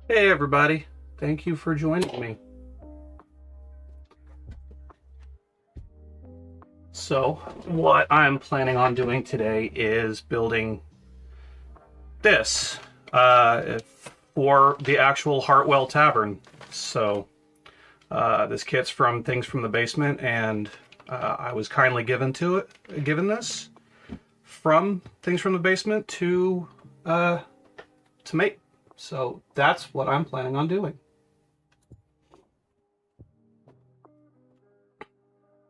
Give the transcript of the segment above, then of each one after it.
Hey everybody, thank you for joining me. So, what I'm planning on doing today is building this for the actual Hartwell tavern. So, this kit's from Things from the Basement, and I was kindly given this from Things from the Basement to make. So that's what I'm planning on doing.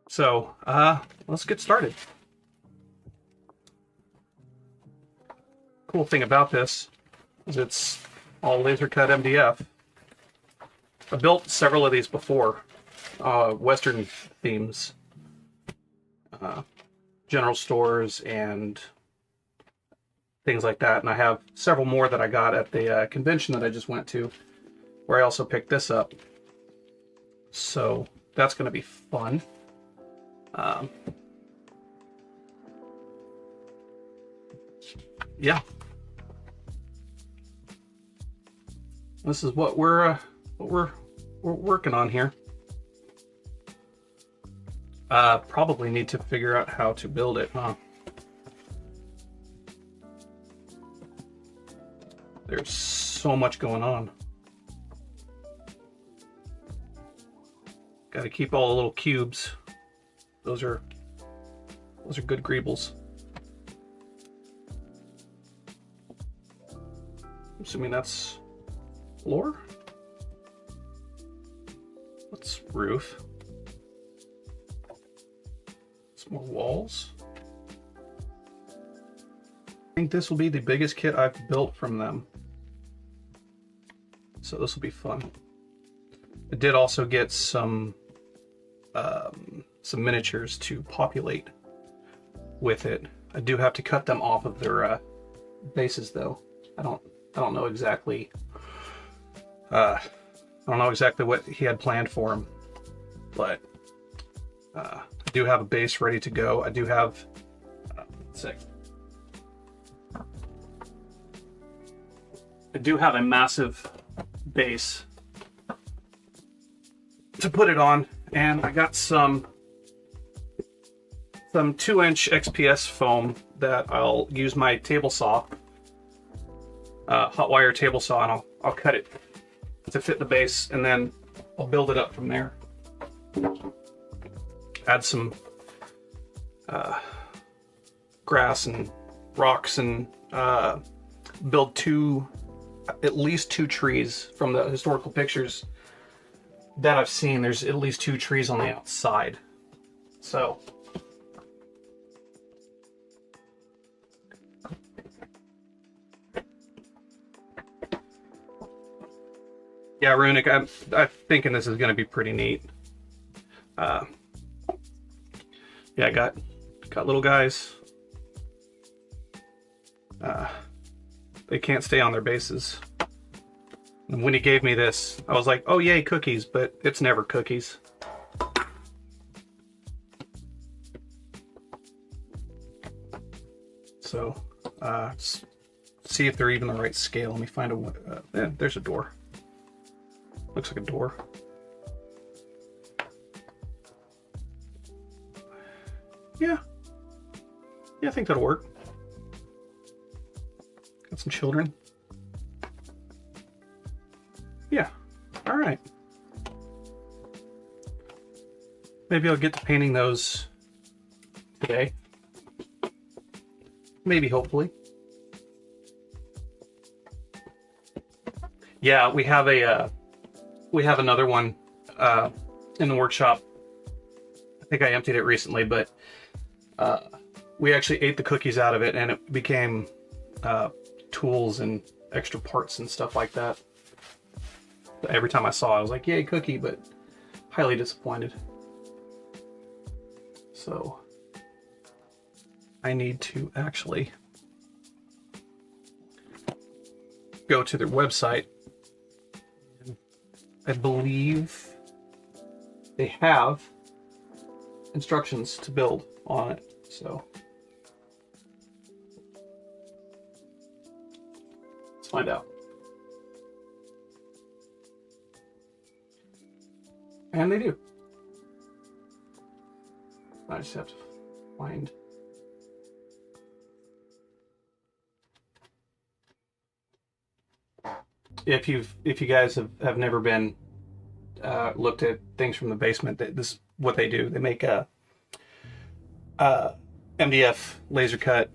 So, let's get started. Cool thing about this is it's all laser cut MDF. I built several of these before, Western themes, general stores and things like that. And I have several more that I got at the convention that I just went to, where I also picked this up. So that's going to be fun. Yeah, this is what we're working on here. Probably need to figure out how to build it, huh? There's so much going on. Got to keep all the little cubes. Those are good greebles. I'm assuming that's floor. What's roof? Some more walls. I think this will be the biggest kit I've built from them. So this will be fun. I did also get some miniatures to populate with it. I do have to cut them off of their bases though. I don't know exactly what he had planned for them, but I do have a base ready to go. I do have a massive base to put it on, and I got some 2-inch XPS foam that I'll use my table saw, hot wire table saw, and I'll cut it to fit the base, and then I'll build it up from there. Add some grass and rocks, and build at least two trees. From the historical pictures that I've seen, there's at least 2 trees on the outside. So yeah, Runic, I'm thinking this is going to be pretty neat. Yeah, I got little guys. They can't stay on their bases. And when he gave me this, I was like, oh yay, cookies, but it's never cookies. So, see if they're even the right scale. Let me find a, there's a door. Looks like a door. Yeah, I think that'll work. Got some children. Yeah, all right. Maybe I'll get to painting those today. Maybe, hopefully. Yeah, we have another one in the workshop. I think I emptied it recently, but we actually ate the cookies out of it, and it became tools and extra parts and stuff like that. Every time I saw it, I was like, yay, cookie, but highly disappointed. So I need to actually go to their website. I believe they have instructions to build on it, so let's find out. And they do. I just have to find... If you guys have never been looked at things from the basement, this is what they do. They make a MDF laser cut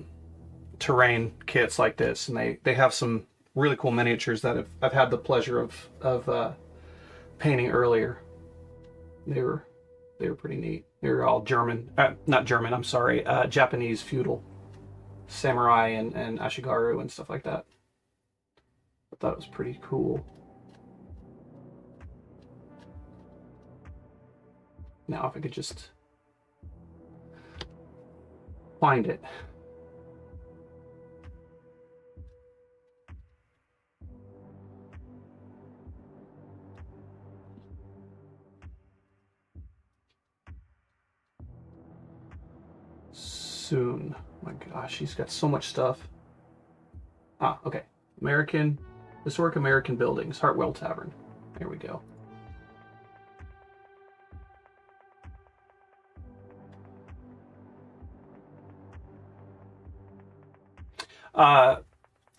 terrain kits like this, and they have some really cool miniatures that I've had the pleasure of painting earlier. They were pretty neat. They were all German, not German. I'm sorry, Japanese feudal samurai and ashigaru and stuff like that. I thought it was pretty cool. Now, if I could just find it. Soon. My gosh, he's got so much stuff. Ah, okay. Historic American buildings, Hartwell Tavern. There we go.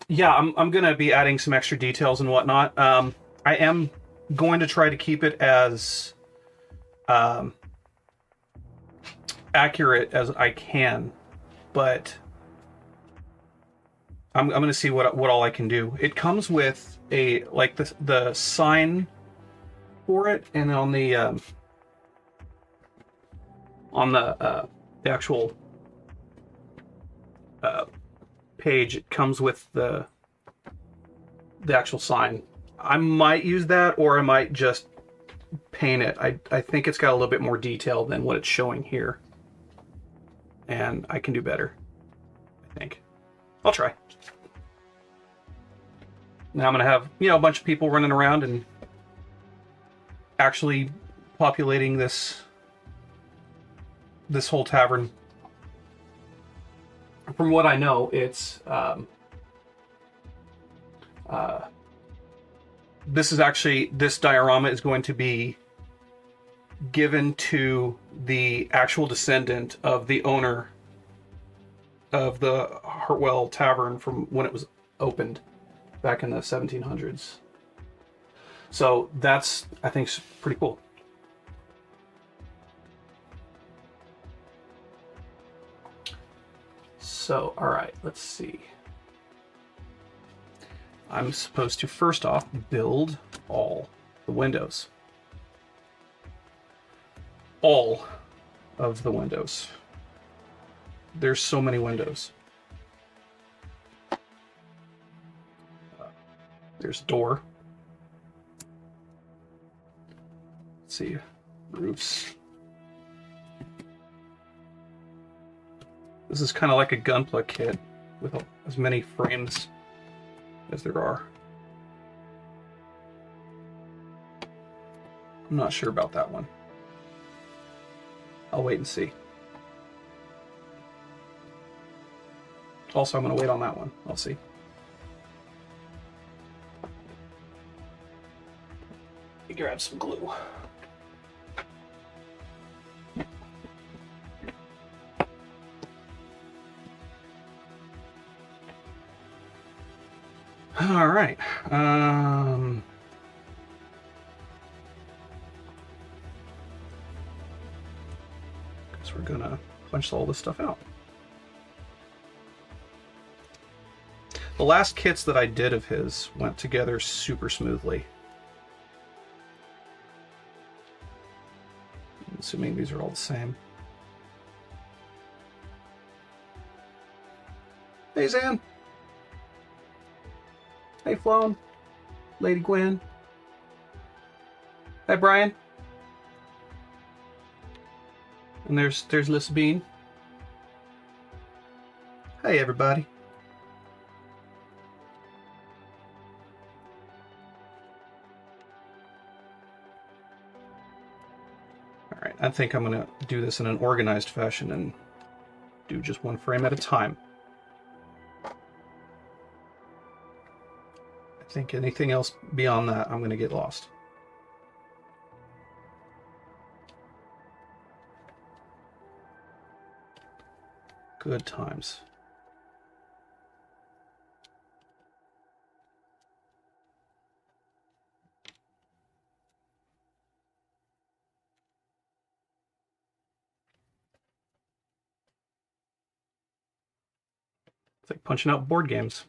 Yeah, I'm going to be adding some extra details and whatnot. I am going to try to keep it as accurate as I can, but I'm going to see what all I can do. It comes with a the sign for it, and on the actual page, it comes with the actual sign. I might use that, or I might just paint it. I think it's got a little bit more detail than what it's showing here, and I can do better, I think. I'll try. Now I'm going to have, a bunch of people running around and actually populating this whole tavern. From what I know, it's this diorama is going to be given to the actual descendant of the owner of the Hartwell Tavern from when it was opened back in the 1700s. So that's, I think, pretty cool. So, all right, let's see. I'm supposed to first off build all the windows. All of the windows. There's so many windows. There's door. Let's see, roofs. This is kind of like a gunpla kit with as many frames as there are. I'm not sure about that one. I'll wait and see. Also, I'm going to wait on that one. I'll see. Let me grab some glue. All right. Guess we're gonna punch all this stuff out. The last kits that I did of his went together super smoothly. I'm assuming these are all the same. Hey, Zan. Hey, Floan. Lady Gwen. Hi, Brian. And there's Lissa Bean. Hey, everybody. All right, I think I'm going to do this in an organized fashion and do just one frame at a time. I think anything else beyond that, I'm going to get lost. Good times. It's like punching out board games.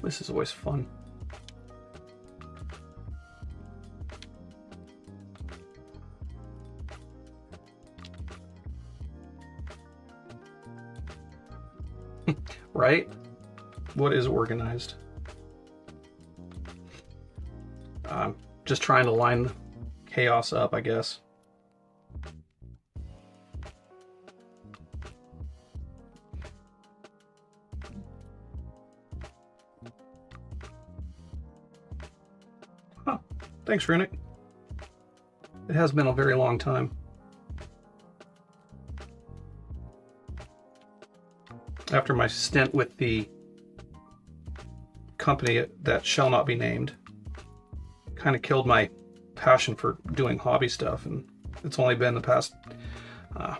This is always fun. Right? What is organized? Just trying to line chaos up, I guess. Huh. Thanks, Runic. It has been a very long time. After my stint with the company that shall not be named, kind of killed my passion for doing hobby stuff, and it's only been the past, I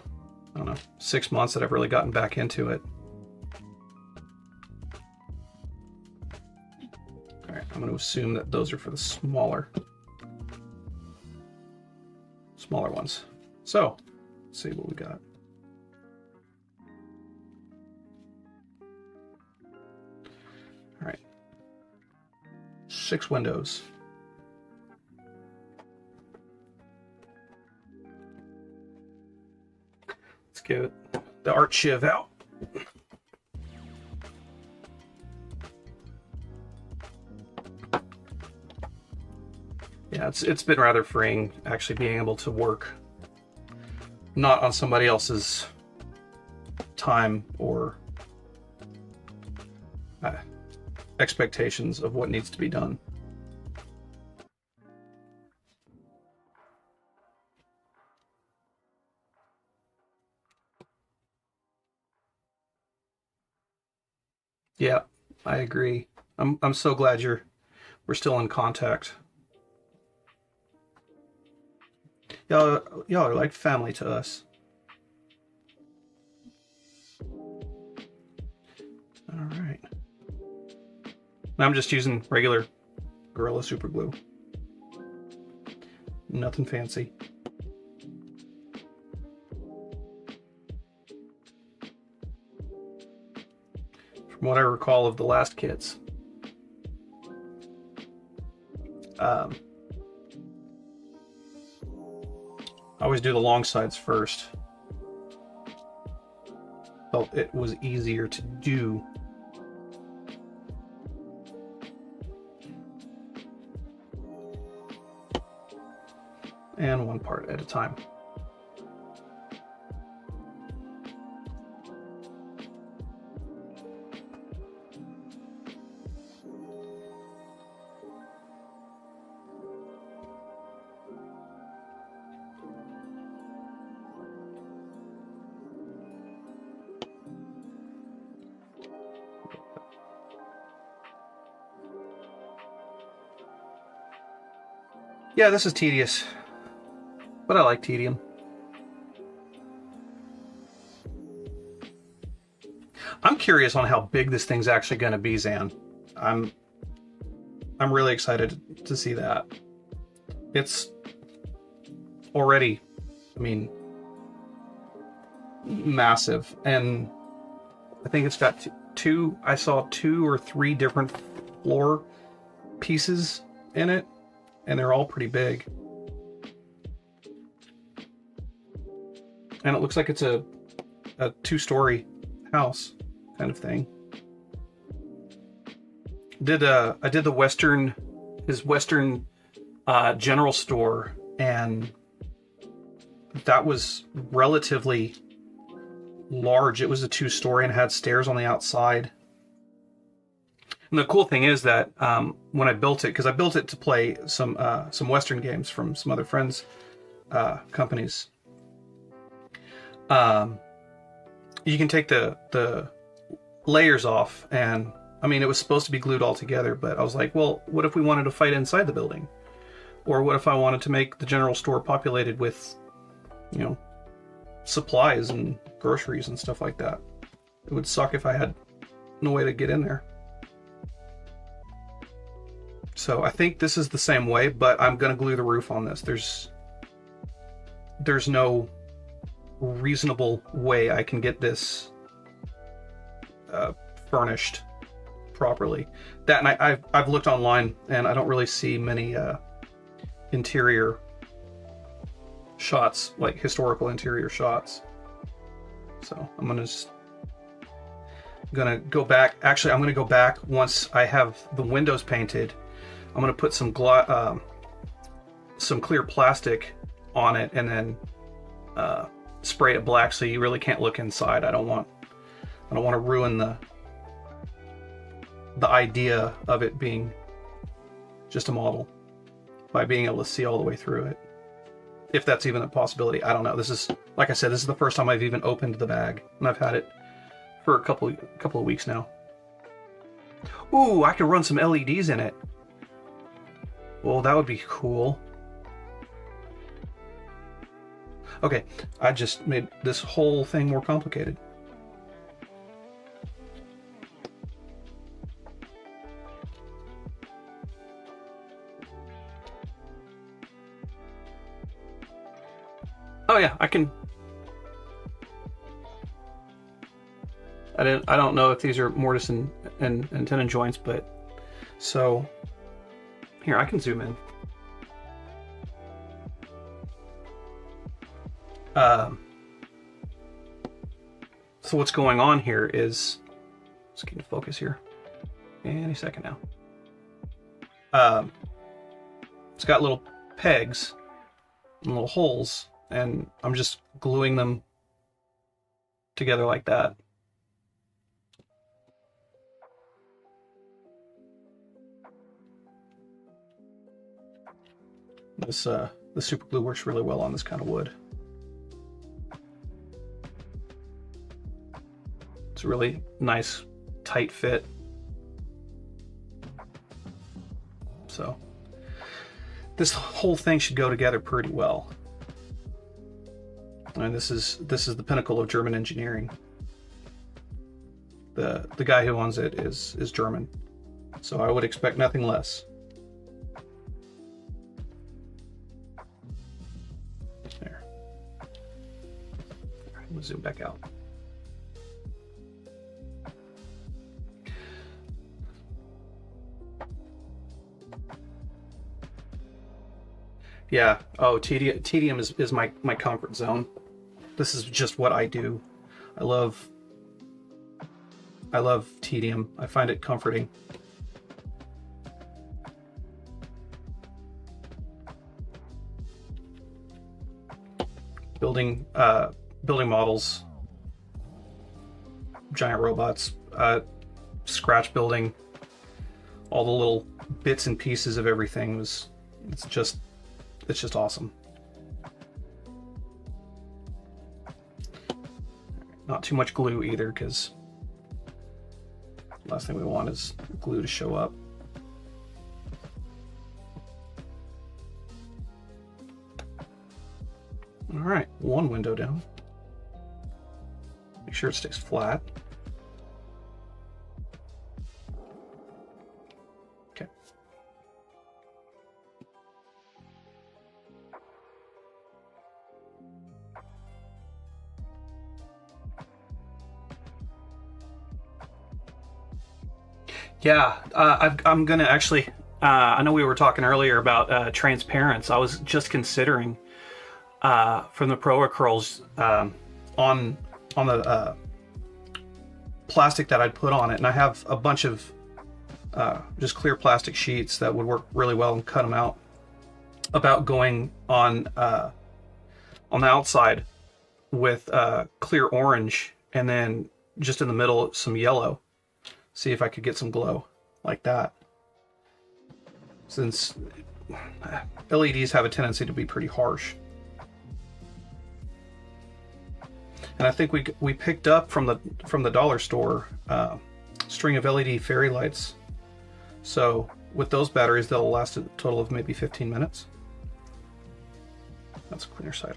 don't know, 6 months that I've really gotten back into it. All right, I'm going to assume that those are for the smaller ones. So, let's see what we got. All right, 6 windows. Let's get the art shiv out. Yeah, it's been rather freeing actually being able to work not on somebody else's time or expectations of what needs to be done. Yeah, I agree. I'm so glad we're still in contact. Y'all are like family to us. All right. I'm just using regular Gorilla Super Glue. Nothing fancy. From what I recall of the last kits, I always do the long sides first. Felt it was easier to do. And one part at a time. Yeah, this is tedious, but I like tedium. I'm curious on how big this thing's actually going to be, Zan. I'm really excited to see that. It's already, I mean, massive, and I think it's got I saw 2 or 3 different floor pieces in it, and they're all pretty big. And it looks like it's a 2-story house kind of thing. I did his Western general store, and that was relatively large. It was a 2-story and had stairs on the outside. And the cool thing is that when I built it, because I built it to play some Western games from some other friends' companies, you can take the layers off and I mean, it was supposed to be glued all together, but I was like, well, what if we wanted to fight inside the building? Or what if I wanted to make the general store populated with, you know, supplies and groceries and stuff like that? It would suck if I had no way to get in there. So I think this is the same way, but I'm going to glue the roof on this. There's no reasonable way I can get this furnished properly. That, and I've looked online, and I don't really see many interior shots, like historical interior shots. So I'm gonna go back. Actually, I'm gonna go back once I have the windows painted. I'm gonna put some clear plastic on it, and then spray it black so you really can't look inside. I don't want to ruin the idea of it being just a model by being able to see all the way through it. If that's even a possibility, I don't know. This is, like I said, this is the first time I've even opened the bag, and I've had it for a couple of weeks now. Ooh, I could run some LEDs in it. Well, that would be cool. Okay, I just made this whole thing more complicated. Oh yeah, I can. I don't know if these are mortise and tenon joints, but so here I can zoom in. So what's going on here is, let's get into focus here. Any second now. It's got little pegs and little holes, and I'm just gluing them together like that. The super glue works really well on this kind of wood. It's a really nice, tight fit. So this whole thing should go together pretty well. And this is the pinnacle of German engineering. The guy who owns it is German, so I would expect nothing less. There. All right, we'll zoom back out. Yeah. Oh, tedium is my comfort zone. This is just what I do. I love tedium. I find it comforting. Building models, giant robots, scratch building, all the little bits and pieces of everything it's just awesome. Not too much glue either, because last thing we want is glue to show up. All right, one window down. Make sure it sticks flat. Okay. Yeah, I'm gonna actually. I know we were talking earlier about transparents. I was just considering from the Pro Acryls on the plastic that I'd put on it, and I have a bunch of just clear plastic sheets that would work really well, and cut them out. About going on the outside with clear orange, and then just in the middle some yellow. See if I could get some glow like that. Since LEDs have a tendency to be pretty harsh. And I think we picked up from the dollar store string of LED fairy lights. So with those batteries, they'll last a total of maybe 15 minutes. That's a cleaner side.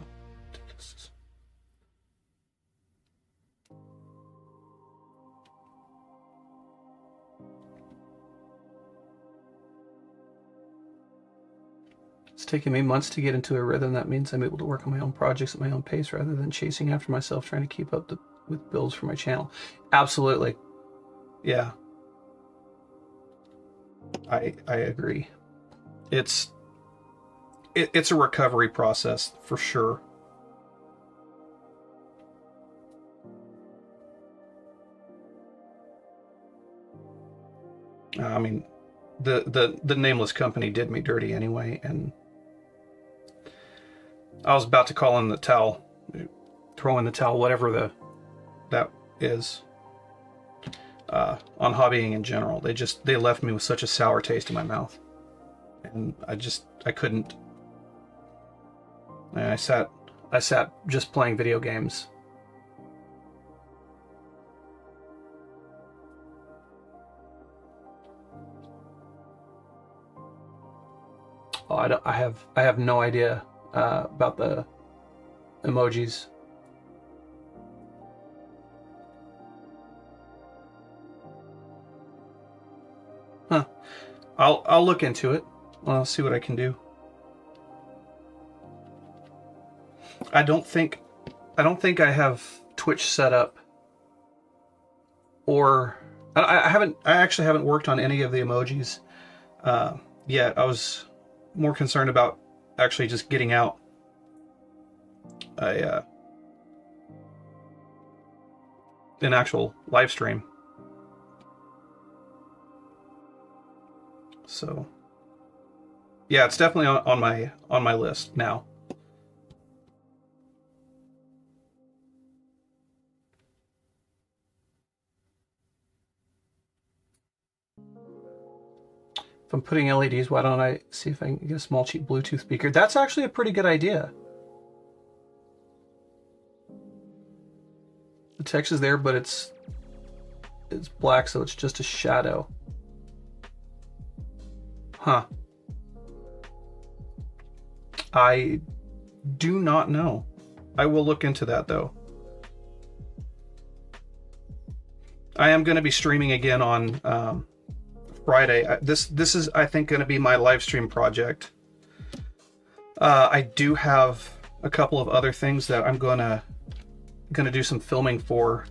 It's taken me months to get into a rhythm. That means I'm able to work on my own projects at my own pace rather than chasing after myself, trying to keep up with builds for my channel. Absolutely. Yeah. I agree. It's a recovery process for sure. I mean, the nameless company did me dirty anyway, and I was about to call in the towel, throw in the towel, whatever that is. On hobbying in general, they left me with such a sour taste in my mouth, and I couldn't. And I sat just playing video games. Oh, I have no idea about the emojis. Huh. I'll look into it. I'll see what I can do. I don't think I have Twitch set up, or I actually haven't worked on any of the emojis yet. I was more concerned about actually just getting out an actual live stream. So yeah, it's definitely on my list now. If I'm putting LEDs, why don't I see if I can get a small cheap Bluetooth speaker? That's actually a pretty good idea. The text is there, but it's black, so it's just a shadow. Huh. I do not know. I will look into that though. I am going to be streaming again on Friday. This is, I think, going to be my live stream project. I do have a couple of other things that I'm gonna do some filming for,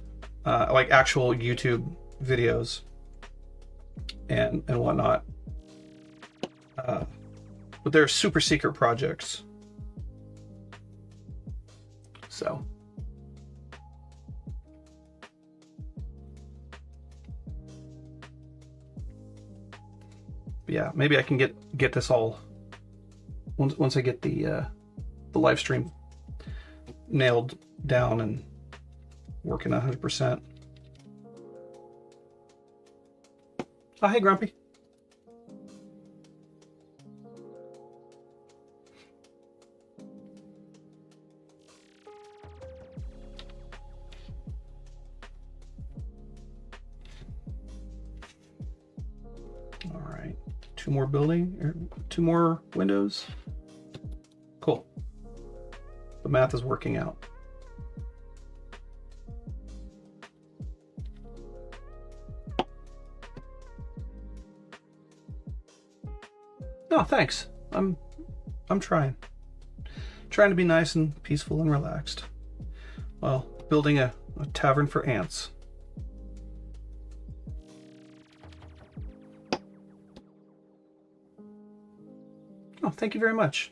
like actual YouTube videos and whatnot. But they're super secret projects. So. Yeah, maybe I can get this all once I get the live stream nailed down and working 100%. Oh, hey, Grumpy. All right. Two more windows. Cool. The math is working out. Oh, thanks. I'm trying to be nice and peaceful and relaxed while building a tavern for ants. Oh, thank you very much.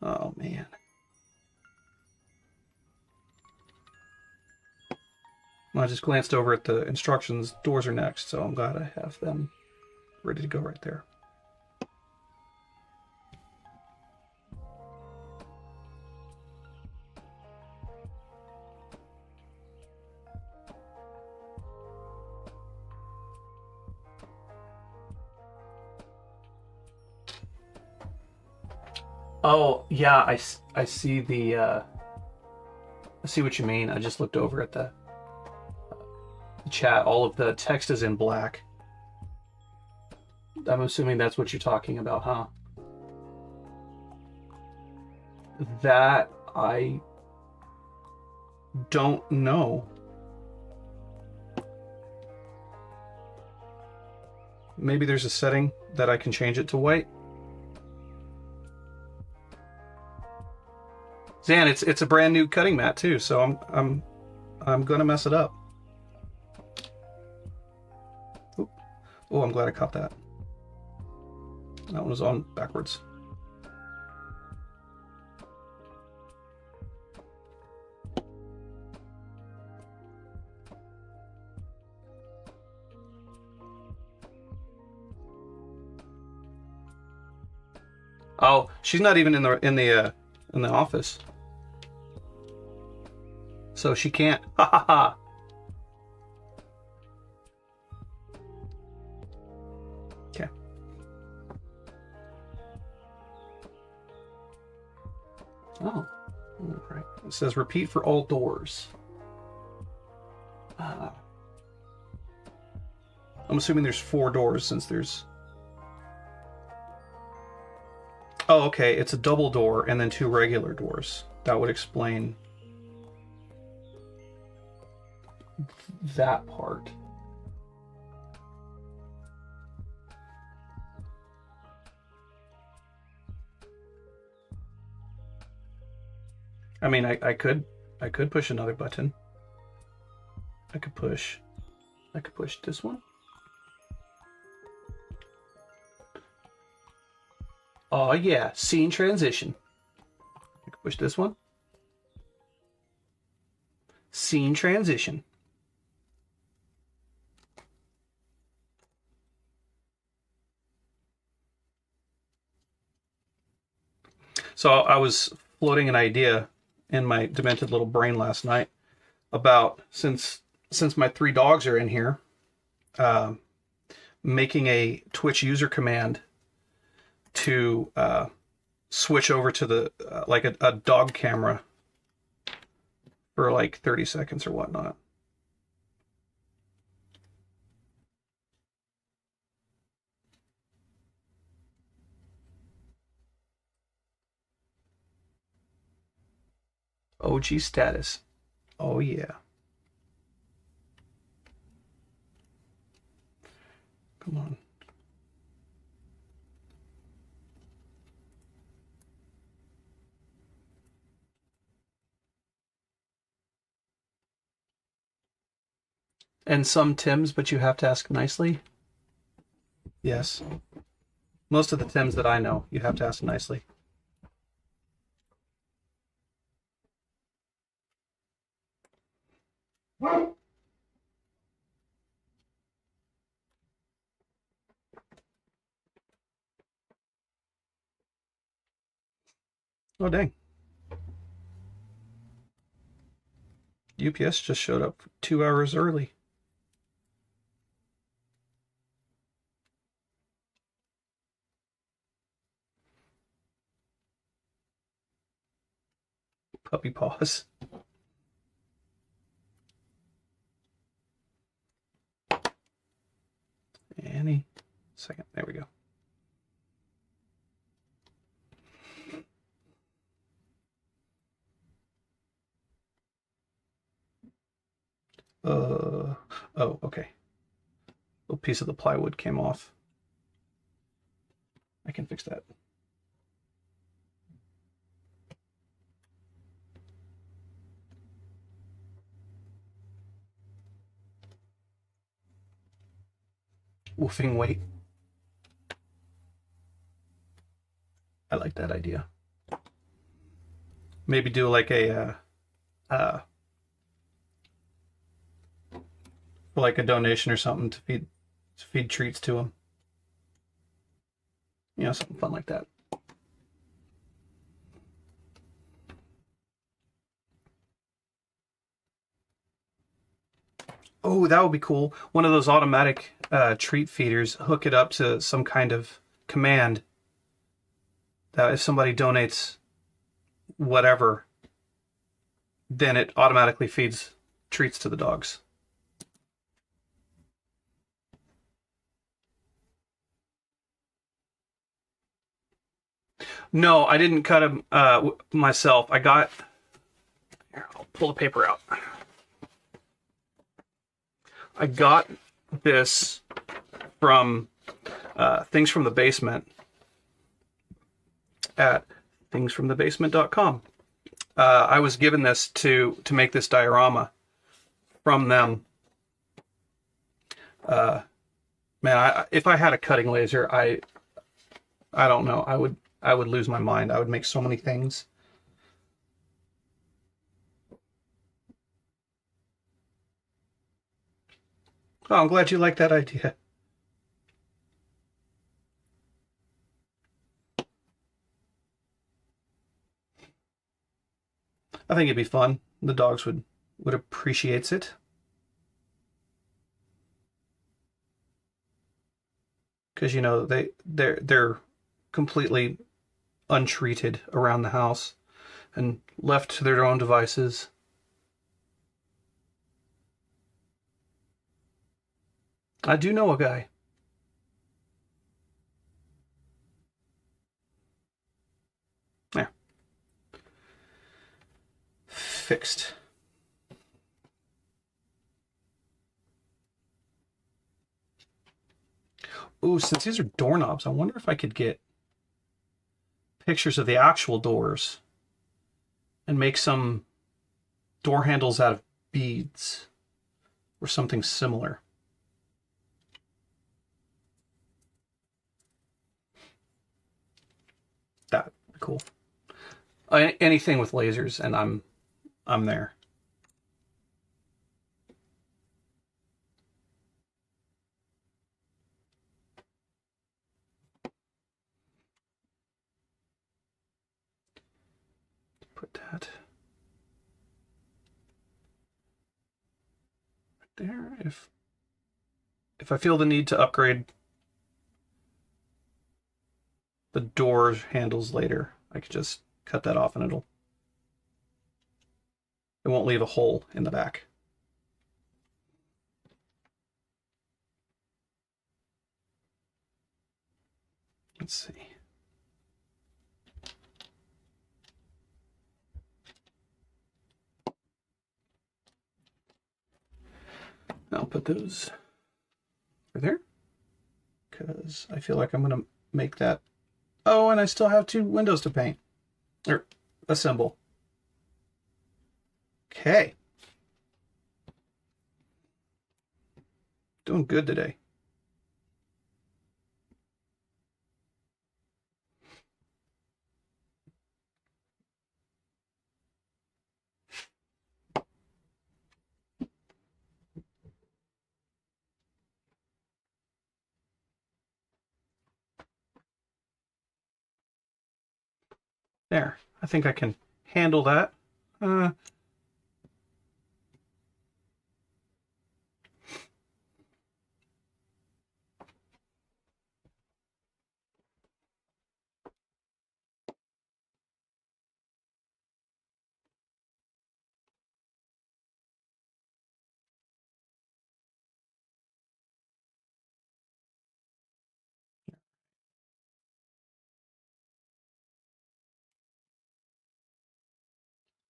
Oh, man. I just glanced over at the instructions. Doors are next, so I'm glad I have them ready to go right there. Oh, yeah, I see the, I see what you mean. I just looked over at the chat. All of the text is in black. I'm assuming that's what you're talking about, huh? That I don't know. Maybe there's a setting that I can change it to white. Zan, it's a brand new cutting mat too, so I'm gonna mess it up. Oh, I'm glad I caught that. That one was on backwards. Oh, she's not even in the office, so she can't. Ha ha ha. Okay. Oh, right. It says repeat for all doors. I'm assuming there's 4 doors since there's. Oh, okay. It's a double door and then 2 regular doors. That would explain that part. I mean, I could push another button. I could push this one. Oh yeah, scene transition. I could push this one. Scene transition. So I was floating an idea in my demented little brain last night about since my 3 dogs are in here, making a Twitch user command to switch over to the like a dog camera for like 30 seconds or whatnot. OG status. Oh yeah. Come on. And some Tims, but you have to ask nicely? Yes. Most of the Tims that I know, you have to ask nicely. Oh, dang. UPS just showed up 2 hours early. Puppy paws. Any second. There we go. Oh, okay. A little piece of the plywood came off. I can fix that. Woofing weight. I like that idea. Maybe do like a like a donation or something to feed treats to them. You know, something fun like that. Oh, that would be cool. One of those automatic treat feeders, hook it up to some kind of command, that if somebody donates whatever, then it automatically feeds treats to the dogs. No, I didn't cut them myself. I got... Here, I'll pull the paper out. I got this from Things from the Basement at thingsfromthebasement.com. I was given this to make this diorama from them. Man, if I had a cutting laser, I don't know. I would lose my mind. I would make so many things. Oh, I'm glad you like that idea. I think it'd be fun. The dogs would appreciate it. Because, you know, they're completely untreated around the house and left to their own devices. I do know a guy. Yeah. Fixed. Ooh, since these are doorknobs, I wonder if I could get pictures of the actual doors and make some door handles out of beads or something similar. That'd be cool. Anything with lasers, and I'm there. Put that right there. If I feel the need to upgrade the door handles later, I could just cut that off and it won't leave a hole in the back. Let's see. I'll put those over there because I feel like I'm going to make that. Oh, and I still have 2 windows to paint or assemble. Okay. Doing good today. There. I think I can handle that.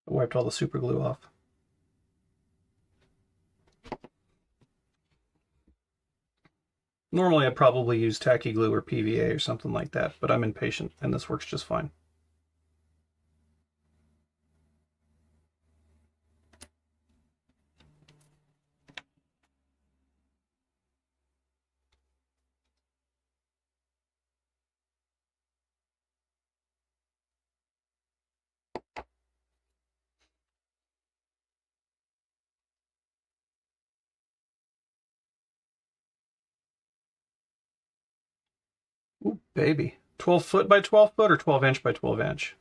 I wiped all the super glue off. Normally I'd probably use tacky glue or PVA or something like that, but I'm impatient and this works just fine. Ooh, baby. 12 foot by 12 foot or 12 inch by 12 inch?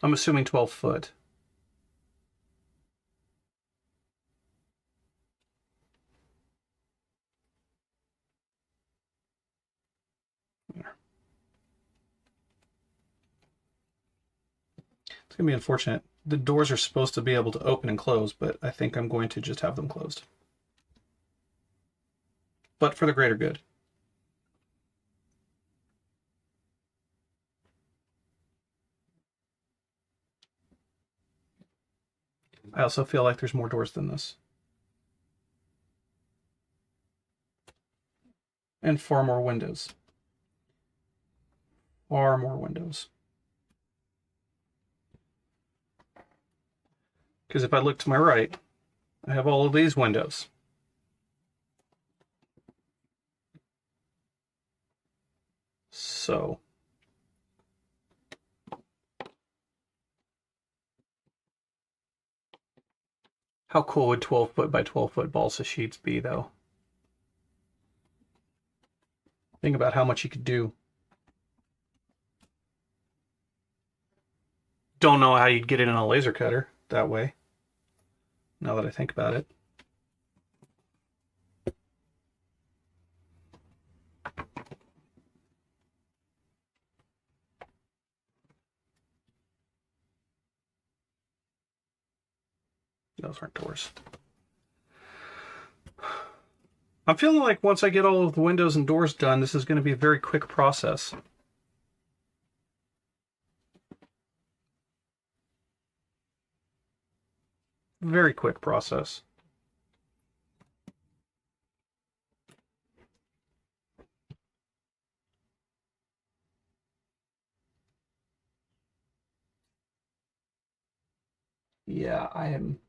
I'm assuming 12 foot. There. It's going to be unfortunate. The doors are supposed to be able to open and close, but I think I'm going to just have them closed. But for the greater good. I also feel like there's more doors than this. And far more windows. Far more windows. Because if I look to my right, I have all of these windows. So how cool would 12 foot by 12 foot balsa sheets be, though? Think about how much you could do. Don't know how you'd get it in a laser cutter that way, now that I think about it. Those aren't doors. I'm feeling like once I get all of the windows and doors done, this is going to be a very quick process. Very quick process. Yeah, I am.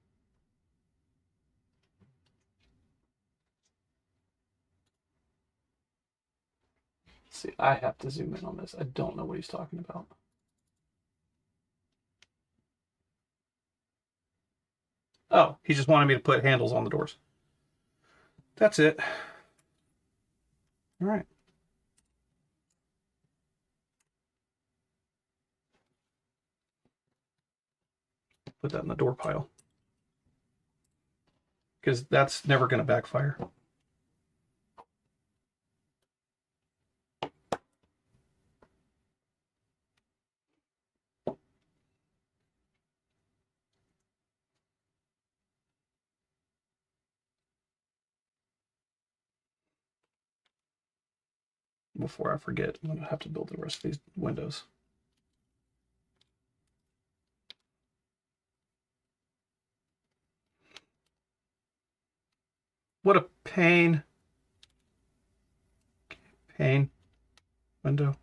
See, I have to zoom in on this. I don't know what he's talking about. Oh, he just wanted me to put handles on the doors. That's it. All right. Put that in the door pile. Because that's never going to backfire. Before I forget, I'm going to have to build the rest of these windows. What a pain. Pain. Window.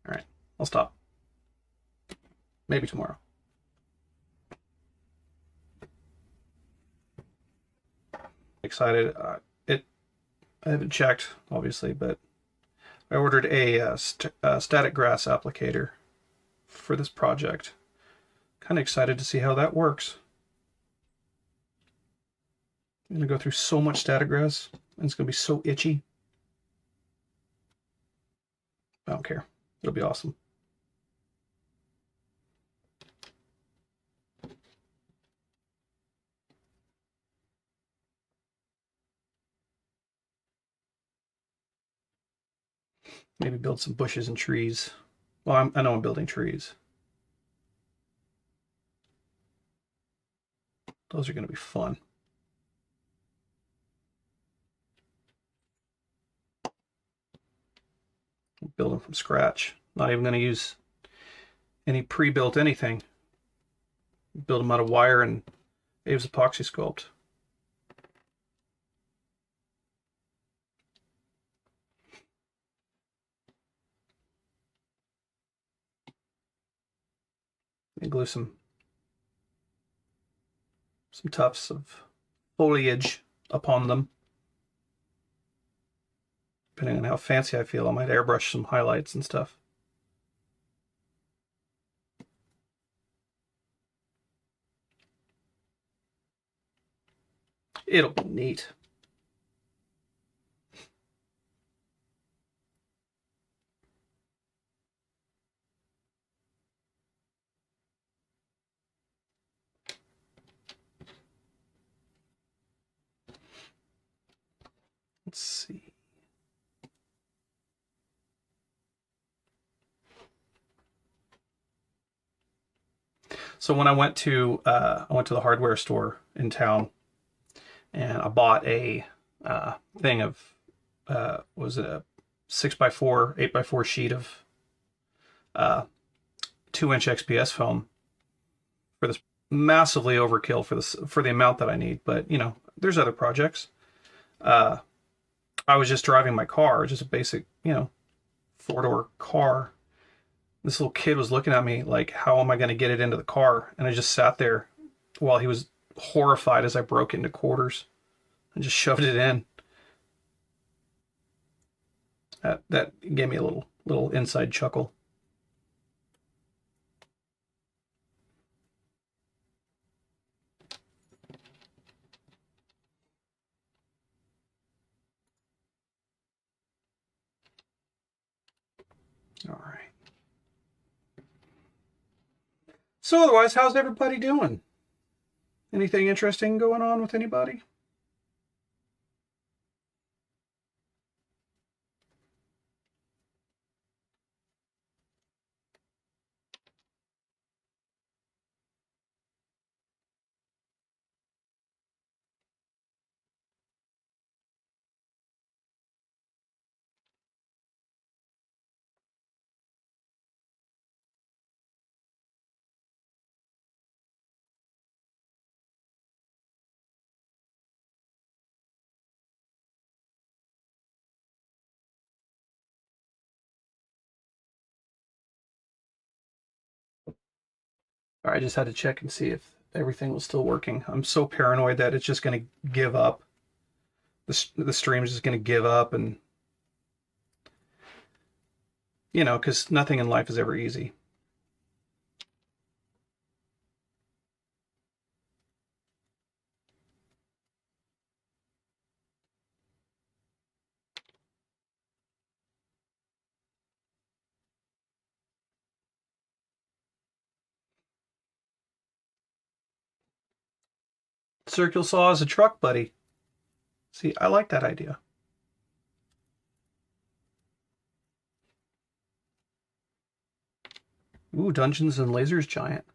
All right, I'll stop. Maybe tomorrow. Excited. I haven't checked, obviously, but I ordered a static grass applicator for this project. Kind of excited to see how that works. I'm going to go through so much static grass, and it's going to be so itchy. I don't care. It'll be awesome. Maybe build some bushes and trees. Well, I know I'm building trees. Those are going to be fun. Build them from scratch. Not even going to use any pre-built anything. Build them out of wire and Abe's epoxy sculpt. And glue some tufts of foliage upon them. Depending on how fancy I feel, I might airbrush some highlights and stuff. It'll be neat. Let's see. So when I went to the hardware store in town, and I bought a thing of was it a 6x4, 8x4 sheet of uh, 2-inch XPS foam for this massively overkill for the amount that I need. But you know, there's other projects. Uh, I was just driving my car, just a basic, you know, 4-door car. This little kid was looking at me like, how am I going to get it into the car? And I just sat there while he was horrified as I broke it into quarters and just shoved it in. That gave me a little inside chuckle. All right. So otherwise, how's everybody doing? Anything interesting going on with anybody? All right, I just had to check and see if everything was still working. I'm so paranoid that it's just going to give up. The stream is just going to give up, and you know, because nothing in life is ever easy. Circular saw is a truck buddy. See, I like that idea. Ooh, Dungeons and Lasers Giant.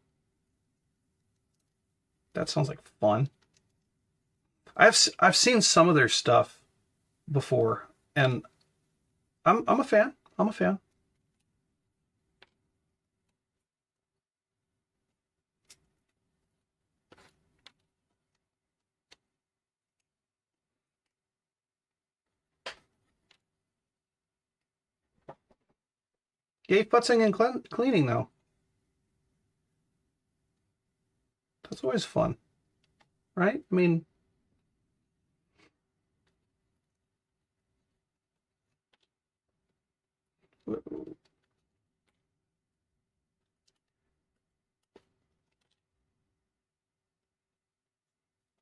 That sounds like fun. I've seen some of their stuff before, and I'm a fan. I'm a fan. Yay, putzing and cleaning though. That's always fun, right? I mean,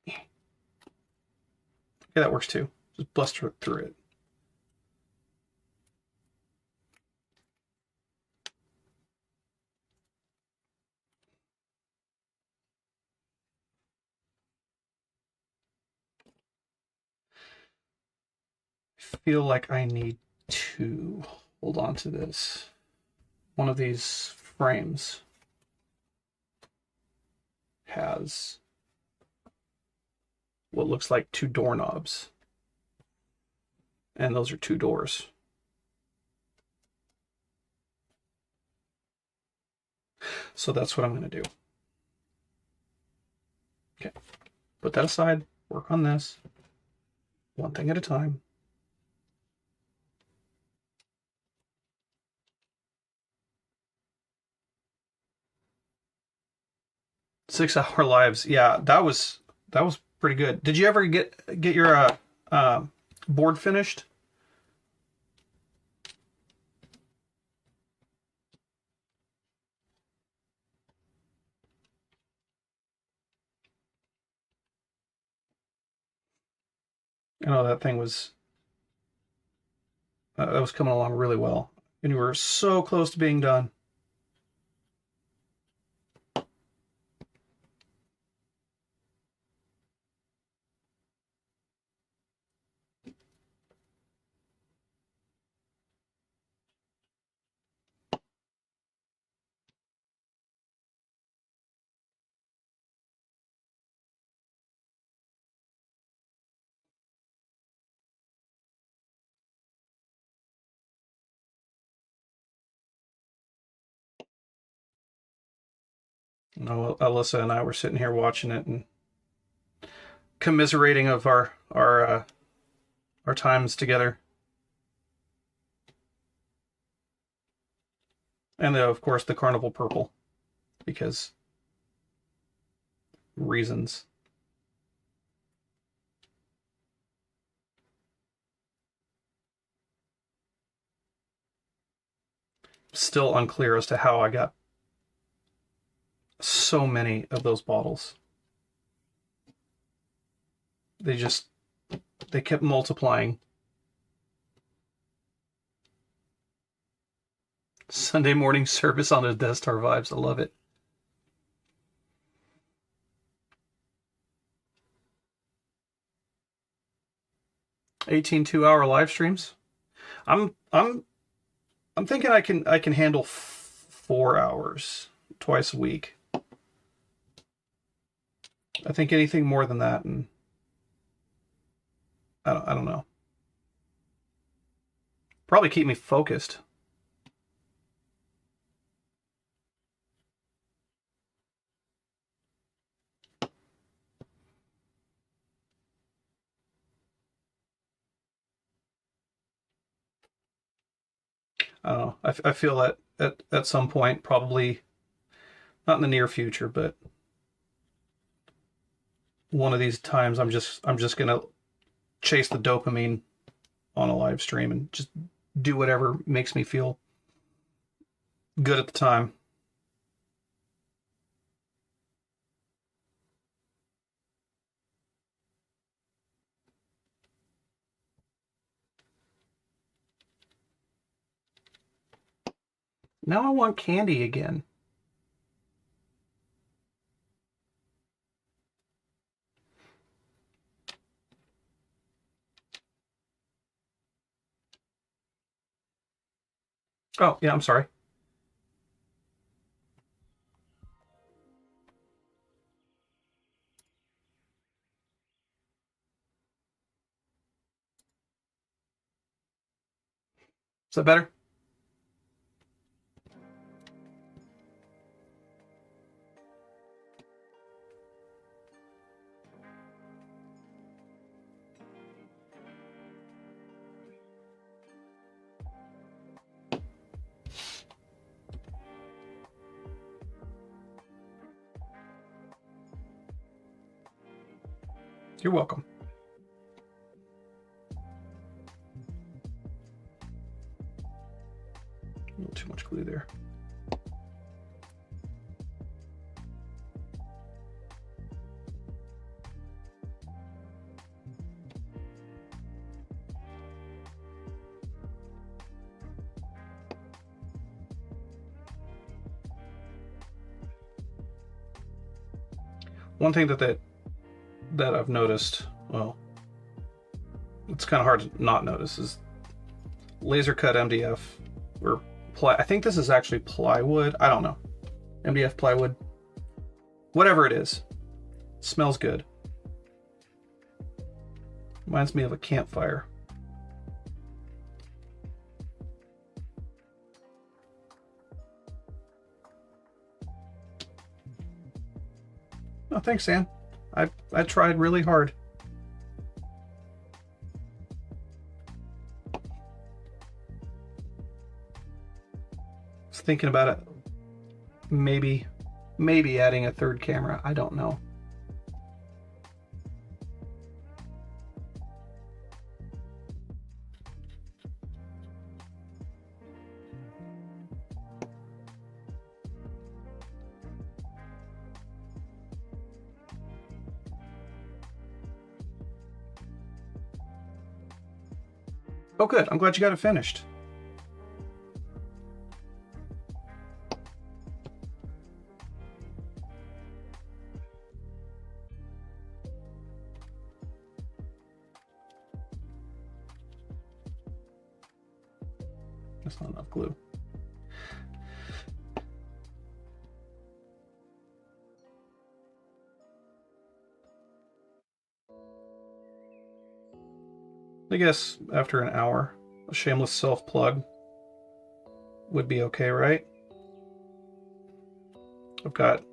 okay, that works too. Just bust through it. I feel like I need to hold on to this. One of these frames has what looks like 2 doorknobs, and those are 2 doors. So that's what I'm going to do. Okay, put that aside, work on this, one thing at a time. Six-hour lives. Yeah, that was pretty good. Did you ever get your board finished? I know that thing was that was coming along really well, and you were so close to being done. No, Alyssa and I were sitting here watching it and commiserating of our times together. And of course the carnival purple, because reasons. Still unclear as to how I got so many of those bottles. They kept multiplying. Sunday morning service on the Death Star vibes. I love it. 18 2-hour live streams. I'm thinking I can handle 4 hours twice a week. I think anything more than that, and I don't know. Probably keep me focused. I don't know. I feel that at some point, probably not in the near future, but one of these times, I'm just gonna chase the dopamine on a live stream and just do whatever makes me feel good at the time. Now I want candy again. Oh, yeah, I'm sorry. Is that better? You're welcome. A little too much glue there. One thing that I've noticed, well, it's kind of hard to not notice, is laser cut MDF, or I think this is actually plywood. I don't know. MDF plywood. Whatever it is. It smells good. Reminds me of a campfire. Oh, thanks, Sam. I tried really hard. Was thinking about it. Maybe adding a third camera. I don't know. Oh, good. I'm glad you got it finished. That's not enough glue. I guess after an hour, a shameless self-plug would be okay, right? I've got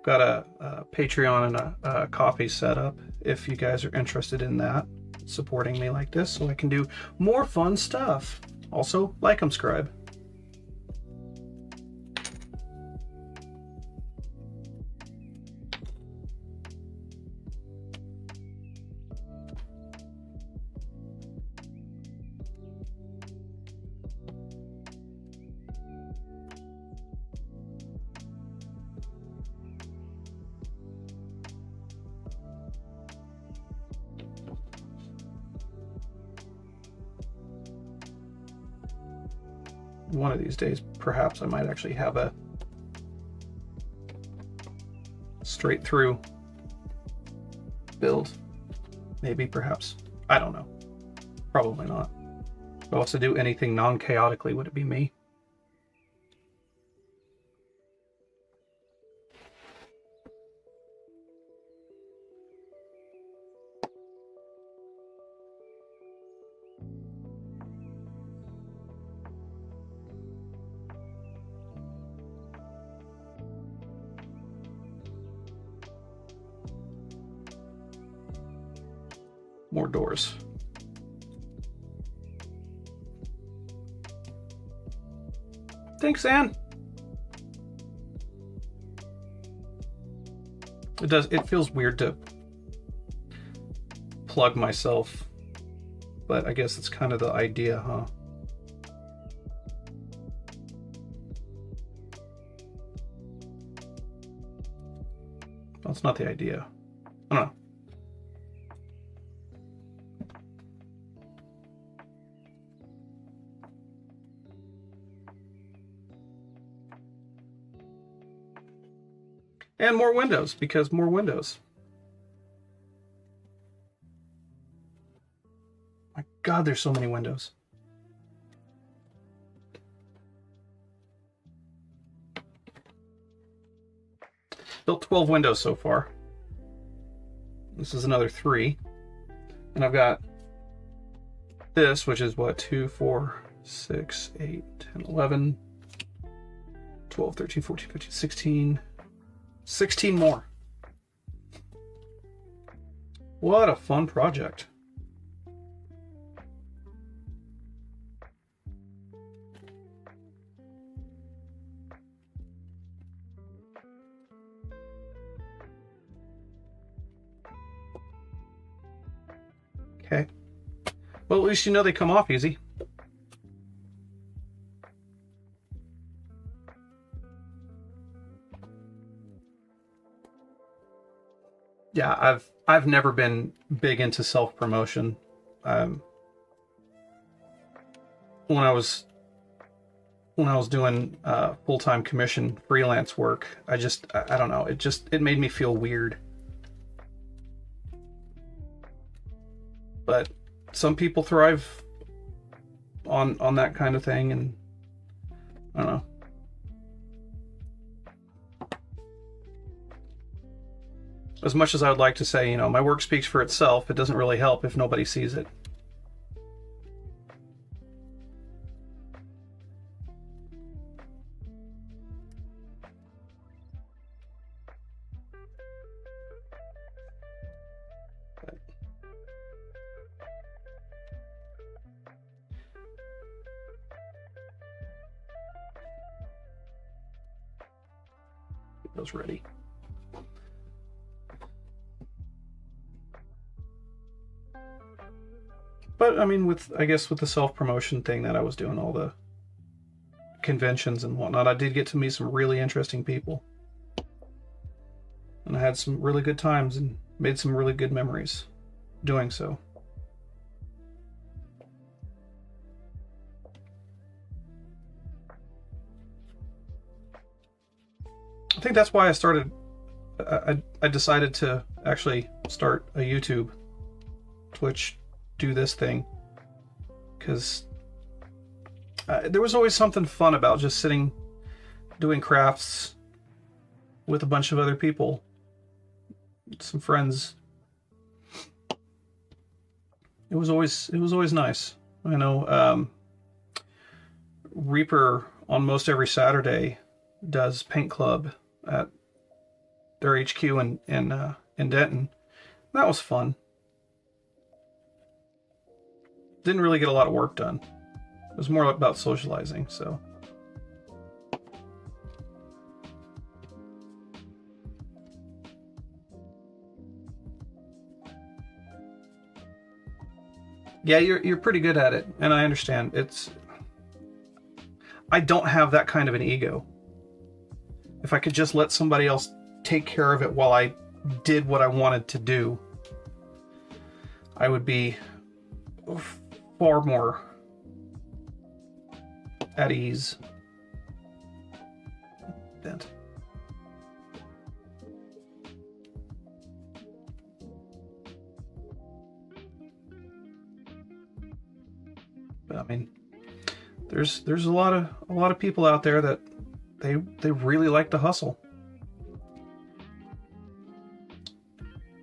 got a Patreon and a coffee set up if you guys are interested in that, supporting me like this so I can do more fun stuff. Also, like and subscribe. One of these days, perhaps I might actually have a straight through build. Maybe, perhaps. I don't know. Probably not. If I was to do anything non-chaotically, would it be me? More doors. Thanks, Anne. It feels weird to plug myself, but I guess it's kind of the idea, huh? Well, it's not the idea. I don't know. And more windows, because more windows. My God, there's so many windows. Built 12 windows so far. This is another 3. And I've got this, which is what, 2, 4, 6, 8, 10, 11, 12, 13, 14, 15, 16... 16 more. What a fun project. Okay. Well, at least you know they come off easy. Yeah, I've never been big into self-promotion. When I was doing full-time commission freelance work, I don't know, it made me feel weird. But some people thrive on that kind of thing, and I don't know. As much as I would like to say, you know, my work speaks for itself, it doesn't really help if nobody sees it. Get those ready. But I mean, I guess with the self-promotion thing that I was doing, all the conventions and whatnot, I did get to meet some really interesting people. And I had some really good times and made some really good memories doing so. I think that's why I decided to actually start a YouTube, Twitch, do this thing, because there was always something fun about just sitting doing crafts with a bunch of other people, some friends. It was always nice. I know Reaper on most every Saturday does paint club at their HQ in Denton. That was fun. Didn't really get a lot of work done. It was more about socializing, so. Yeah, you're pretty good at it, and I understand. I don't have that kind of an ego. If I could just let somebody else take care of it while I did what I wanted to do, I would be far more at ease. Bent. But I mean, there's a lot of people out there that they really like to hustle.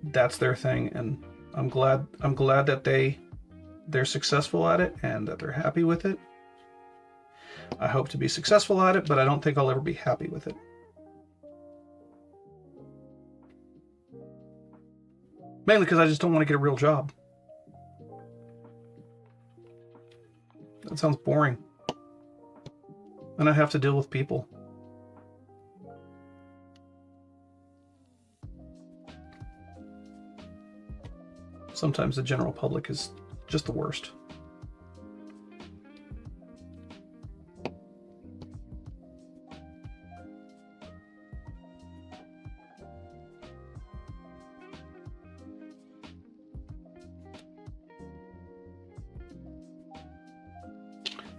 That's their thing, and I'm glad that they're successful at it and that they're happy with it. I hope to be successful at it, but I don't think I'll ever be happy with it. Mainly because I just don't want to get a real job. That sounds boring. And I have to deal with people. Sometimes the general public is just the worst.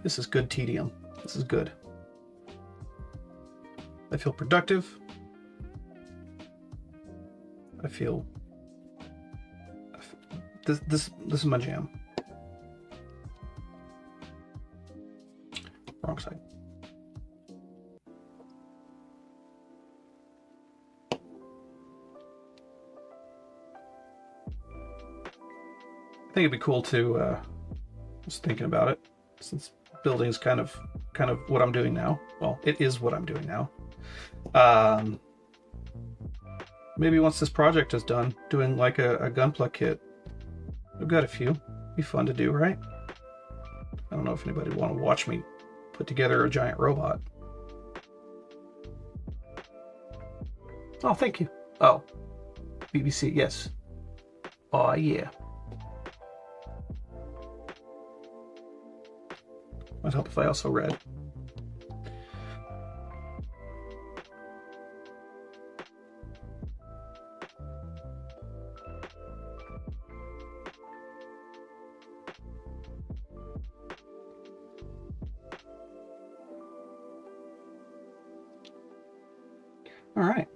This is good tedium. This is good. I feel productive. I feel this is my jam. Wrong side. I think it'd be cool to just thinking about it, since building's kind of what I'm doing now. Well, it is what I'm doing now. Maybe once this project is done, doing like a gunpla kit. I've got a few. Be fun to do, right? I don't know if anybody would want to watch me put together a giant robot. Oh, thank you. Oh, BBC, yes. Oh, yeah. Might help if I also read. All right.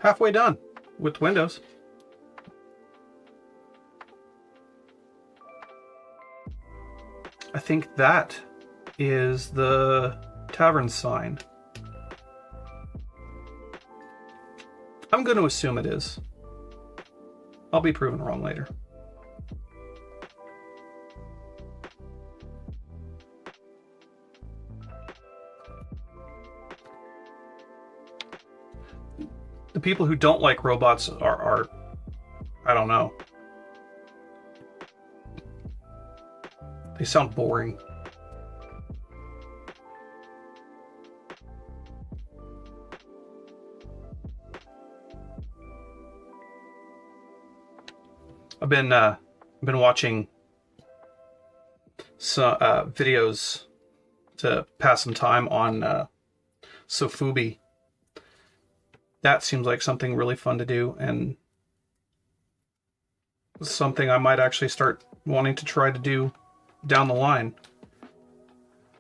Halfway done with Windows. I think that is the tavern sign. I'm going to assume it is. I'll be proven wrong later. The people who don't like robots are I don't know. They sound boring. I've been watching some videos to pass some time on Sofubi. That seems like something really fun to do, and something I might actually start wanting to try to do down the line.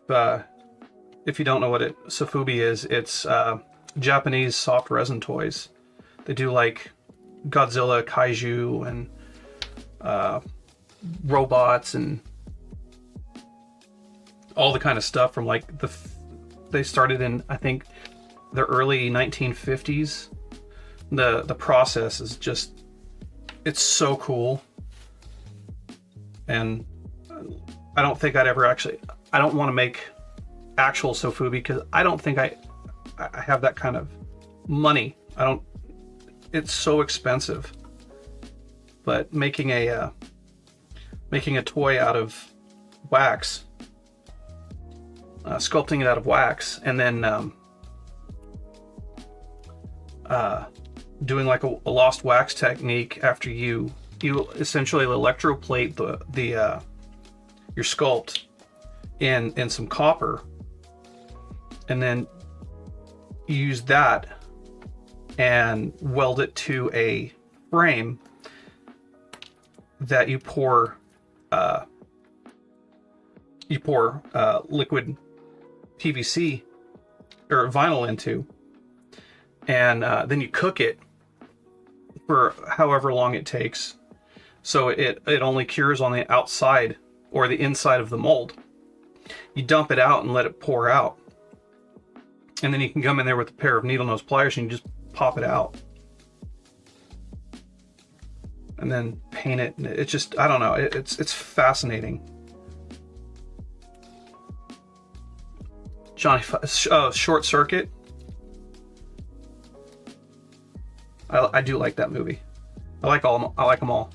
If you don't know what Sofubi is, it's Japanese soft resin toys. They do like Godzilla, kaiju, and robots, and all the kind of stuff from like they started in, I think, the early 1950s. The process is just, it's so cool. And I don't think I'd ever actually, I don't want to make actual Sofubi because I don't think I have that kind of money. I don't. It's so expensive. But making a toy out of wax, sculpting it out of wax, and then doing like a lost wax technique after you essentially electroplate your sculpt in some copper, and then you use that and weld it to a frame that you pour liquid PVC or vinyl into, and then you cook it for however long it takes, so it only cures on the outside or the inside of the mold. You dump it out and let it pour out, and then you can come in there with a pair of needle nose pliers and you just pop it out and then paint it. And it's just, I don't know, it's fascinating. Johnny, Short Circuit. I do like that movie. I like them all.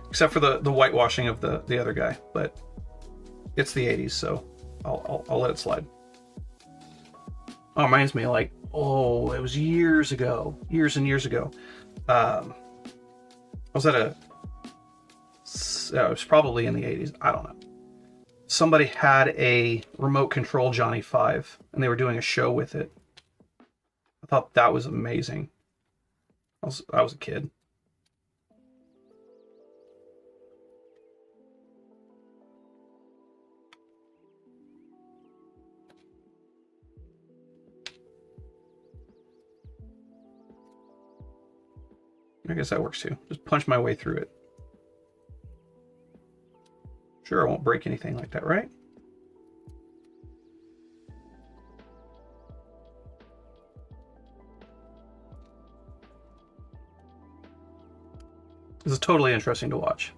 Except for the whitewashing of the other guy, but it's the 80s, so I'll let it slide. Oh, it reminds me, like, oh, it was years and years ago. I was at it was probably in the 80s. I don't know. Somebody had a remote control Johnny 5, and they were doing a show with it. I thought that was amazing. I was a kid. I guess that works too. Just punch my way through it. Sure, I won't break anything like that, right? This is totally interesting to watch.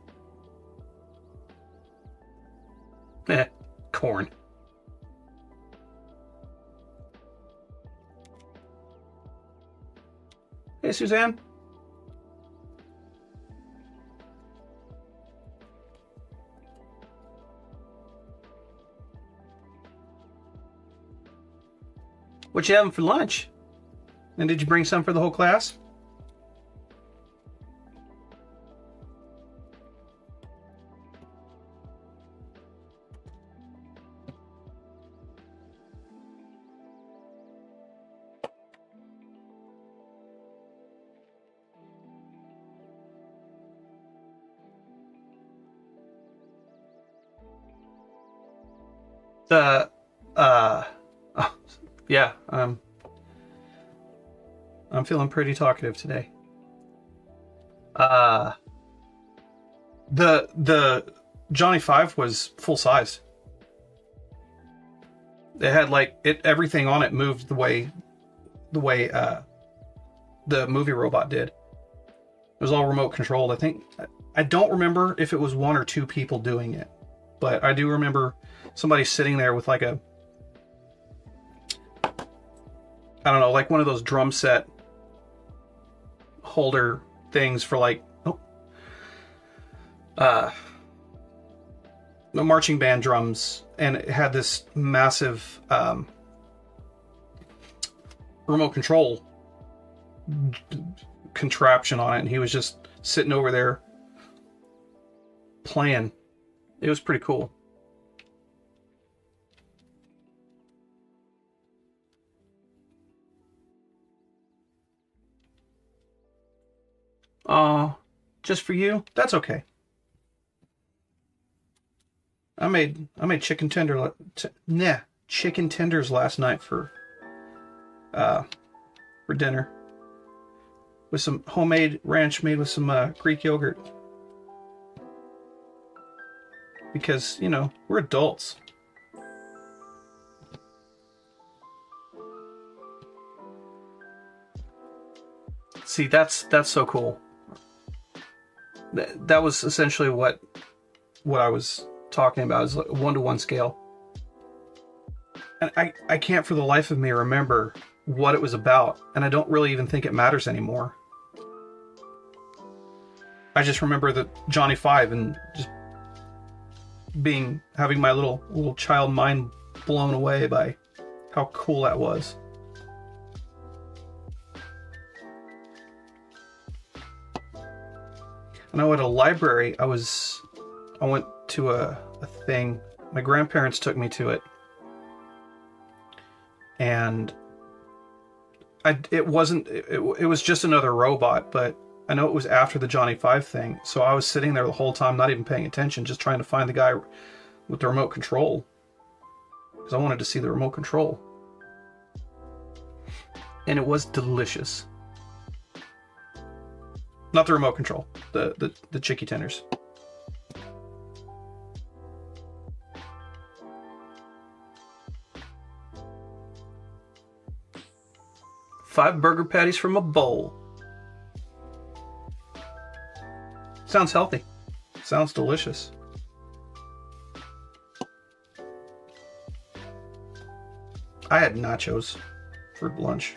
Corn. Hey, Suzanne. What you having for lunch? And did you bring some for the whole class? Yeah, I'm feeling pretty talkative today. The Johnny 5 was full size. It had everything on it moved the way the movie robot did. It was all remote controlled. I don't remember if it was one or two people doing it, but I do remember somebody sitting there with like I don't know, like one of those drum set holder things for the marching band drums, and it had this massive remote control contraption on it, and he was just sitting over there playing. It was pretty cool. Just for you? That's okay. I made chicken tenders last night for dinner with some homemade ranch made with some Greek yogurt. Because, we're adults. See, that's so cool. That was essentially what I was talking about, is like a 1-to-1 scale. And I can't for the life of me remember what it was about, and I don't really even think it matters anymore. I just remember the Johnny Five and just having my little child mind blown away by how cool that was. I know at a library, I went to a thing. My grandparents took me to it, and it was just another robot, but I know it was after the Johnny Five thing, so I was sitting there the whole time, not even paying attention, just trying to find the guy with the remote control, because I wanted to see the remote control. And it was delicious. Not the remote control, the chicky tenders. Five burger patties from a bowl. Sounds healthy. Sounds delicious. I had nachos for lunch.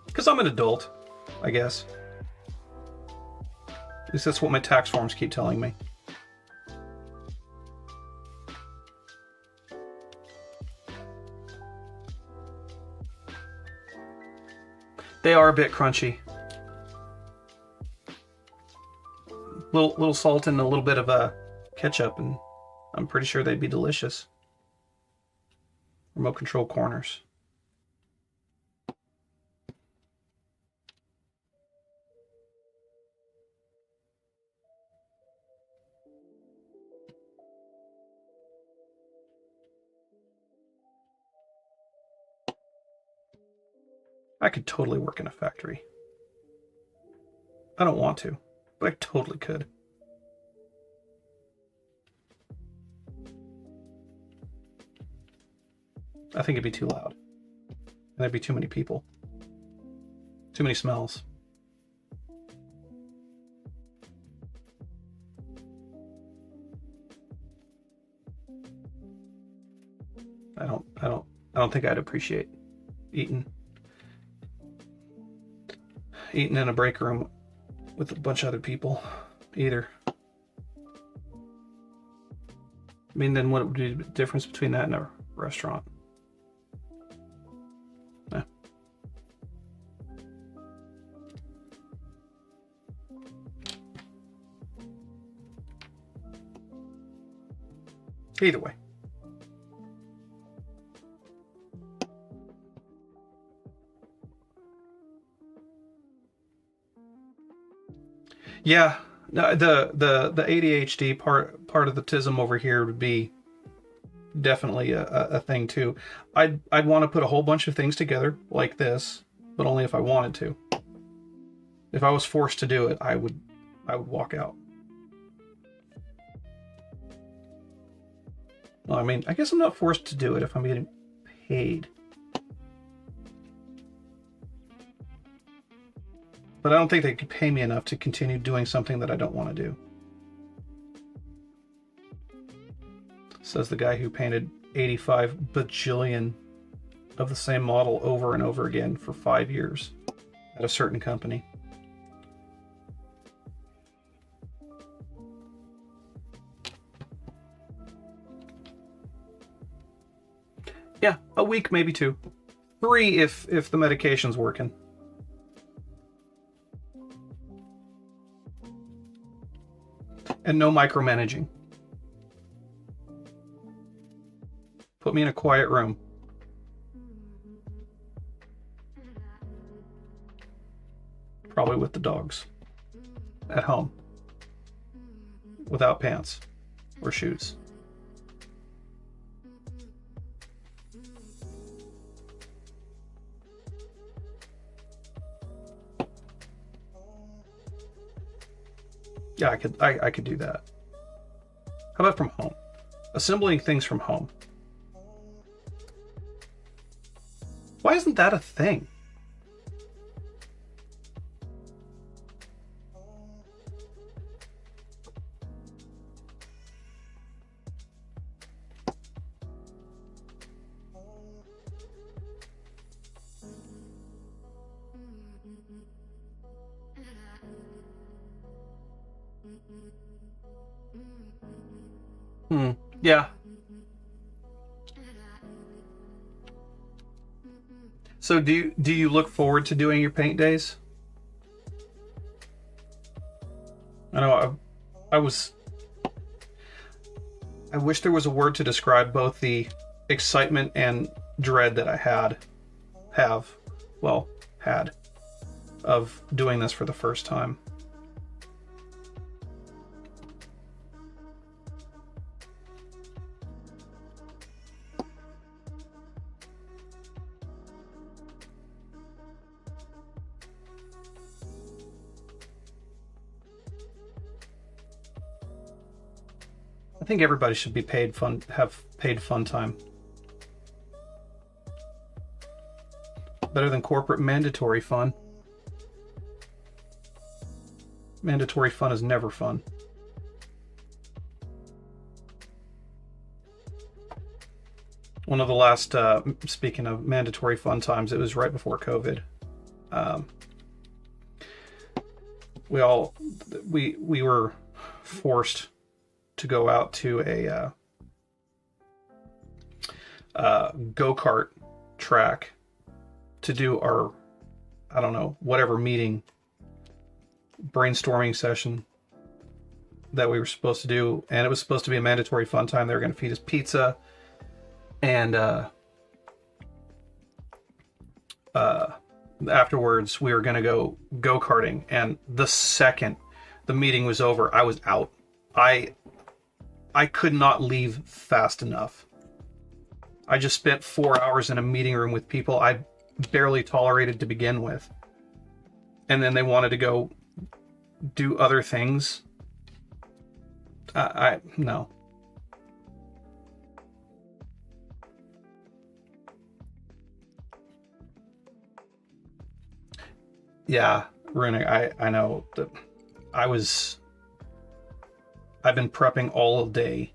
Because I'm an adult, I guess. At least that's what my tax forms keep telling me. They are a bit crunchy. Little salt and a little bit of ketchup, and I'm pretty sure they'd be delicious. Remote control corners. I could totally work in a factory. I don't want to, but I totally could. I think it'd be too loud. And there'd be too many people. Too many smells. I don't think I'd appreciate eating in a break room with a bunch of other people either. I mean, then what would be the difference between that and a restaurant? Eh. Either way. Yeah, the ADHD part of the tism over here would be definitely a thing too. I'd want to put a whole bunch of things together like this, but only if I wanted to. If I was forced to do it, I would walk out. Well, I mean, I guess I'm not forced to do it if I'm getting paid. But I don't think they could pay me enough to continue doing something that I don't want to do. Says the guy who painted 85 bajillion of the same model over and over again for 5 years at a certain company. Yeah, a week, maybe 2. 3 if the medication's working. And no micromanaging. Put me in a quiet room. Probably with the dogs. At home. Without pants or shoes. Yeah, I could do that. How about from home? Assembling things from home. Why isn't that a thing? Yeah. So do you look forward to doing your paint days? I know I wish there was a word to describe both the excitement and dread that I had of doing this for the first time. I think everybody should be have paid fun time. Better than corporate mandatory fun. Mandatory fun is never fun. One of the last, speaking of mandatory fun times, it was right before COVID. We were forced to go out to a go-kart track to do our, I don't know, whatever meeting, brainstorming session that we were supposed to do. And it was supposed to be a mandatory fun time. They were going to feed us pizza. And afterwards, we were going to go karting. And the second the meeting was over, I was out. I could not leave fast enough. I just spent 4 hours in a meeting room with people I barely tolerated to begin with. And then they wanted to go do other things. No. Yeah, Runic, I know that I've been prepping all day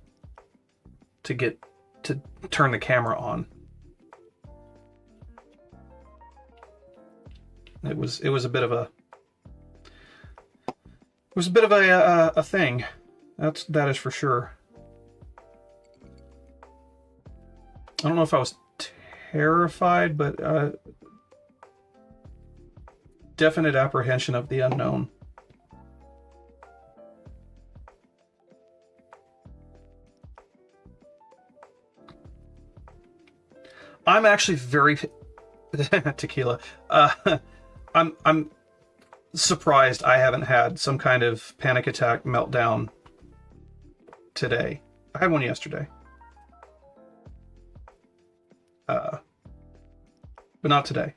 to turn the camera on. It was a bit of a thing. That is for sure. I don't know if I was terrified, but definite apprehension of the unknown. I'm actually very tequila. I'm surprised I haven't had some kind of panic attack meltdown today. I had one yesterday. But not today.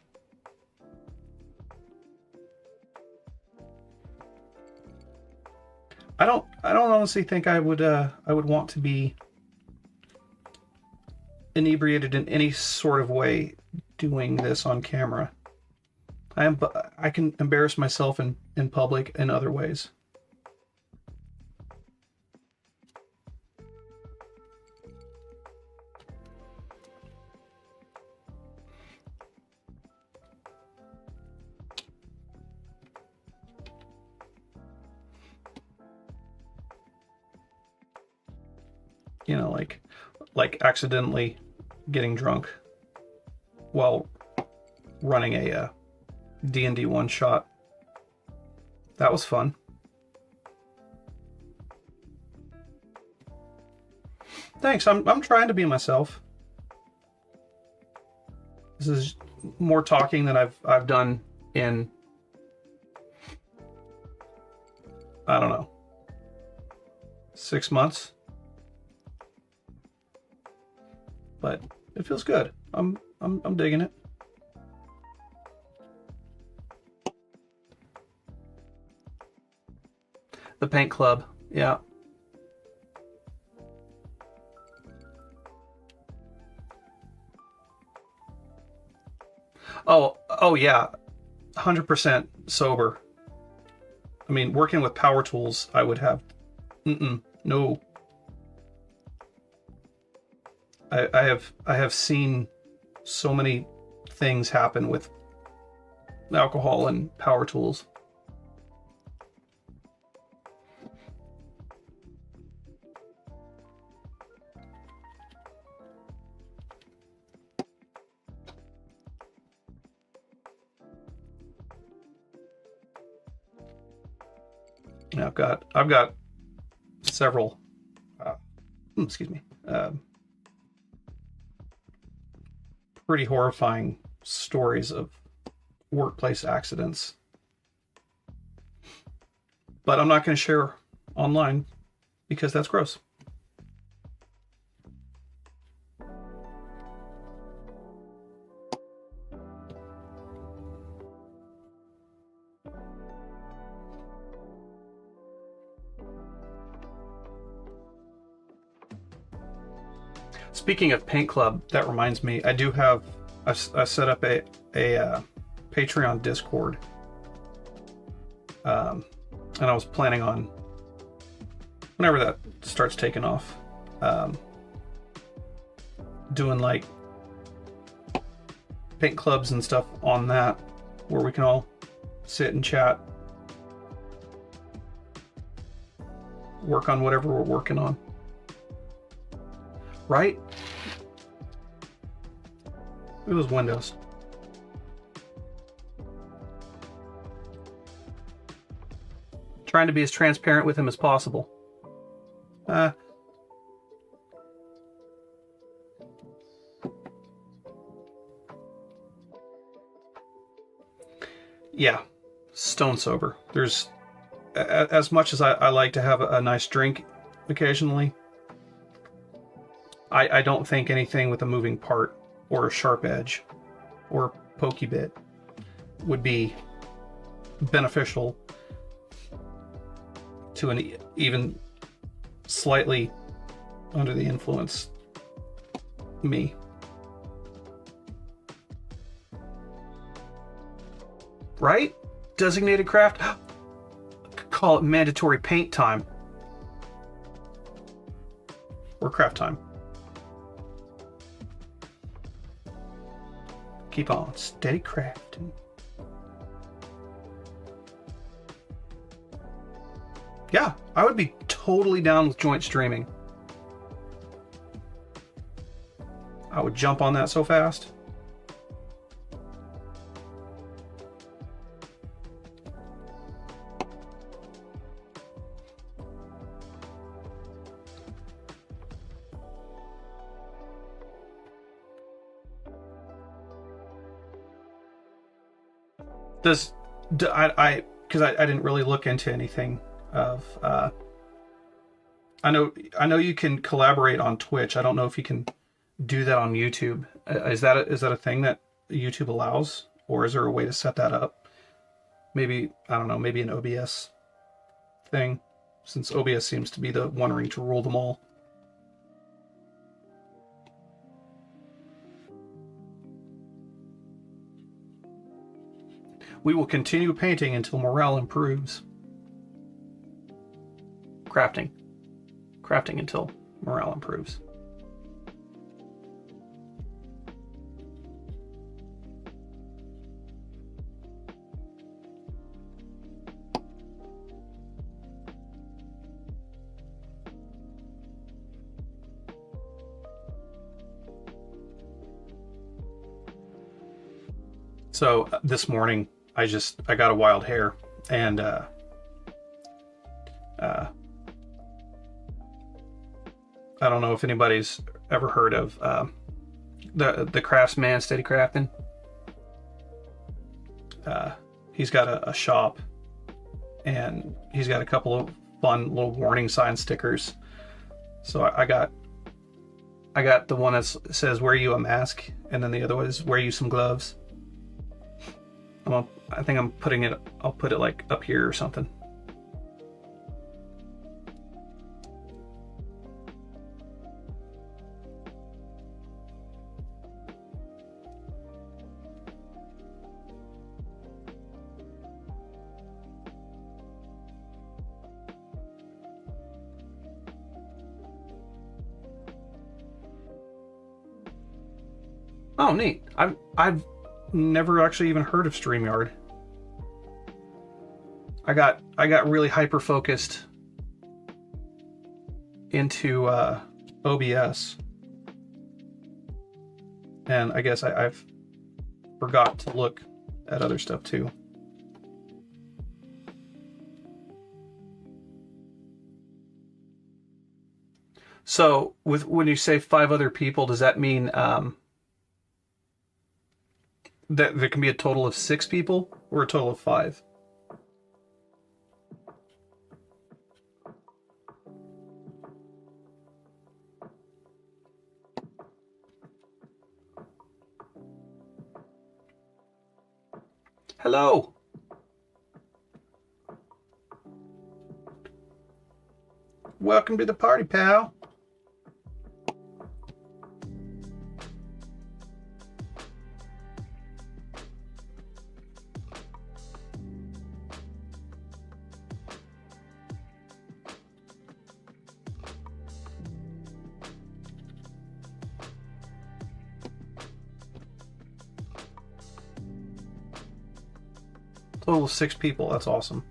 I don't honestly think I would want to be inebriated in any sort of way doing this on camera. I can embarrass myself in public in other ways. You know, like accidentally getting drunk while running a D&D one shot. That was fun. Thanks. I'm trying to be myself. This is more talking than I've done in, I don't know, 6 months. But it feels good. I'm digging it. The paint club, yeah. Oh yeah, 100% sober. I mean, working with power tools, I would have, no. I have seen so many things happen with alcohol and power tools. Yeah, I've got several, excuse me, pretty horrifying stories of workplace accidents. But I'm not going to share online because that's gross. Speaking of Paint Club, that reminds me, I set up a Patreon Discord. And I was planning on, whenever that starts taking off, doing like paint clubs and stuff on that, where we can all sit and chat, work on whatever we're working on. Right? Look at those windows. Trying to be as transparent with him as possible. Yeah, stone sober. There's, as much as I like to have a nice drink occasionally, I don't think anything with a moving part or a sharp edge or pokey bit would be beneficial to an even slightly under the influence me. Right? Designated craft? Call it mandatory paint time. Or craft time. Keep on steady crafting. Yeah, I would be totally down with joint streaming. I would jump on that so fast. Because I didn't really look into anything of. I know you can collaborate on Twitch. I don't know if you can do that on YouTube. Is that a thing that YouTube allows, or is there a way to set that up? Maybe, I don't know. Maybe an OBS thing, since OBS seems to be the one ring to rule them all. We will continue painting until morale improves. Crafting until morale improves. So this morning, I got a wild hair, and I don't know if anybody's ever heard of the craftsman steady crafting. He's got a shop, and he's got a couple of fun little warning sign stickers. So I got the one that says "Wear you a mask," and then the other one is "Wear you some gloves." I think I'm putting it. I'll put it like up here or something. Oh, neat. I've never actually even heard of StreamYard. I got really hyper focused into OBS, and I guess I've forgot to look at other stuff too. So, when you say 5 other people, does that mean that there can be a total of 6 people or a total of 5? Hello. Welcome to the party, pal. Total of 6 people. That's awesome.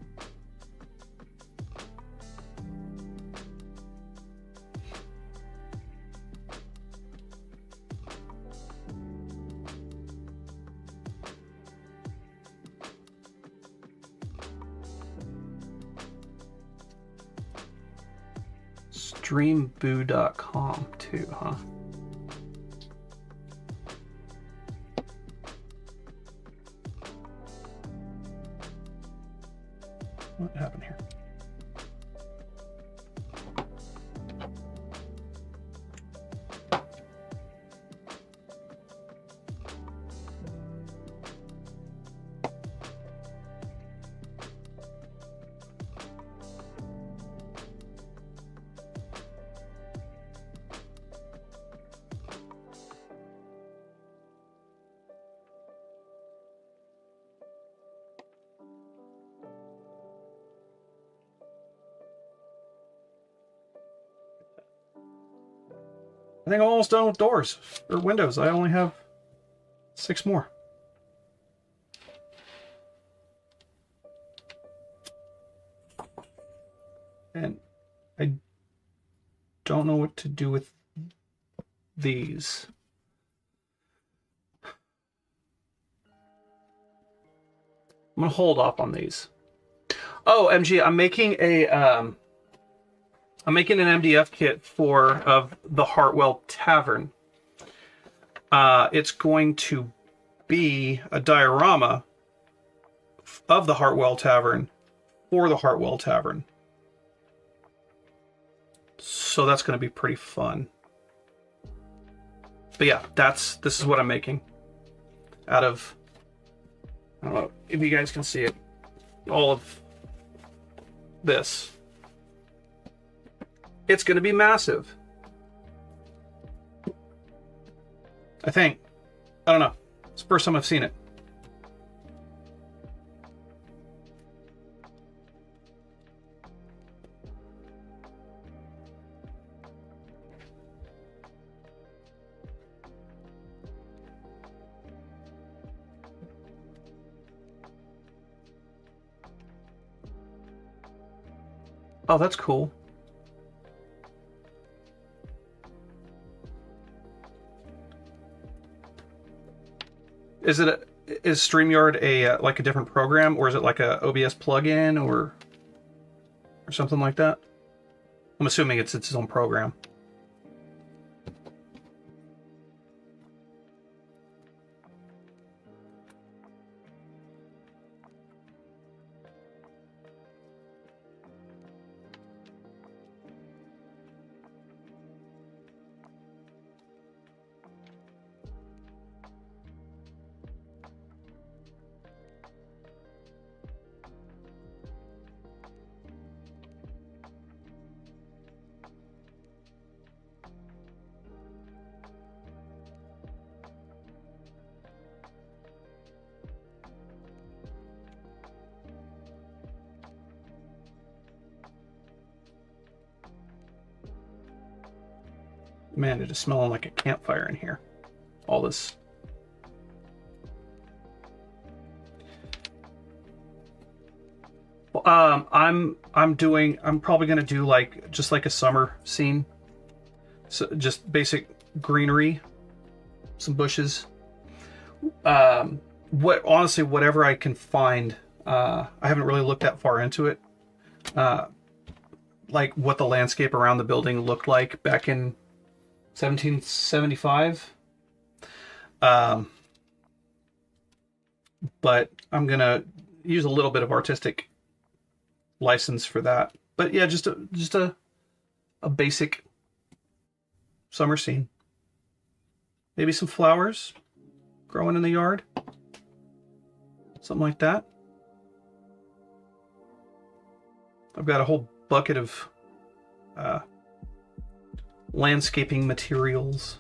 Streamboo.com too, huh? What happened here? I think I'm almost done with doors or windows. I only have 6 more. And I don't know what to do with these. I'm gonna hold off on these. Oh, MG, I'm making an MDF kit of the Hartwell tavern. It's going to be a diorama of the Hartwell tavern for the Hartwell tavern. So that's going to be pretty fun. But yeah, this is what I'm making out of, I don't know if you guys can see it, all of this. It's going to be massive. I think. I don't know. It's the first time I've seen it. Oh, that's cool. Is StreamYard a like a different program, or is it like a OBS plugin or something like that? I'm assuming it's its own program. Man, it is smelling like a campfire in here. All this. I'm probably gonna do just like a summer scene. So just basic greenery, some bushes. Honestly, whatever I can find. I haven't really looked that far into it. like what the landscape around the building looked like back in 1775. But I'm gonna use a little bit of artistic license for that. But yeah, just a basic summer scene. Maybe some flowers growing in the yard. Something like that. I've got a whole bucket of landscaping materials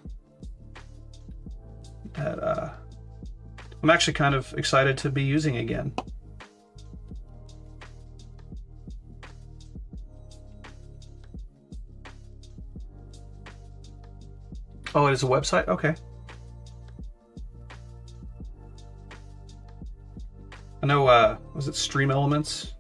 that I'm actually kind of excited to be using again. Oh, it is a website? Okay. I know, was it Stream Elements?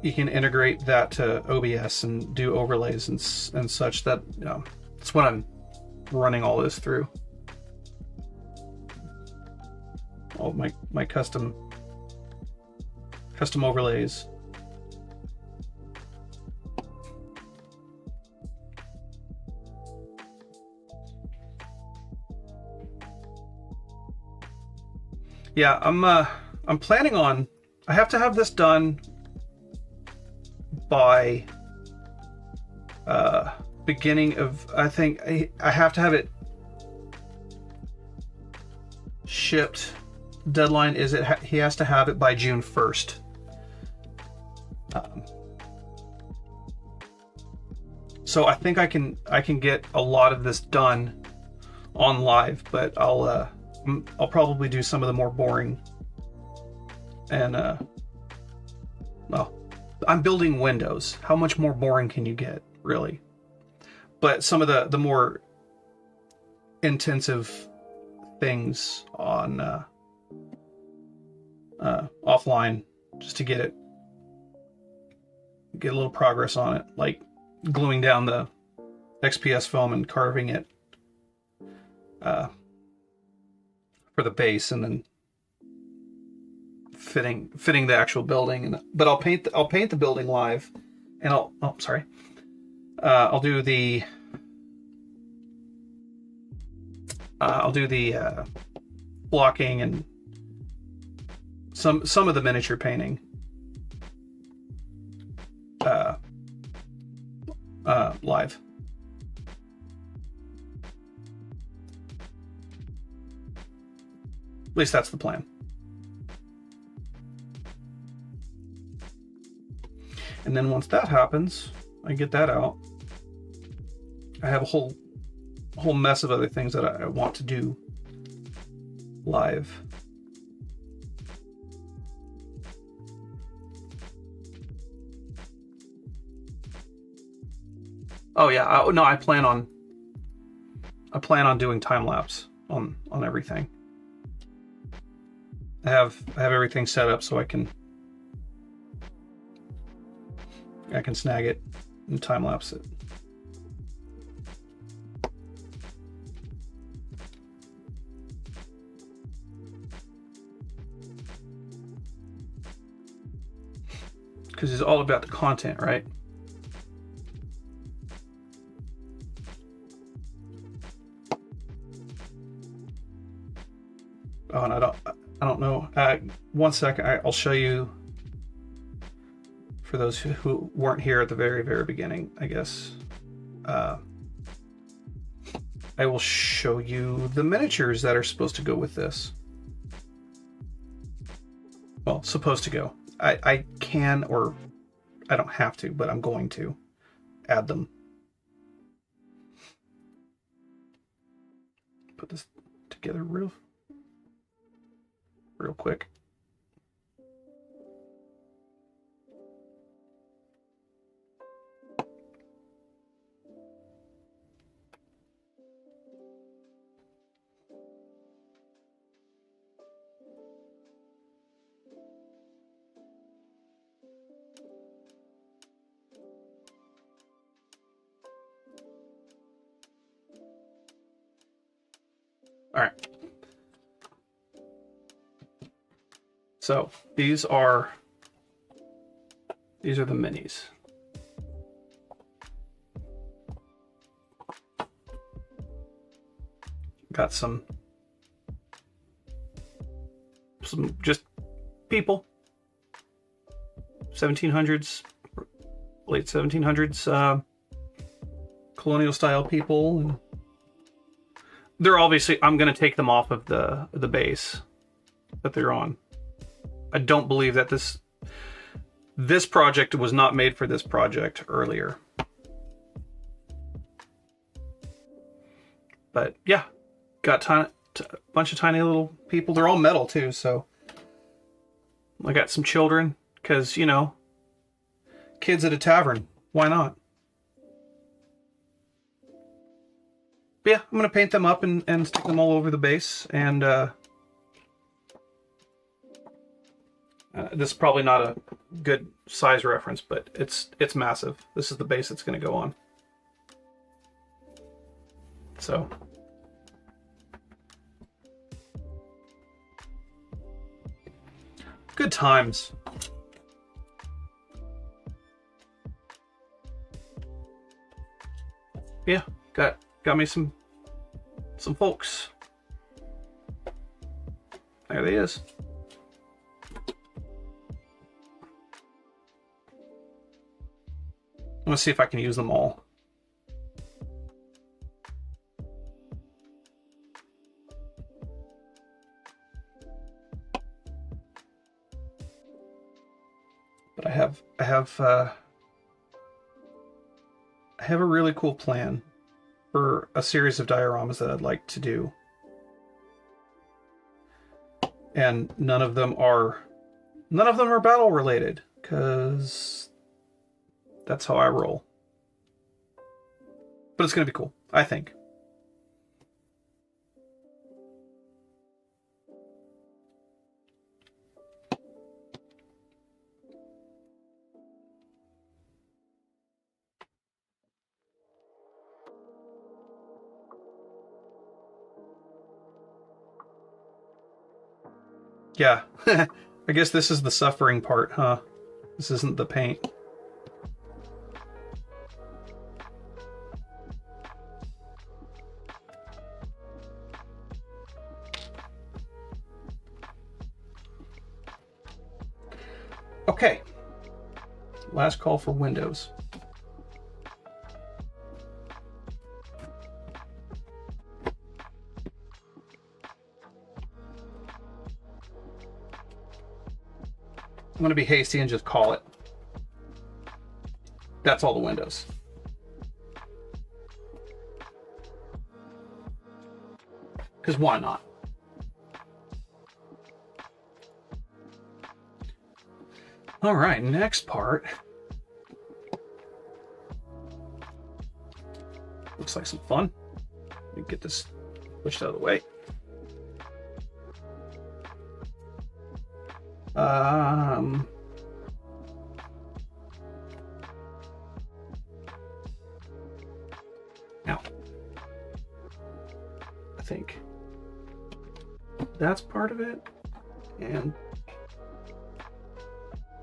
You can integrate that to OBS and do overlays and such. That, you know, that's what I'm running all this through. All my custom overlays. Yeah, I'm planning on, I have to have this done by beginning of, I think I have to have it shipped. Deadline is he has to have it by June 1st. So I think I can get a lot of this done on live, but I'll probably do some of the more boring and well, I'm building windows. How much more boring can you get, really? But some of the more intensive things on offline, just to get a little progress on it, like gluing down the XPS foam and carving it for the base, and then fitting the actual building. But I'll paint the building live, and I'll do the blocking and some of the miniature painting live. At least that's the plan. And then once that happens, I get that out. I have a whole mess of other things that I want to do live. Oh yeah, I plan on doing time lapse on everything. I have everything set up so I can snag it and time lapse it. Because it's all about the content, right? Oh, and I don't know. 1 second, I'll show you. For those who weren't here at the very, very beginning, I guess, I will show you the miniatures that are supposed to go with this. Well, supposed to go. I can, or I don't have to, but I'm going to add them. Put this together real quick. All right. So these are These are the minis. Got some just people. 1700s, late 1700s, colonial style people. And they're obviously, I'm going to take them off of the base that they're on. I don't believe that this project was not made for this project earlier. But yeah, got a bunch of tiny little people. They're all metal too, so I got some children because, you know, kids at a tavern. Why not? But yeah, I'm going to paint them up and stick them all over the base. And this is probably not a good size reference, but it's massive. This is the base it's going to go on. So good times. Yeah, got me some folks. There they is. I'm gonna see if I can use them all. But I have a really cool plan for a series of dioramas that I'd like to do. And none of them are battle related, because that's how I roll. But it's going to be cool, I think. Yeah, I guess this is the suffering part, huh? This isn't the paint. Okay, last call for windows. I'm going to be hasty and just call it. That's all the windows. Because why not? All right, next part. Looks like some fun. Let me get this pushed out of the way. Now, I think that's part of it, and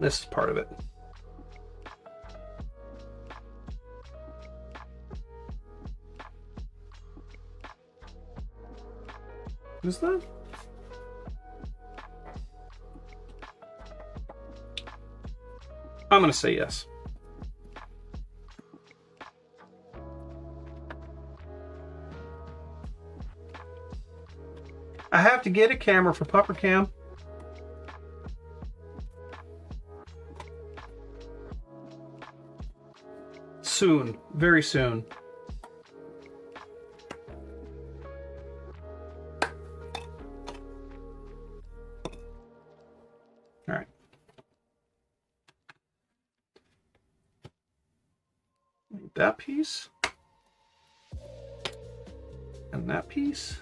this is part of it. Is that? I'm going to say yes. I have to get a camera for Pupper Cam. Soon, very soon. All right. That piece and that piece.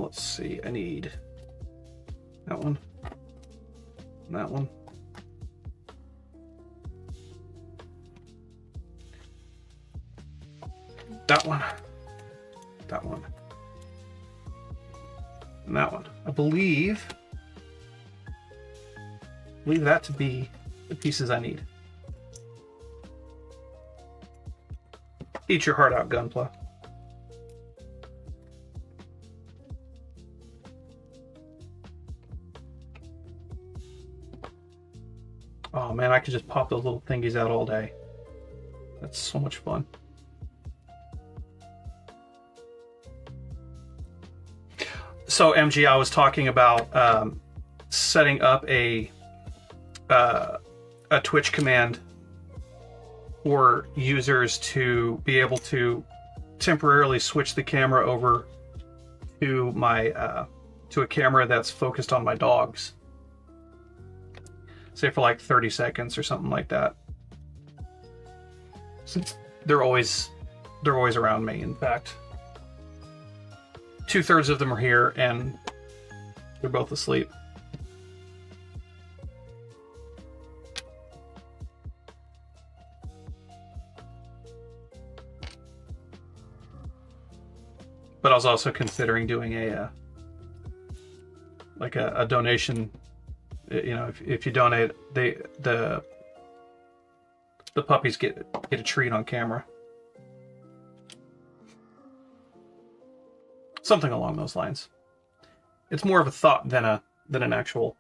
Let's see, I need that one, and that one, that one, and that one. I believe that to be the pieces I need. Eat your heart out, Gunpla. Oh man, I could just pop those little thingies out all day. That's so much fun. So MG, I was talking about setting up a Twitch command for users to be able to temporarily switch the camera over to my to a camera that's focused on my dogs. Say for like 30 seconds or something like that. Since they're always around me. In fact, 2/3 of them are here and they're both asleep. But I was also considering doing a donation. You know, if you donate, the puppies get a treat on camera. Something along those lines. It's more of a thought than an actual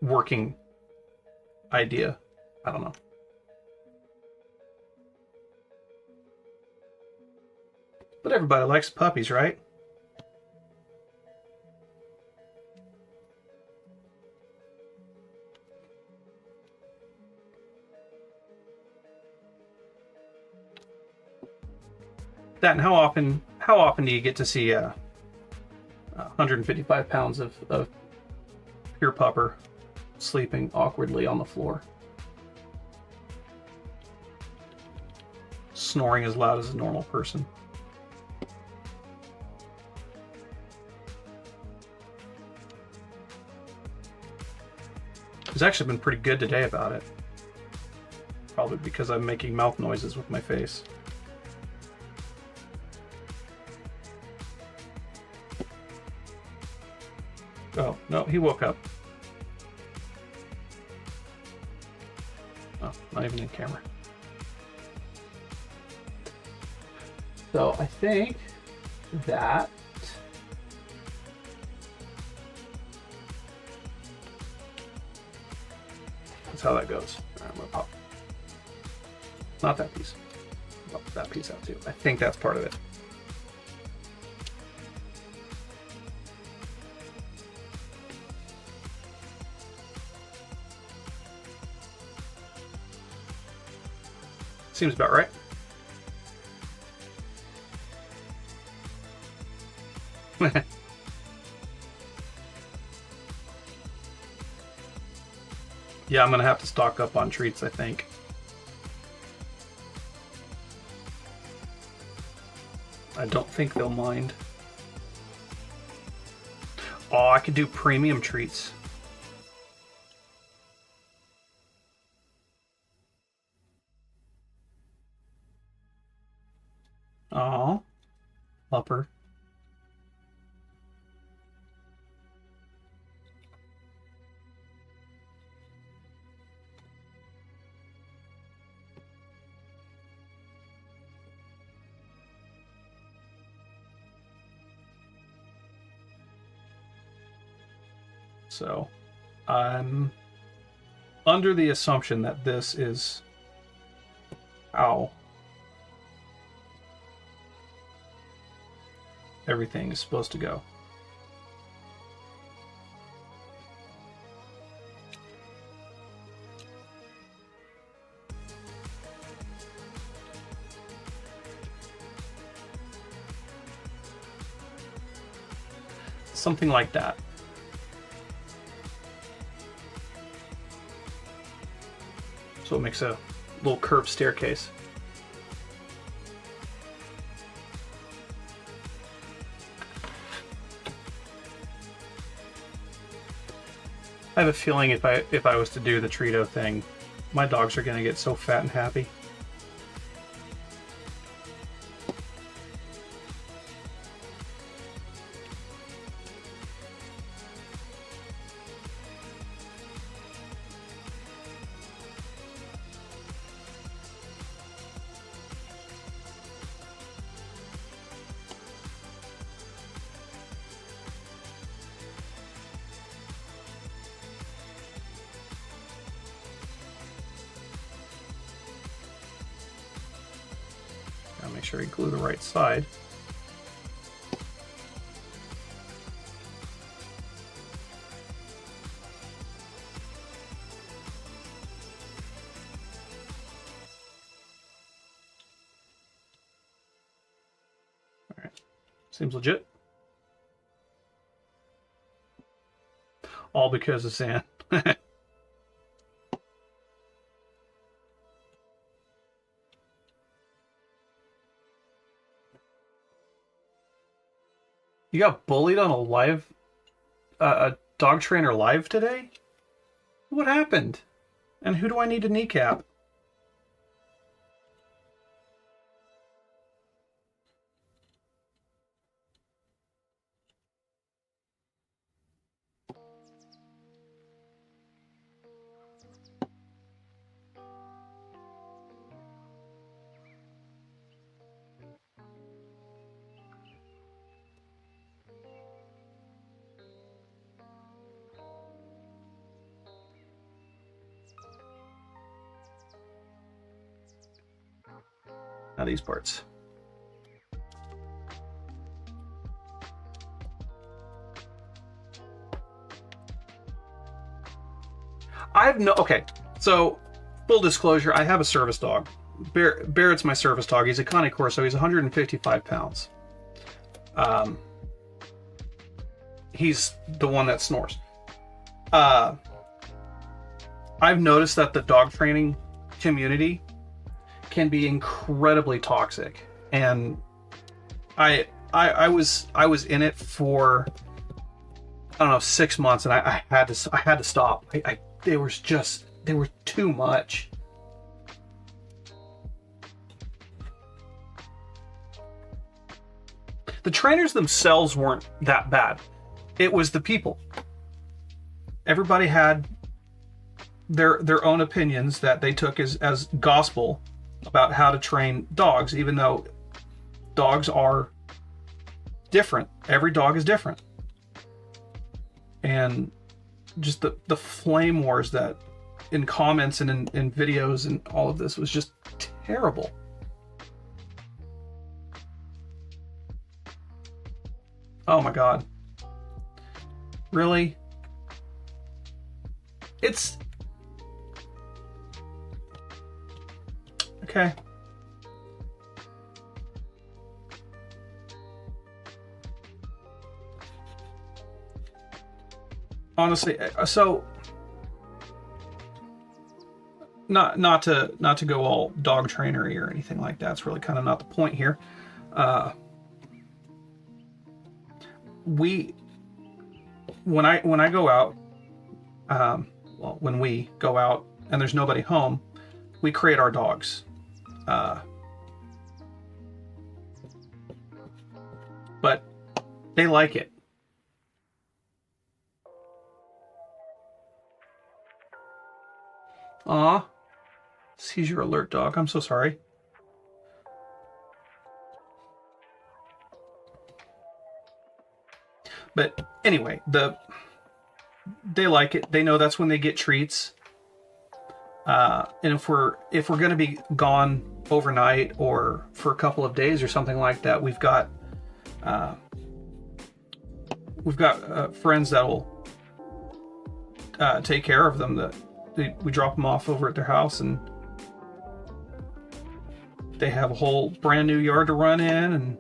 working idea. I don't know. But everybody likes puppies, right? That, and how often do you get to see 155 pounds of pure pupper sleeping awkwardly on the floor, snoring as loud as a normal person? He's actually been pretty good today about it. Probably because I'm making mouth noises with my face. Oh, no, he woke up. Oh, not even in camera. So I think that that's how that goes. All right, I'm gonna pop. Not that piece. Pop that piece out too. I think that's part of it. Seems about right. Yeah, I'm gonna have to stock up on treats, I think. I don't think they'll mind. Oh, I could do premium treats. Oh, upper. So, I'm under the assumption that this is how everything is supposed to go. Something like that. So it makes a little curved staircase. I have a feeling if I was to do the Trito thing, my dogs are gonna get so fat and happy. sure I glue the right side. All right, seems legit. All because of sand. You got bullied on a dog trainer live today? What happened? And who do I need to kneecap? Now these parts. Okay, so full disclosure, I have a service dog. Barrett's my service dog. He's a Cane Corso. He's 155 pounds. He's the one that snores. I've noticed that the dog training community can be incredibly toxic, and I was in it for, I don't know, 6 months, and I had to stop. They were too much. The trainers themselves weren't that bad. It was the people. Everybody had their own opinions that they took as gospel about how to train dogs, even though dogs are different. Every dog is different. And just the flame wars that in comments and in videos and all of this was just terrible. Oh my God. Really? It's okay. Honestly, so not to go all dog trainery or anything like that. It's really kind of not the point here. When I go out, when we go out and there's nobody home, we crate our dogs. But they like it. Aw, seizure alert dog. I'm so sorry. But anyway, they like it. They know that's when they get treats. And if we're going to be gone overnight or for a couple of days or something like that, we've got friends that will take care of them. We drop them off over at their house, and they have a whole brand new yard to run in, and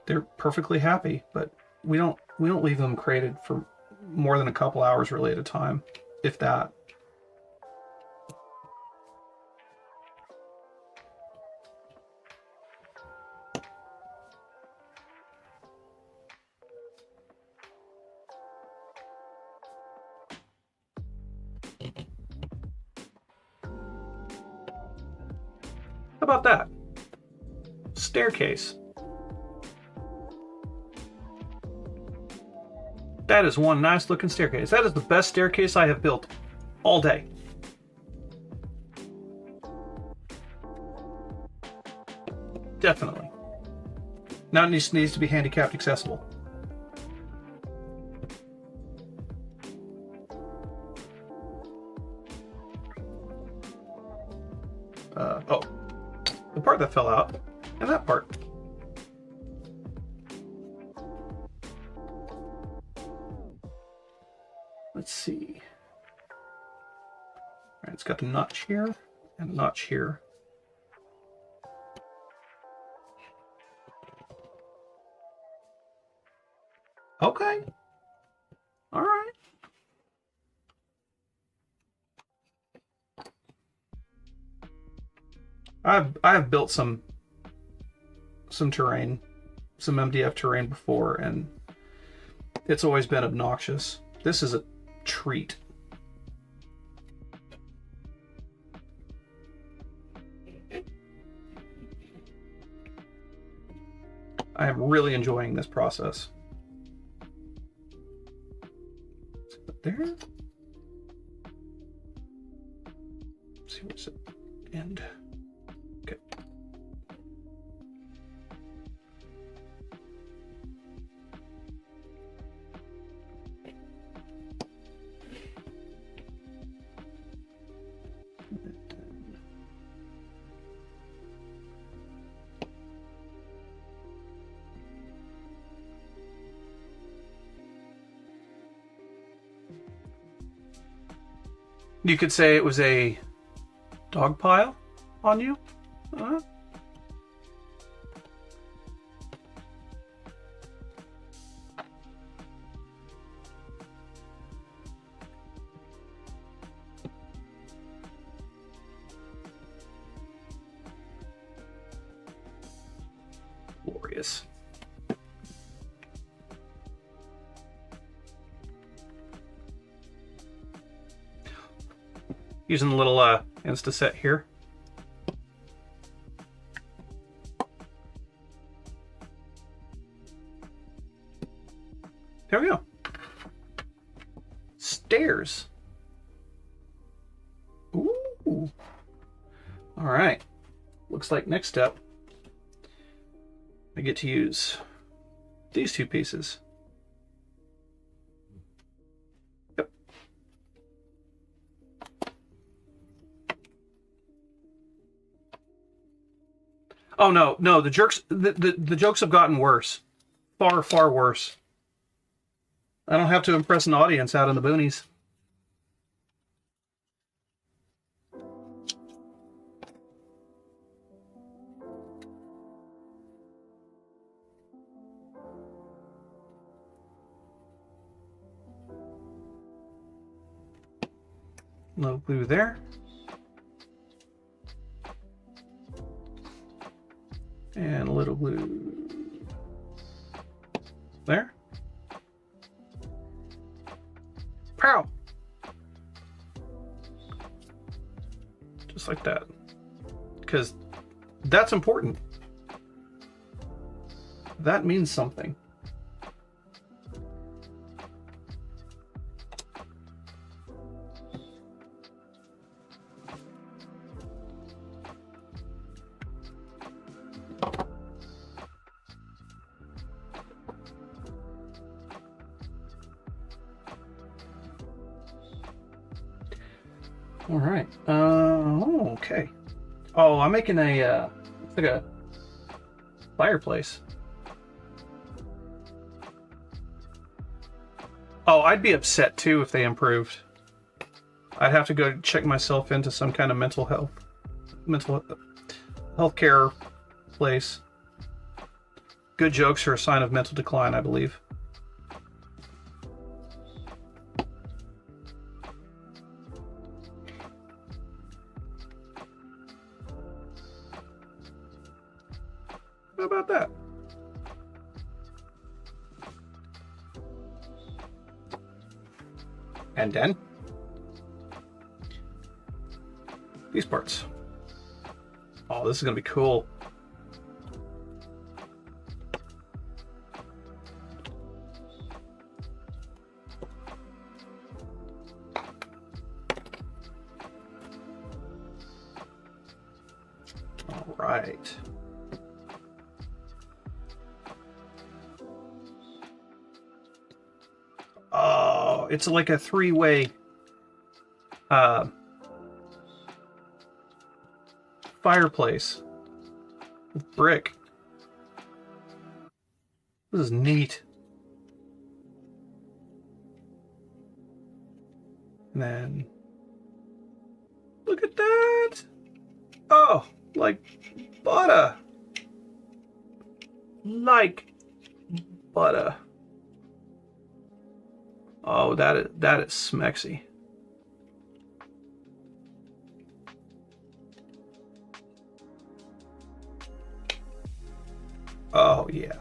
they're perfectly happy. But we don't leave them crated for more than a couple hours really at a time, if that. How about that? Staircase. That is one nice looking staircase. That is the best staircase I have built all day. Definitely. Now it needs to be handicapped accessible. Oh, the part that fell out, and that part. Let's see. All right, it's got the notch here and a notch here. Okay. All right. I've built some terrain, some MDF terrain before, and it's always been obnoxious. This is a treat. I am really enjoying this process. There. Let's see what's it end. Okay. You could say it was a dog pile on you. Glorious. Using the little Insta set here. There we go. Stairs. Ooh. All right. Looks like next step, I get to use these two pieces. Yep. Oh no, the jokes have gotten worse. Far, far worse. I don't have to impress an audience out in the boonies. No glue there. And a little glue there. Pow! Just like that. Because that's important. That means something. All right. Okay. Oh, I'm making a it's like a fireplace. Oh, I'd be upset too if they improved. I'd have to go check myself into some kind of mental health care place. Good jokes are a sign of mental decline, I believe. How about that? And then these parts. Oh, this is gonna be cool. All right. Oh, it's like a three-way fireplace. Brick. This is neat. And then look at that. Oh, like butter. Like butter. Oh, that is smexy. Oh yeah.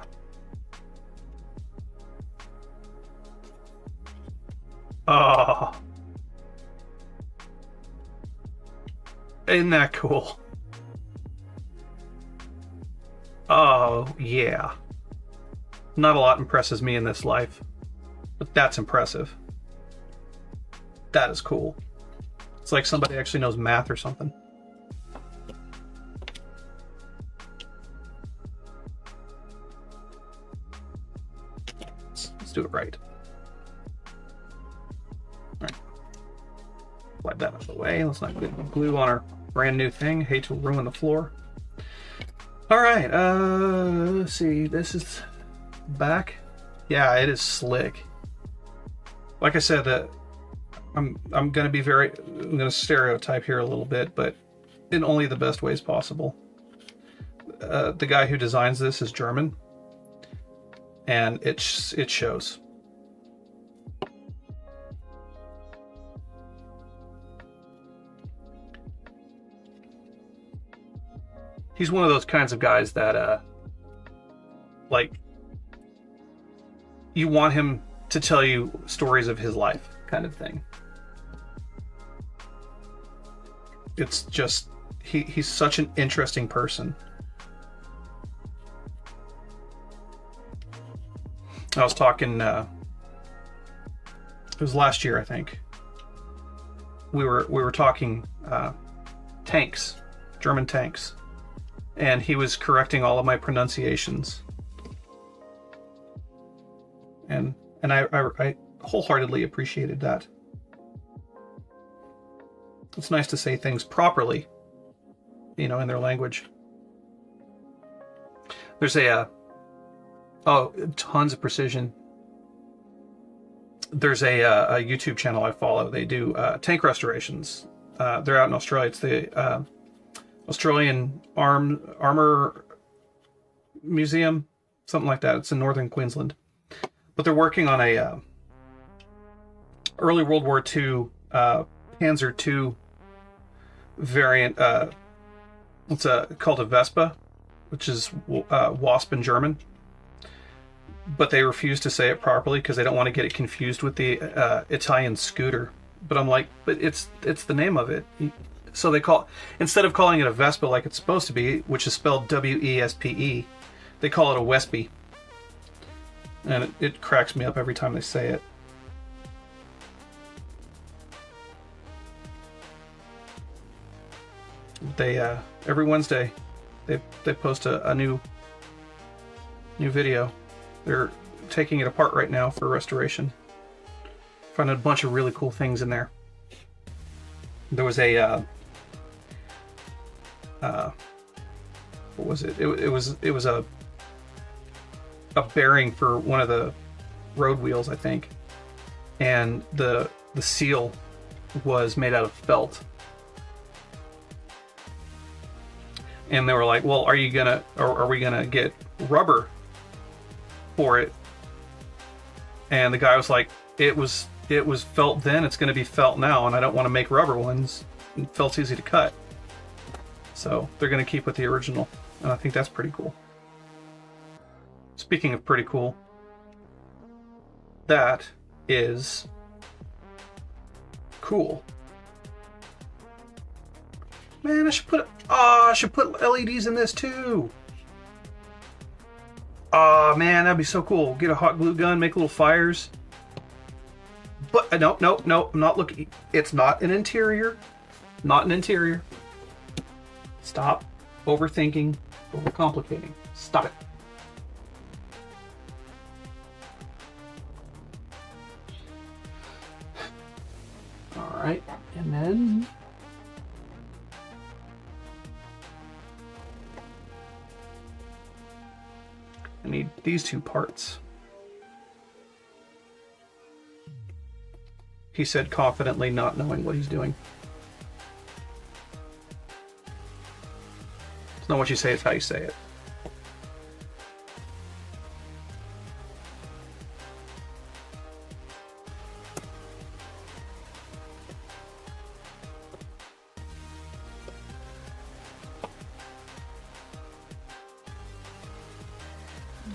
Oh. Isn't that cool? Oh, yeah. Not a lot impresses me in this life, but that's impressive. That is cool. It's like somebody actually knows math or something. Let's do it right. All right. Wipe that out of the way. Let's not get glue on our brand new thing. Hate to ruin the floor. All right. Let's see. This is back. Yeah, it is slick. Like I said, I'm gonna be I'm gonna stereotype here a little bit, but in only the best ways possible. The guy who designs this is German, and it shows. He's one of those kinds of guys that, like, you want him to tell you stories of his life, kind of thing. It's just, he's such an interesting person. I was talking, it was last year, I think. We were talking tanks, German tanks. And he was correcting all of my pronunciations, and I wholeheartedly appreciated that. It's nice to say things properly, you know, in their language. There's tons of precision. There's a YouTube channel I follow. They do tank restorations. They're out in Australia. It's the Australian Armor Museum, something like that. It's in northern Queensland, but they're working on a early World War II Panzer II variant. It's called a Vespa, which is Wasp in German, but they refuse to say it properly because they don't want to get it confused with the Italian scooter. But I'm like, but it's the name of it. So they instead of calling it a Vespa like it's supposed to be, which is spelled W-E-S-P-E, they call it a Wespy. And it cracks me up every time they say it. They every Wednesday they post a new video. They're taking it apart right now for restoration. Finding a bunch of really cool things in there. There was a what was it? It was a bearing for one of the road wheels, I think, and the seal was made out of felt. And they were like, "Well, are we gonna get rubber for it?" And the guy was like, "It was felt then. It's going to be felt now, and I don't want to make rubber ones. And felt's easy to cut." So they're going to keep with the original, and I think that's pretty cool. Speaking of pretty cool, that is cool. Man, I should put LEDs in this too. Oh man, that'd be so cool. Get a hot glue gun, make little fires. But no, I'm not looking. It's not an interior. Not an interior. Stop overthinking, overcomplicating. Stop it. All right, and then I need these two parts. He said confidently, not knowing what he's doing. It's not what you say, it's how you say it.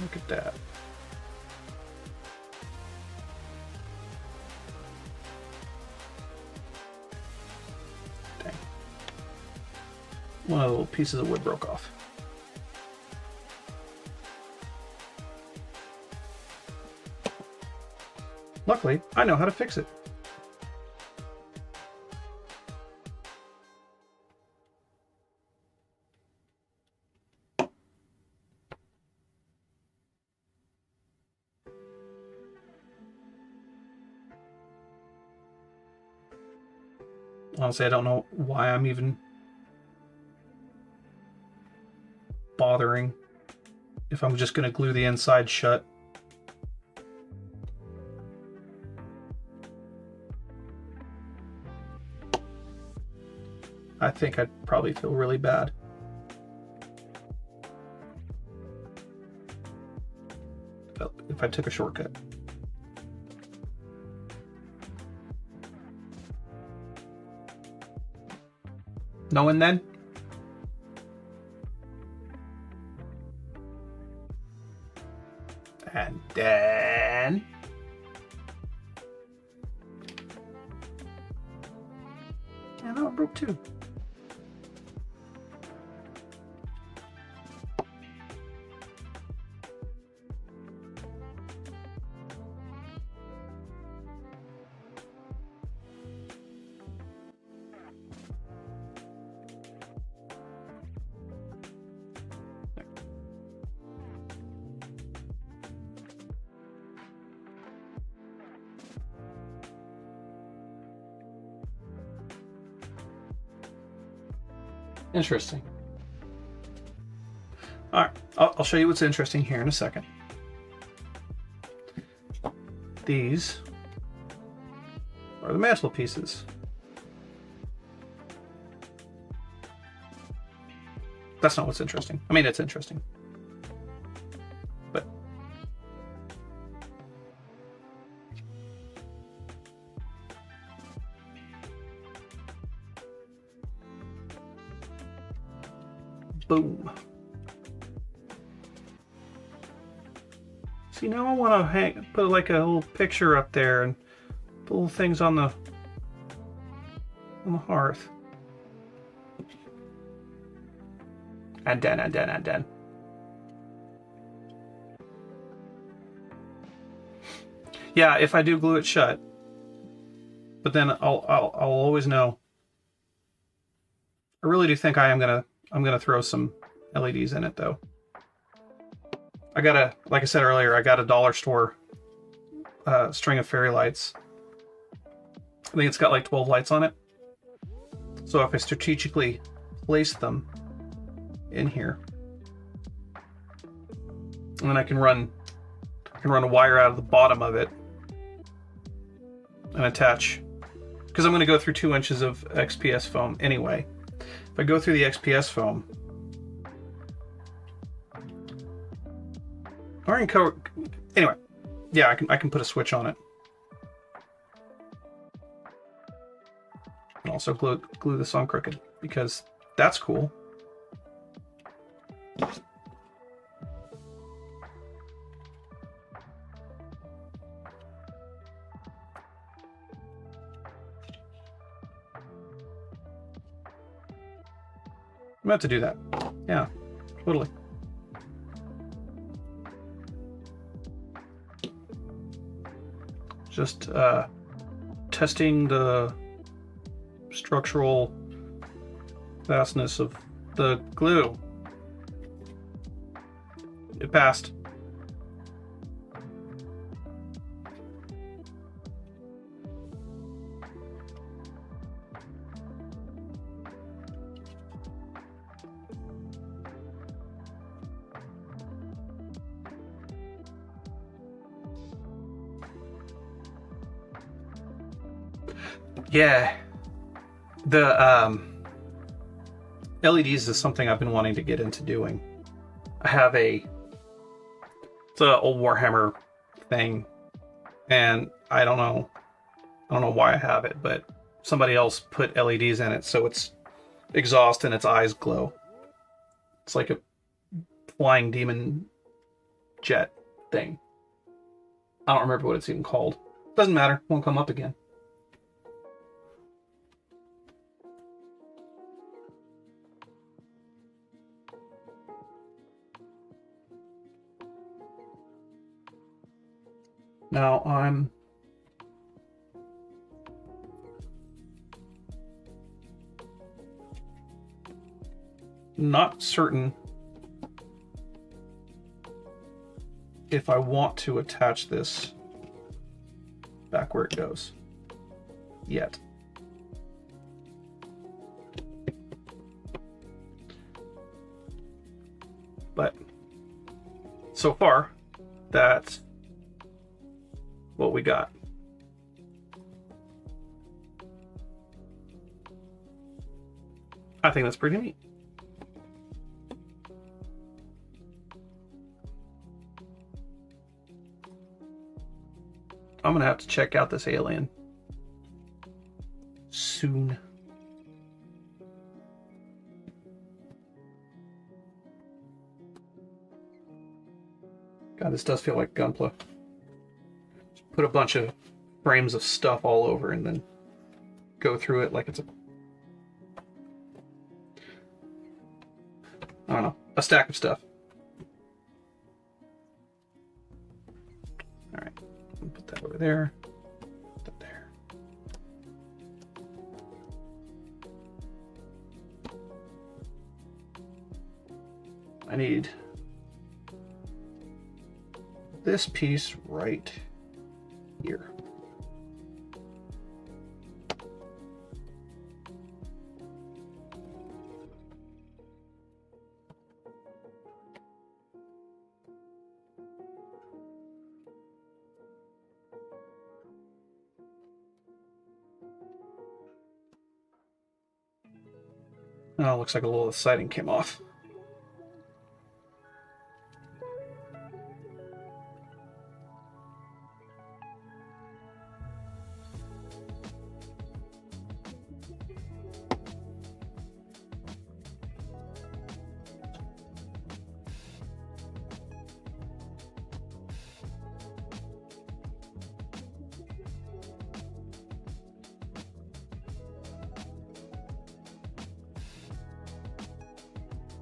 Look at that. Dang. One of the little pieces of wood broke off. Luckily, I know how to fix it. Honestly, I don't know why I'm even bothering if I'm just going to glue the inside shut. I think I'd probably feel really bad. If I took a shortcut. Knowing then? And then... and now it broke too. Interesting. All right, I'll show you what's interesting here in a second. These are the mantle pieces. That's not what's interesting. I mean, it's interesting. But boom. See, now I want to put like a little picture up there and put little things on the hearth. And then. Yeah, if I do glue it shut, but then I'll always know. I really do think I'm gonna throw some LEDs in it though. Like I said earlier, I got a dollar store string of fairy lights. I think it's got like 12 lights on it. So if I strategically place them in here, and then I can run a wire out of the bottom of it and attach, because I'm going to go through 2 inches of XPS foam anyway. If I go through the XPS foam, anyway, yeah, I can put a switch on it. And also glue this on crooked, because that's cool. I'm about to do that. Yeah, totally. Just testing the structural fastness of the glue. It passed. Yeah. The LEDs is something I've been wanting to get into doing. I have it's an old Warhammer thing, and I don't know why I have it, but somebody else put LEDs in it, so its exhaust and its eyes glow. It's like a flying demon jet thing. I don't remember what it's even called. Doesn't matter. Won't come up again. Now I'm not certain if I want to attach this back where it goes yet. But so far, that's what we got. I think that's pretty neat. I'm gonna have to check out this alien soon. God, this does feel like Gunpla. Just put a bunch of frames of stuff all over and then go through it like it's I don't know, a stack of stuff. All right, put that over there. Put that there. I need this piece right here. Oh, looks like a little of the siding came off.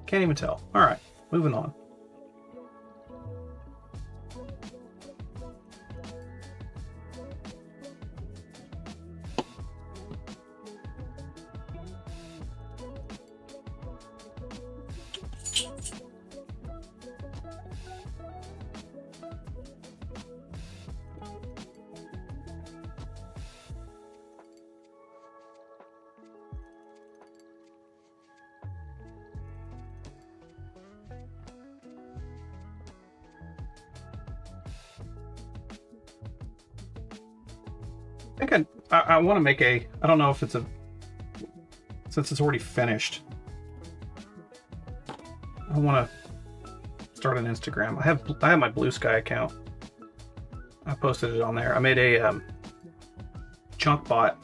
Can't even tell. All right, moving on. I think I want to make I don't know if it's since it's already finished, I want to start an Instagram. I have my Blue Sky account. I posted it on there. I made a chunk bot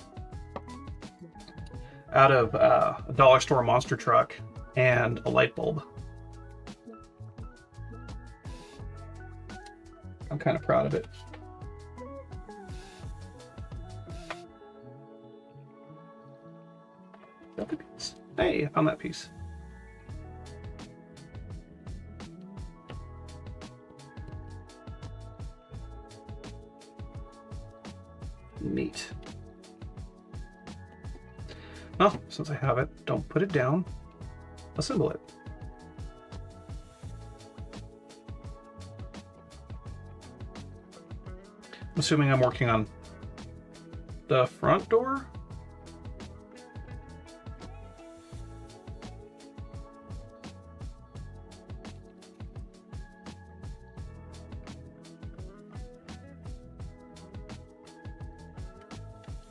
out of a dollar store monster truck and a light bulb. I'm kind of proud of it. Piece. Hey, I found that piece. Neat. Well, since I have it, don't put it down. Assemble it. I'm assuming I'm working on the front door.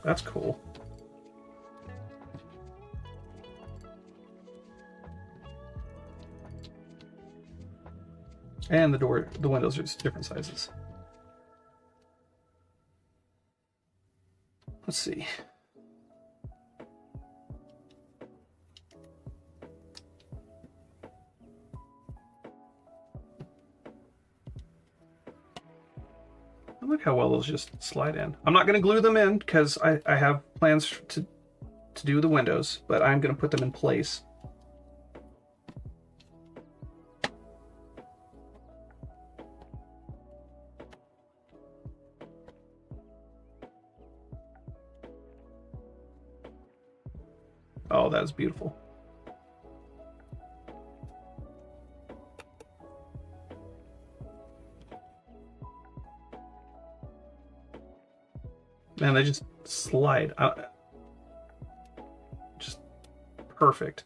That's cool. And the windows are just different sizes. Let's see. I like how well those just slide in. I'm not going to glue them in because I have plans to do the windows, but I'm going to put them in place. Oh, that is beautiful. Man, they just slide out. Just perfect.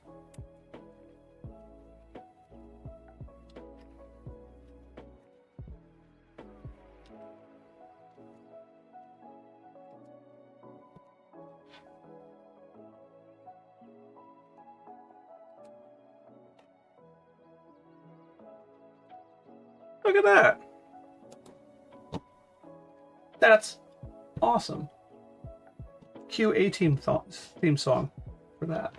Look at that. That's awesome. Cue A-Team theme song for that.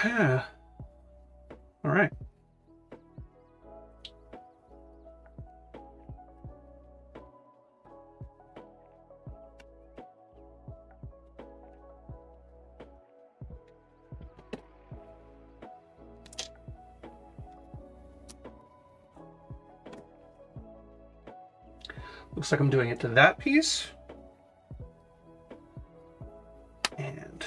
All right. Looks like I'm doing it to that piece. And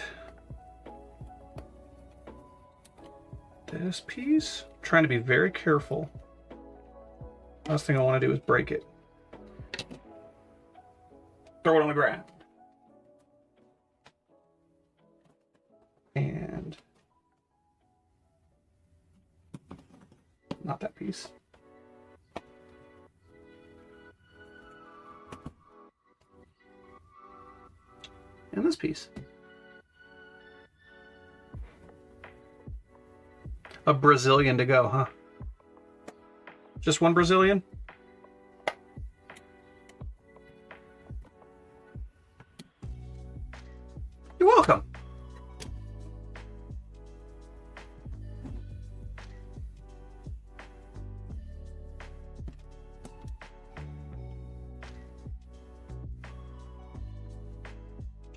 this piece. I'm trying to be very careful. Last thing I want to do is break it. Throw it on the ground. And not that piece. And this piece. A Brazilian to go, huh? Just one Brazilian? You're welcome.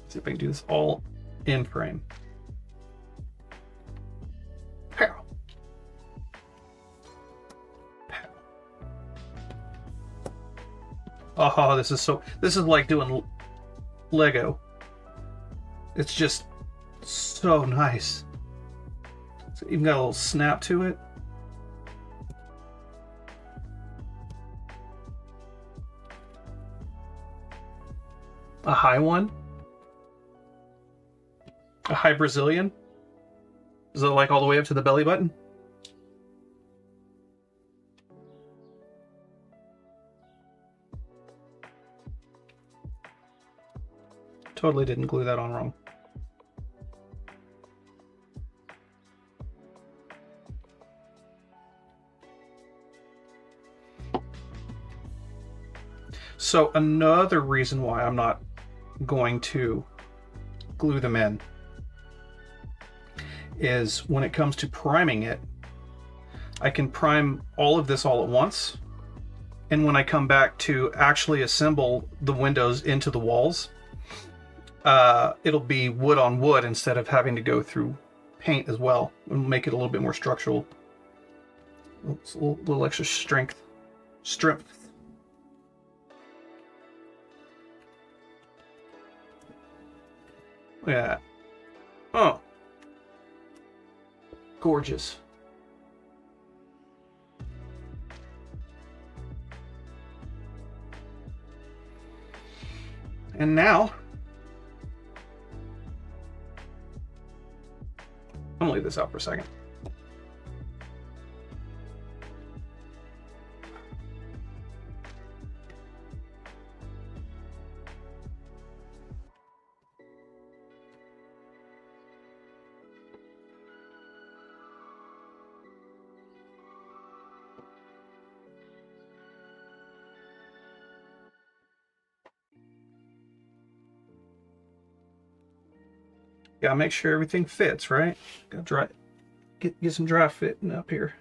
See if I can do this all in frame. Pow. Pow. Oh, this is like doing Lego. It's just so nice. It's even got a little snap to it. A high one. A high Brazilian? Is it like all the way up to the belly button? Totally didn't glue that on wrong. So another reason why I'm not going to glue them in is when it comes to priming it, I can prime all of this all at once, and when I come back to actually assemble the windows into the walls, it'll be wood on wood instead of having to go through paint as well, and make it a little bit more structural. It's a little extra strength. Look at that. Oh. Gorgeous. And now, I'm gonna leave this out for a second. Gotta make sure everything fits, right? Gotta dry, get some dry fitting up here.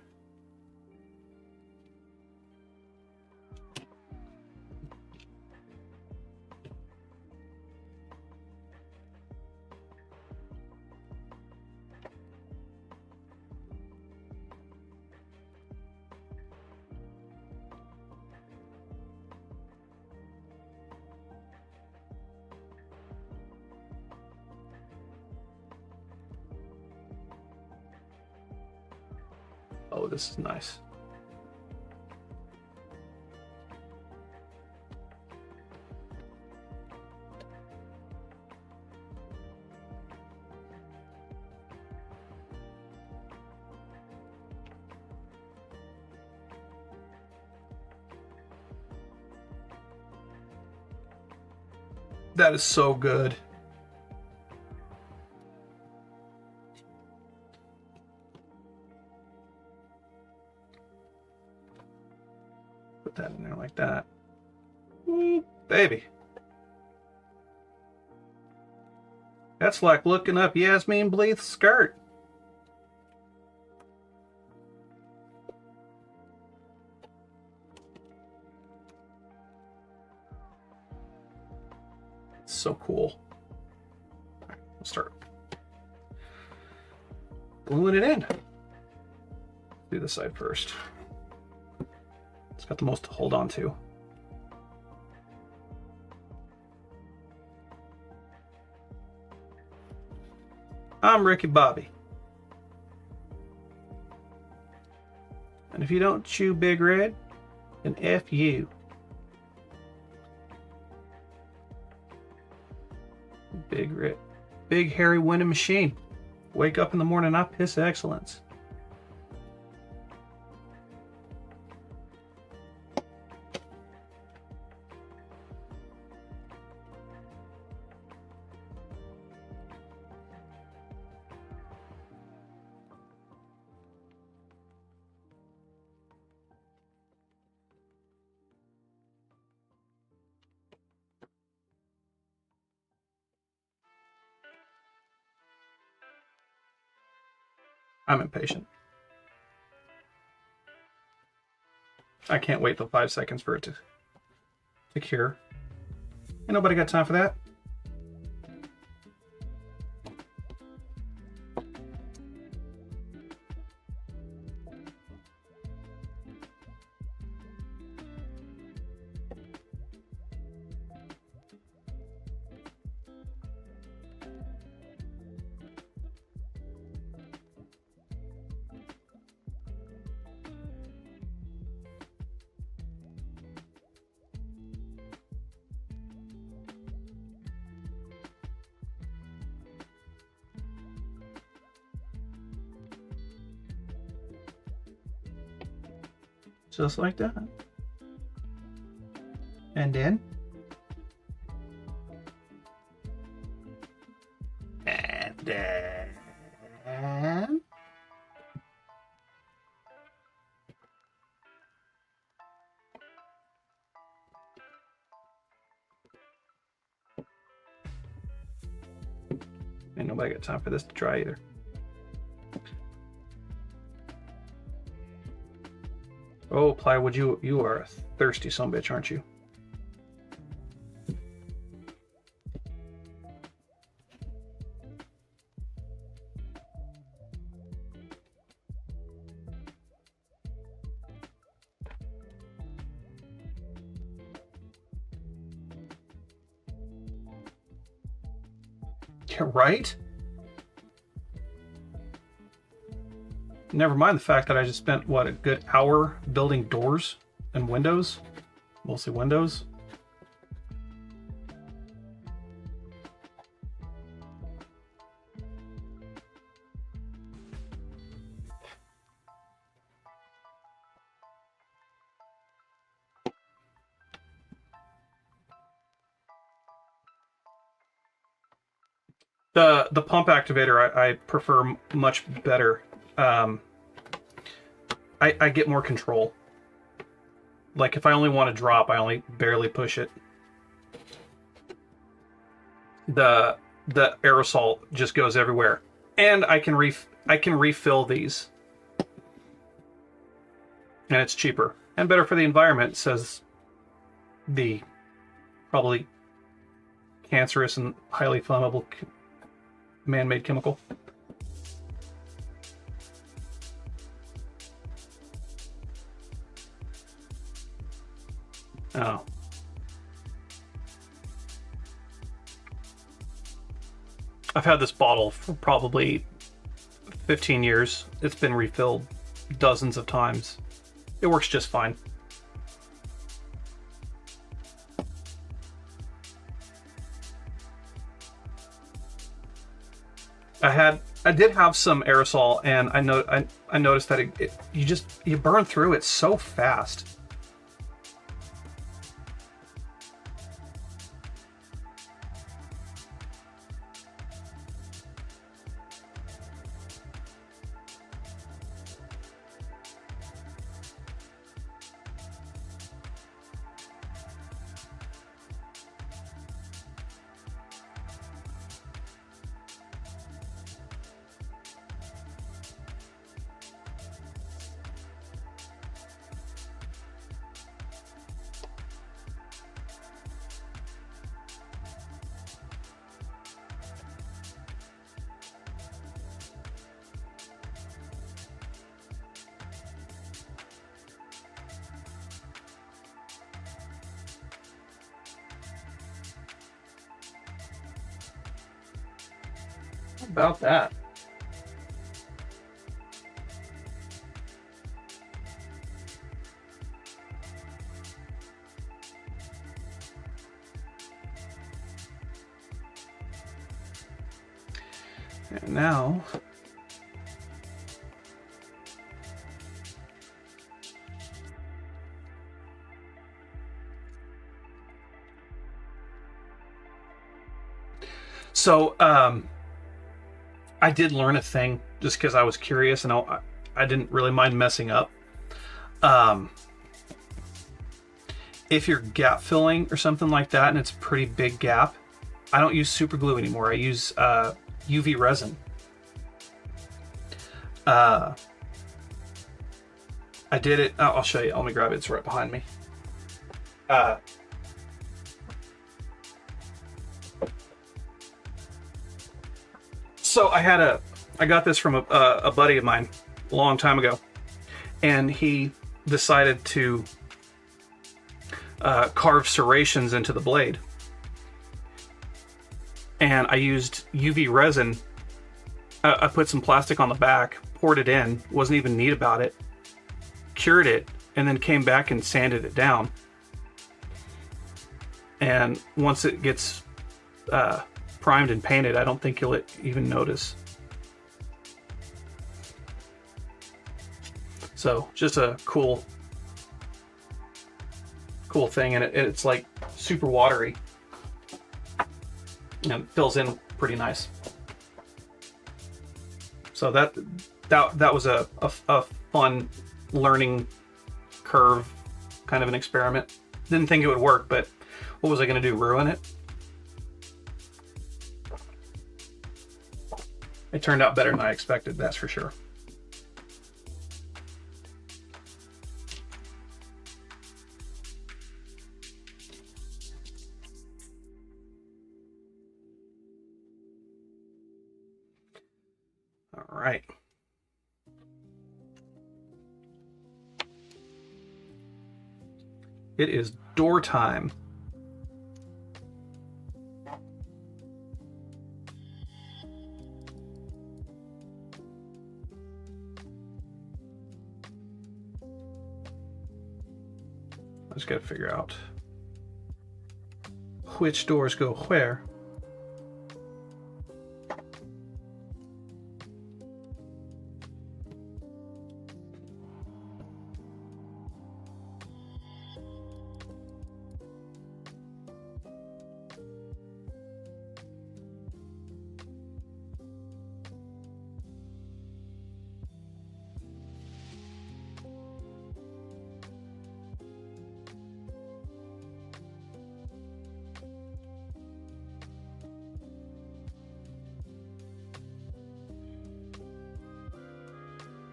Oh, this is nice. That is so good. Put that in there like that. Ooh, baby. That's like looking up Yasmin Bleeth's skirt. So cool. All right, we'll start gluing it in. Do this side first. It's got the most to hold on to. I'm Ricky Bobby. And if you don't chew Big Red, then F you. Big Red. Big hairy winning machine. Wake up in the morning, I piss excellence. I'm impatient. I can't wait till 5 seconds for it to cure. Ain't nobody got time for that. Just like that. And then. And then. Ain't nobody got time for this to dry either. Oh, plywood, you are a thirsty sumbitch, aren't you? Yeah, right? Never mind the fact that I just spent, what, a good hour building doors and windows? Mostly windows. The pump activator I prefer much better. I get more control. Like if I only want to drop, I only barely push it. The the aerosol just goes everywhere. And I can refill these. And it's cheaper and better for the environment, says the probably cancerous and highly flammable man-made chemical. Oh. I've had this bottle for probably 15 years. It's been refilled dozens of times. It works just fine. I did have some aerosol, and I noticed that you burn through it so fast. How about that? And now I did learn a thing just because I was curious, and I didn't really mind messing up. If you're gap filling or something like that, and it's a pretty big gap, I don't use super glue anymore. I use UV resin. I did it. I'll show you. Let me grab it. It's right behind me. So I got this from a buddy of mine a long time ago, and he decided to carve serrations into the blade. And I used UV resin. I put some plastic on the back, poured it in, wasn't even neat about it, cured it, and then came back and sanded it down. And once it gets primed and painted, I don't think you'll even notice. So just a cool thing, and it's like super watery and fills in pretty nice. So that was a fun learning curve, kind of an experiment. Didn't think it would work, but what was I going to do, ruin it? It turned out better than I expected, that's for sure. All right. It is door time. I just gotta figure out which doors go where.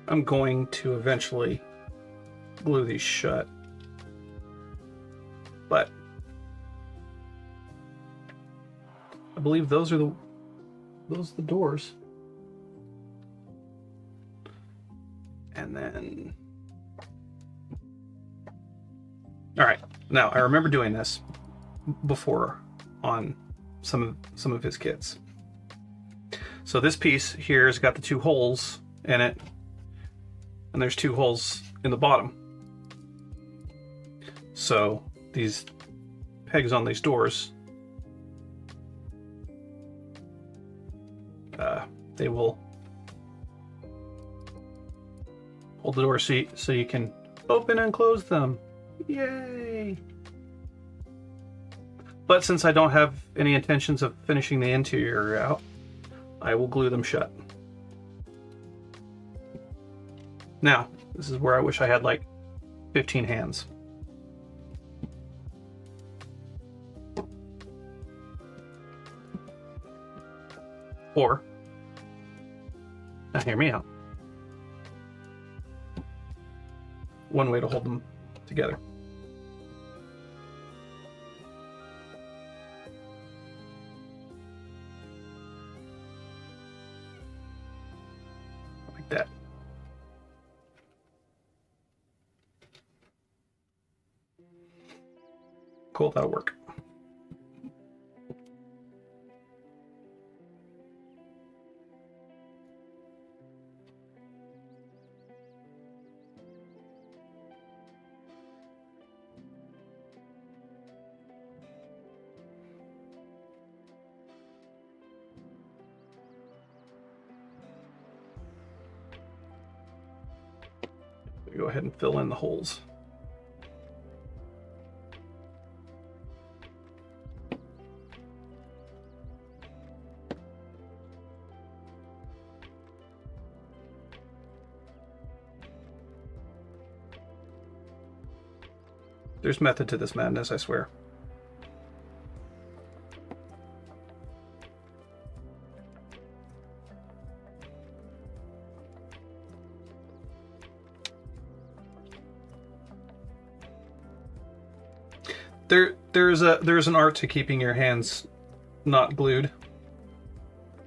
I'm going to eventually glue these shut. But I believe those are the doors. And then, all right. Now I remember doing this before on some of his kits. So this piece here has got the 2 holes in it, and there's 2 holes in the bottom. So these pegs on these doors, they will hold the door so you can open and close them. Yay! But since I don't have any intentions of finishing the interior out, I will glue them shut. Now, this is where I wish I had like 15 hands. Or, now hear me out. One way to hold them together. Like that. Cool, that'll work. Go ahead and fill in the holes. There's method to this madness, I swear. There's an art to keeping your hands not glued.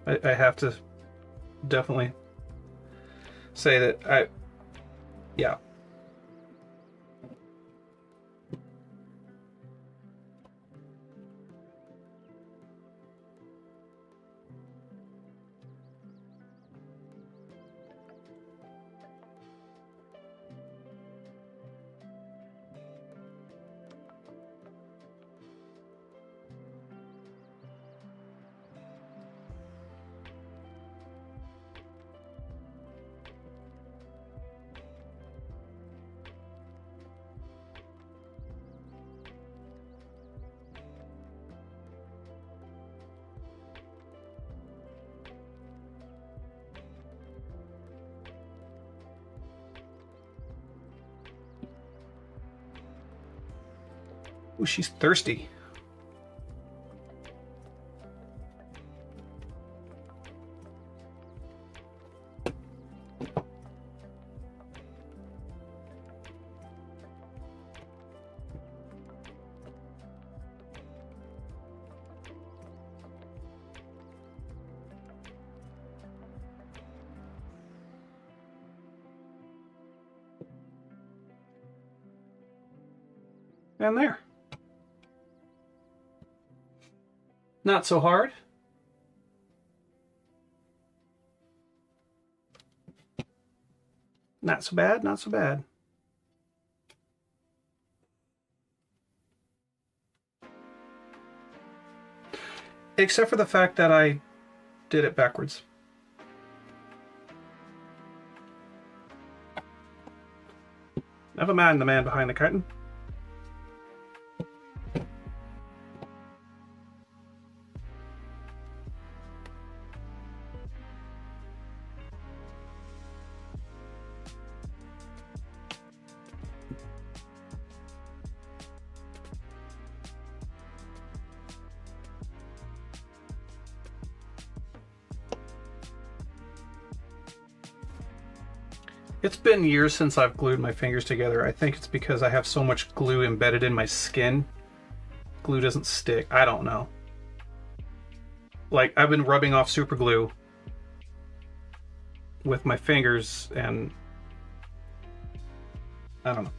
I have to definitely say that yeah. Ooh, she's thirsty. And there. Not so hard. Not so bad, not so bad. Except for the fact that I did it backwards. Never mind the man behind the curtain. It's been years since I've glued my fingers together. I think it's because I have so much glue embedded in my skin. Glue doesn't stick. I don't know. Like, I've been rubbing off super glue with my fingers and I don't know.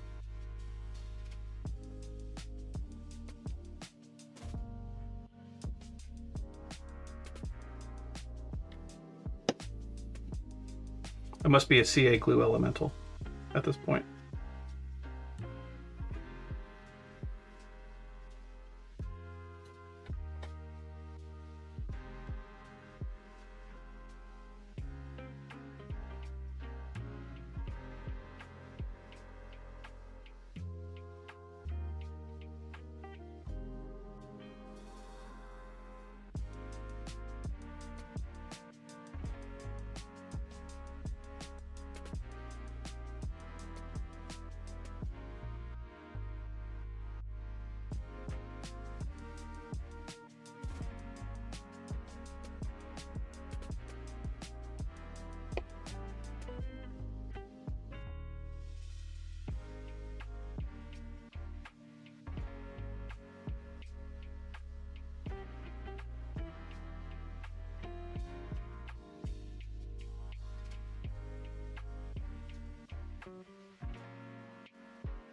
I must be a CA glue elemental at this point.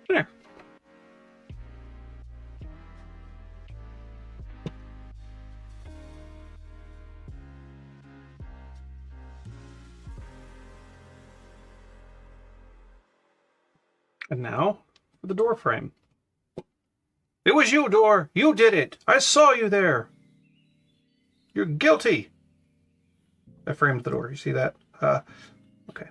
There. And now for the door frame. It was you, door. You did it. I saw you there. You're guilty. I framed the door. You see that? Okay.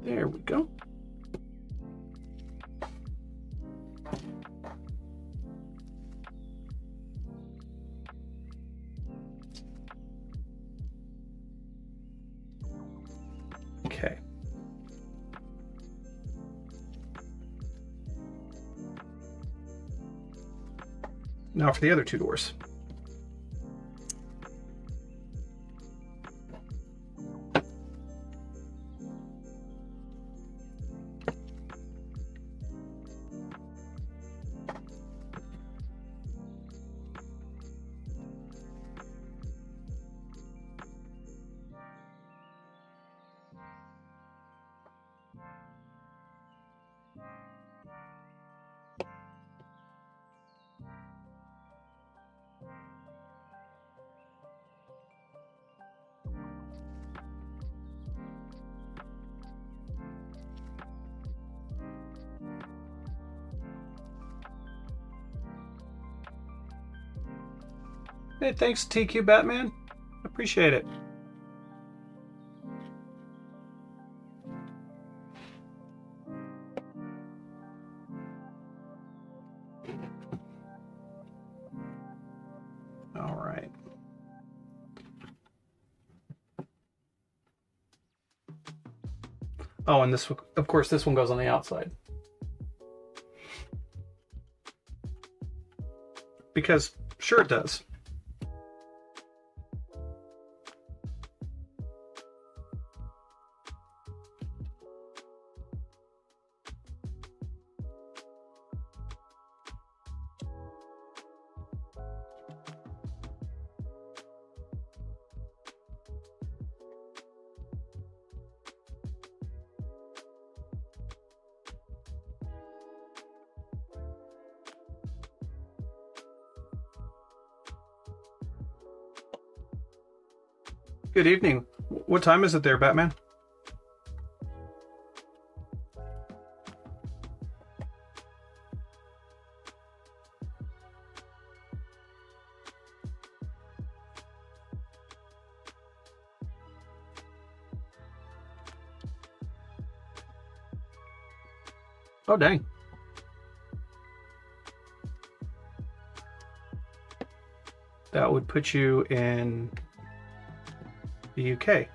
There we go. Okay. Now for the other two doors. Hey, thanks, TQ Batman. Appreciate it. All right. Oh, and this, of course, this one goes on the outside. Because, sure it does. Good evening. What time is it there, Batman? Oh, dang. that would put you in the UK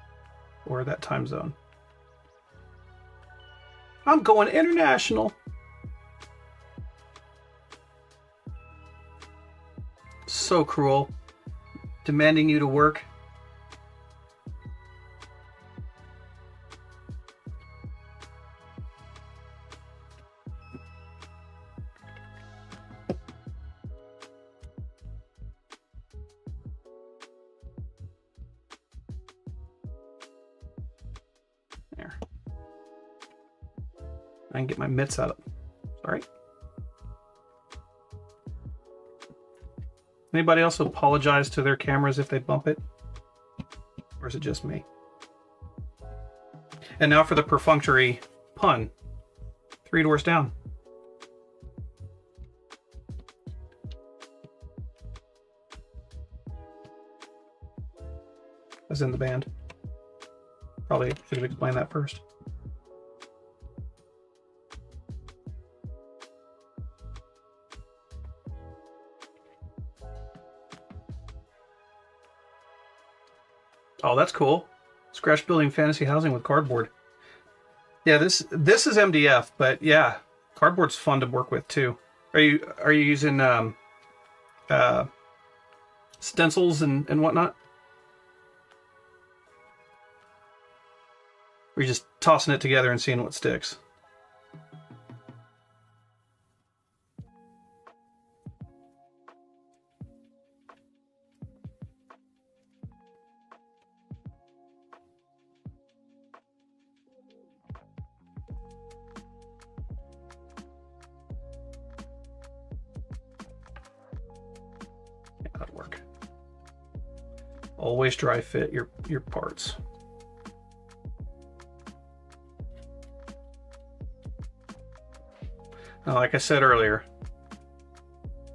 or that time zone. I'm going international. So cruel. Demanding you to work. There. I can get my mitts out of. Sorry. Anybody else apologize to their cameras if they bump it? Or is it just me? And now for the perfunctory pun. 3 doors down. As in the band. Probably should have explained that first. Oh, that's cool. Scratch building fantasy housing with cardboard. Yeah, this is MDF, but yeah, cardboard's fun to work with too. Are you using stencils and whatnot? Or are you just tossing it together and seeing what sticks? That'd work. Always dry fit your parts. Now, like I said earlier,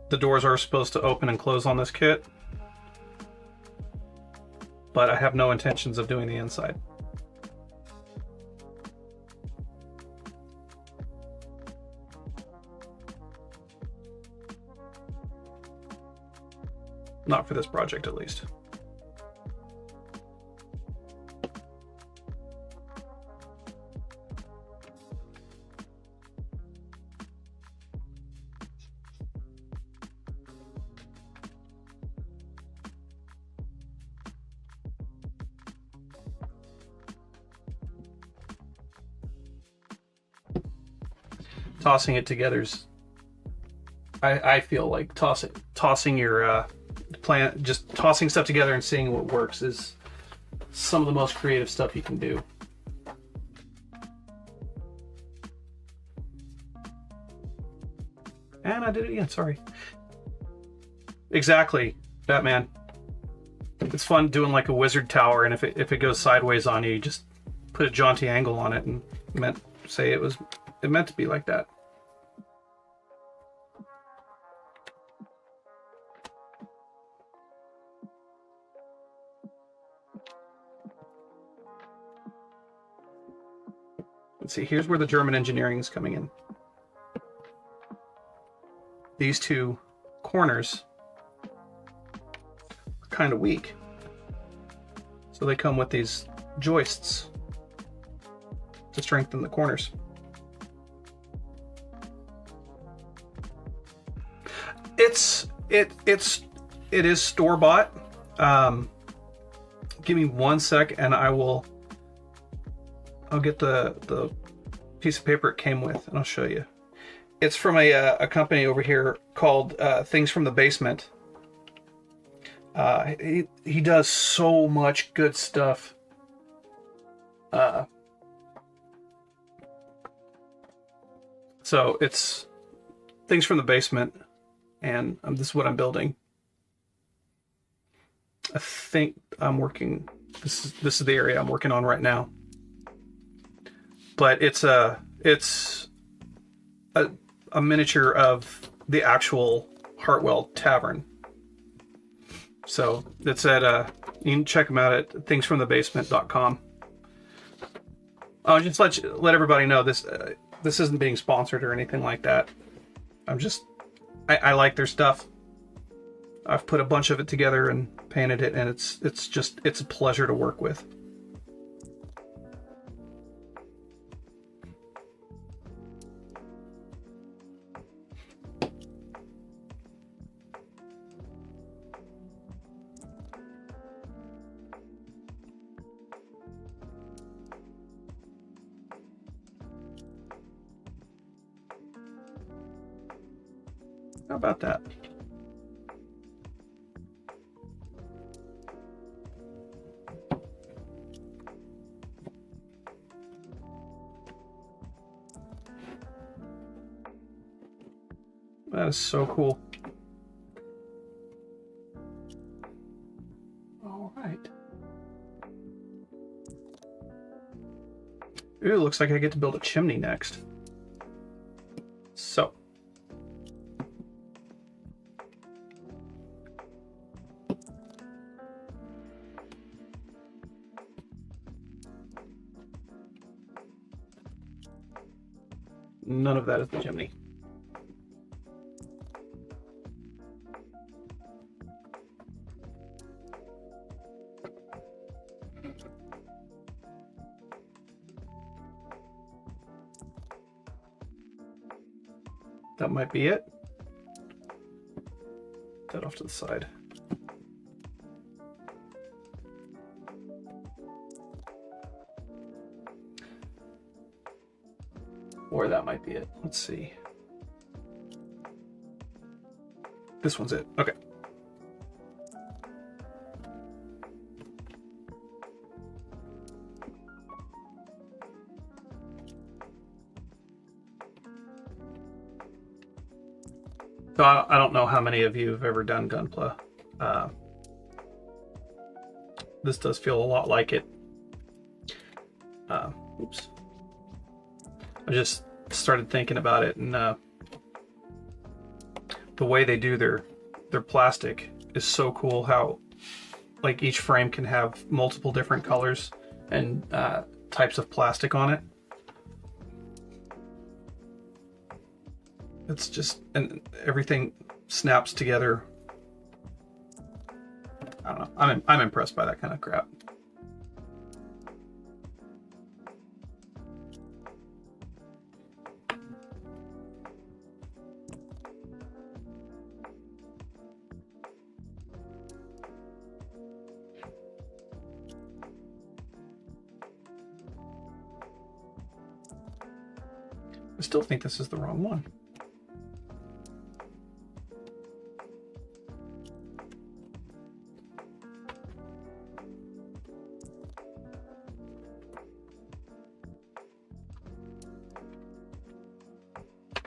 the doors are supposed to open and close on this kit, but I have no intentions of doing the inside. Not for this project, at least. Tossing it together's, I feel like tossing your plant, just tossing stuff together and seeing what works is some of the most creative stuff you can do. And I did it again, sorry. Exactly, Batman. It's fun doing like a wizard tower, and if it goes sideways on you, you just put a jaunty angle on it and say it meant to be like that. Let's see, here's where the German engineering is coming in. These two corners are kind of weak. So they come with these joists to strengthen the corners. It is store-bought. Give me 1 sec and I'll get the piece of paper it came with and I'll show you. It's from a company over here called Things from the Basement. He does so much good stuff. So it's Things from the Basement, and this is what I'm building. I think I'm working. This is the area I'm working on right now. But it's a miniature of the actual Hartwell tavern. So it's at you can check them out at thingsfromthebasement.com. I'll just let everybody know this isn't being sponsored or anything like that. I like their stuff. I've put a bunch of it together and painted it, and it's a pleasure to work with. How about that? That is so cool. All right. Ooh, looks like I get to build a chimney next. So. None of that is the chimney. That might be it. Put that off to the side. Or that might be it. Let's see. This one's it. Okay. So I don't know how many of you have ever done Gunpla. This does feel a lot like it. Oops. I just started thinking about it, and the way they do their plastic is so cool. How like each frame can have multiple different colors and types of plastic on it. It's just, and everything snaps together. I don't know. I'm impressed by that kind of crap. I still think this is the wrong one.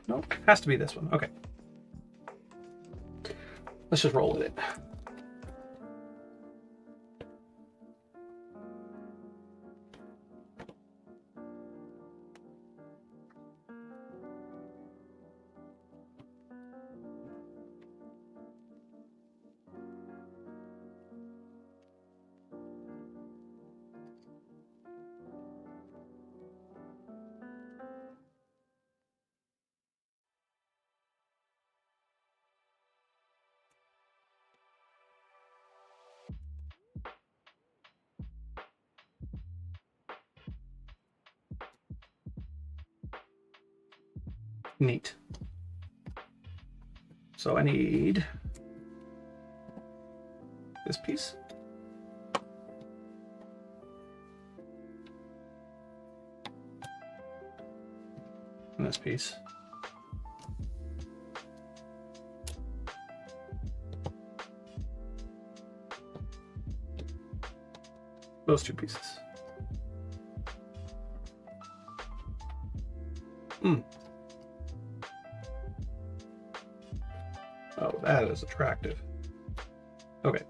Nope, has to be this one. Okay. Let's just roll with it. Neat. So I need this piece. And this piece. Those two pieces. Oh, that is attractive. Okay.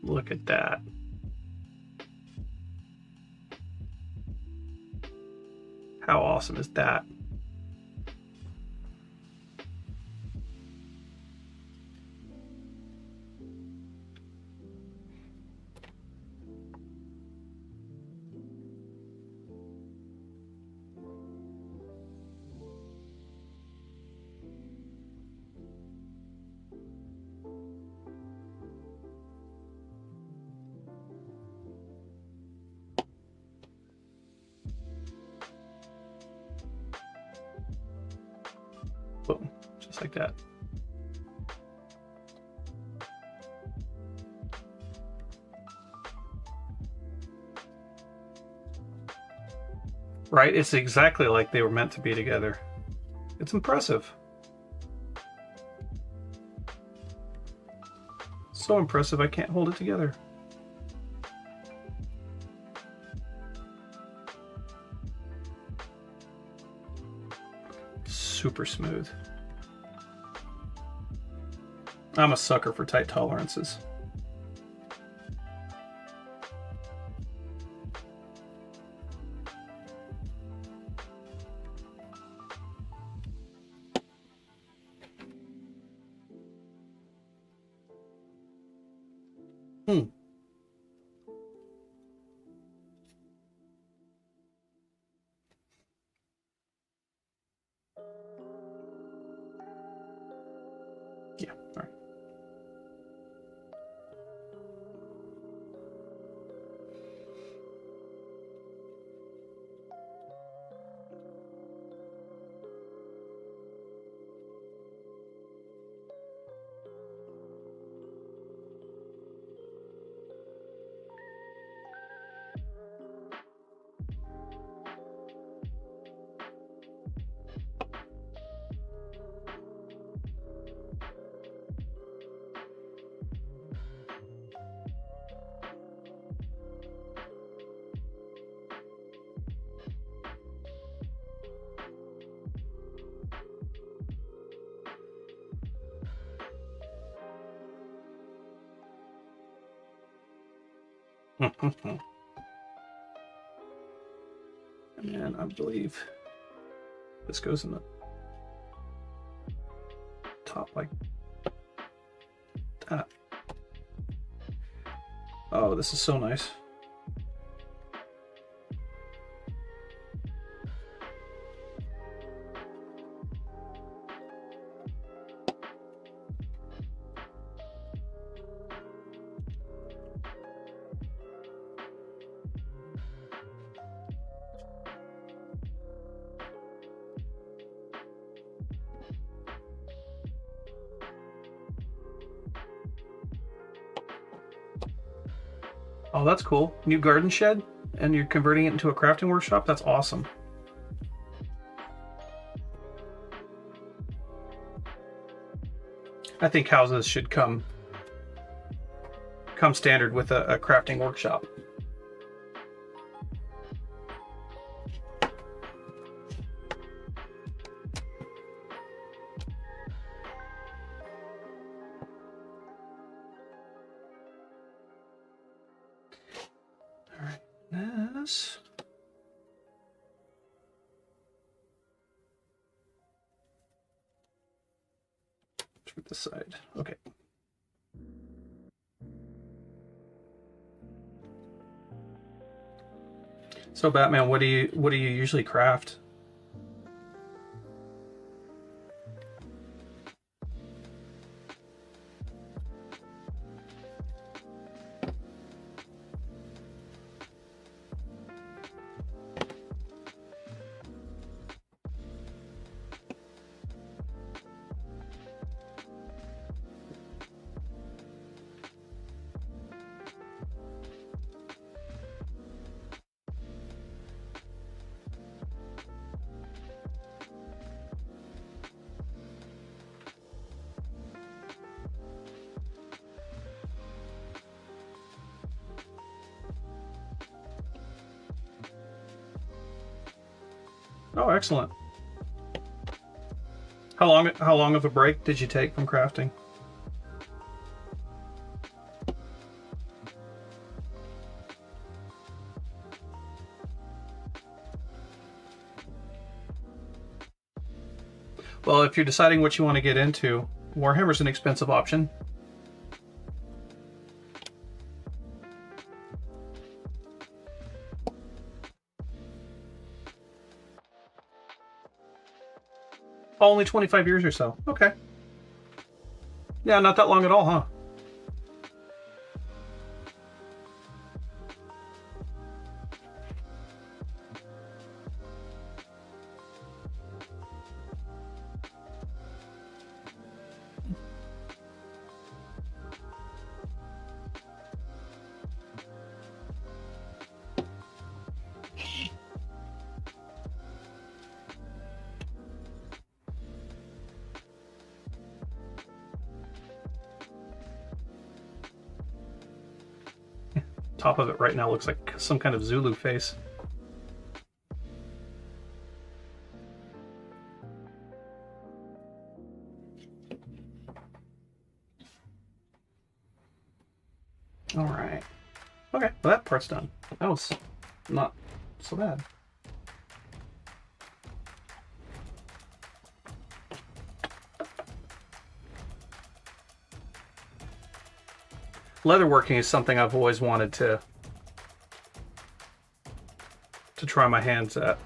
Look at that. How awesome is that? Boom, just like that. Right? It's exactly like they were meant to be together. It's impressive. So impressive I can't hold it together. Super smooth. I'm a sucker for tight tolerances. Hmm. Yeah, all right. And I believe this goes in the top like that. Oh, this is so nice. Oh, that's cool. New garden shed, and you're converting it into a crafting workshop? That's awesome. I think houses should come standard with a crafting workshop. All right, this. To this side. Okay. So Batman, what do you usually craft? Oh, excellent. How long of a break did you take from crafting? Well, if you're deciding what you want to get into, Warhammer's an expensive option. Only 25 years or so. Okay. Yeah, not that long at all, huh? top of it right now looks like some kind of Zulu face. All right. Okay, well that part's done. That was not so bad. Leatherworking is something I've always wanted to try my hands at.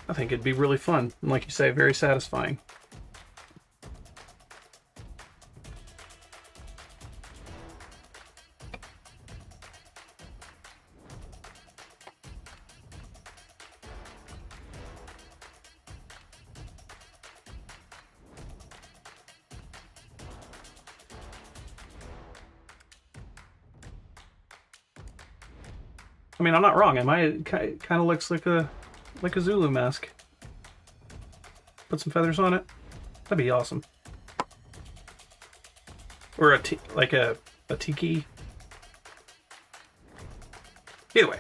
I think it'd be really fun, and like you say, very satisfying. I mean, I'm not wrong. It kind of looks like a Zulu mask. Put some feathers on it. That'd be awesome. Or like a tiki. Either way.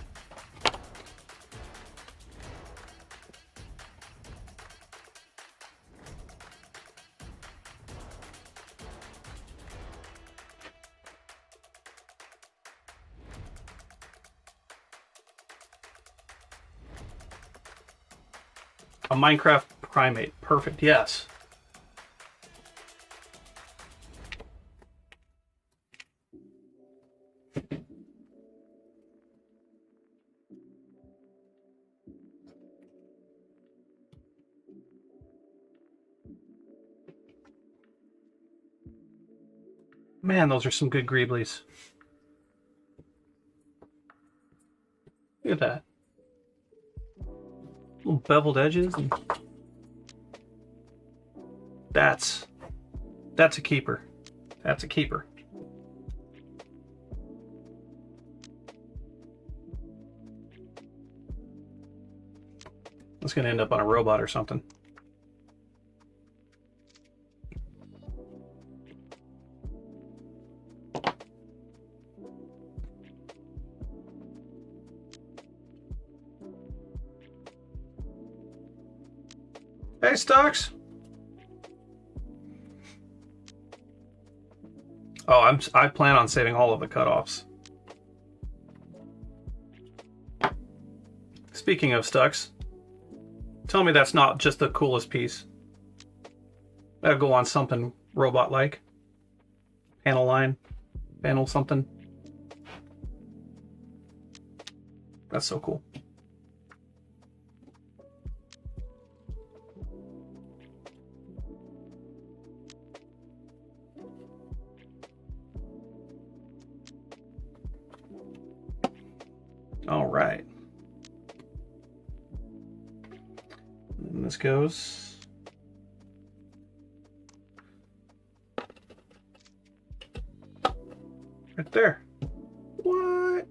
A Minecraft primate. Perfect. Yes. Man, those are some good greeblies. Look at that. Little beveled edges. And that's a keeper. That's a keeper. It's going to end up on a robot or something. Hey, Stocks. Oh, I plan on saving all of the cutoffs. Speaking of Stux, tell me that's not just the coolest piece. That'll go on something robot-like. Panel line, panel something. That's so cool. All right. And this goes. Right there. What?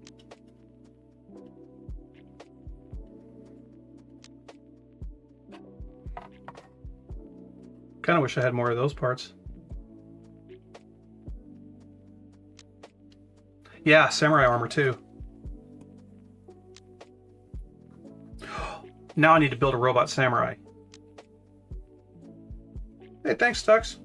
Kind of wish I had more of those parts. Yeah, samurai armor too. Now I need to build a robot samurai. Hey, thanks, Tux.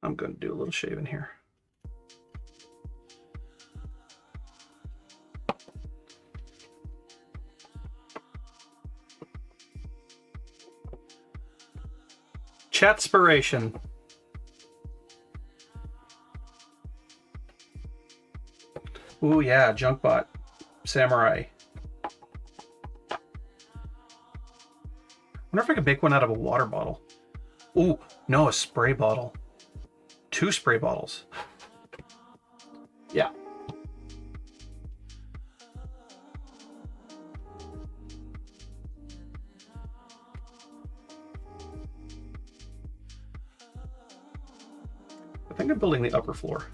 I'm going to do a little shaving here. Chatspiration. Ooh, yeah, Junkbot. Samurai. Wonder if I could make one out of a water bottle. Ooh, no, a spray bottle. 2 spray bottles. Yeah. think I'm building the upper floor.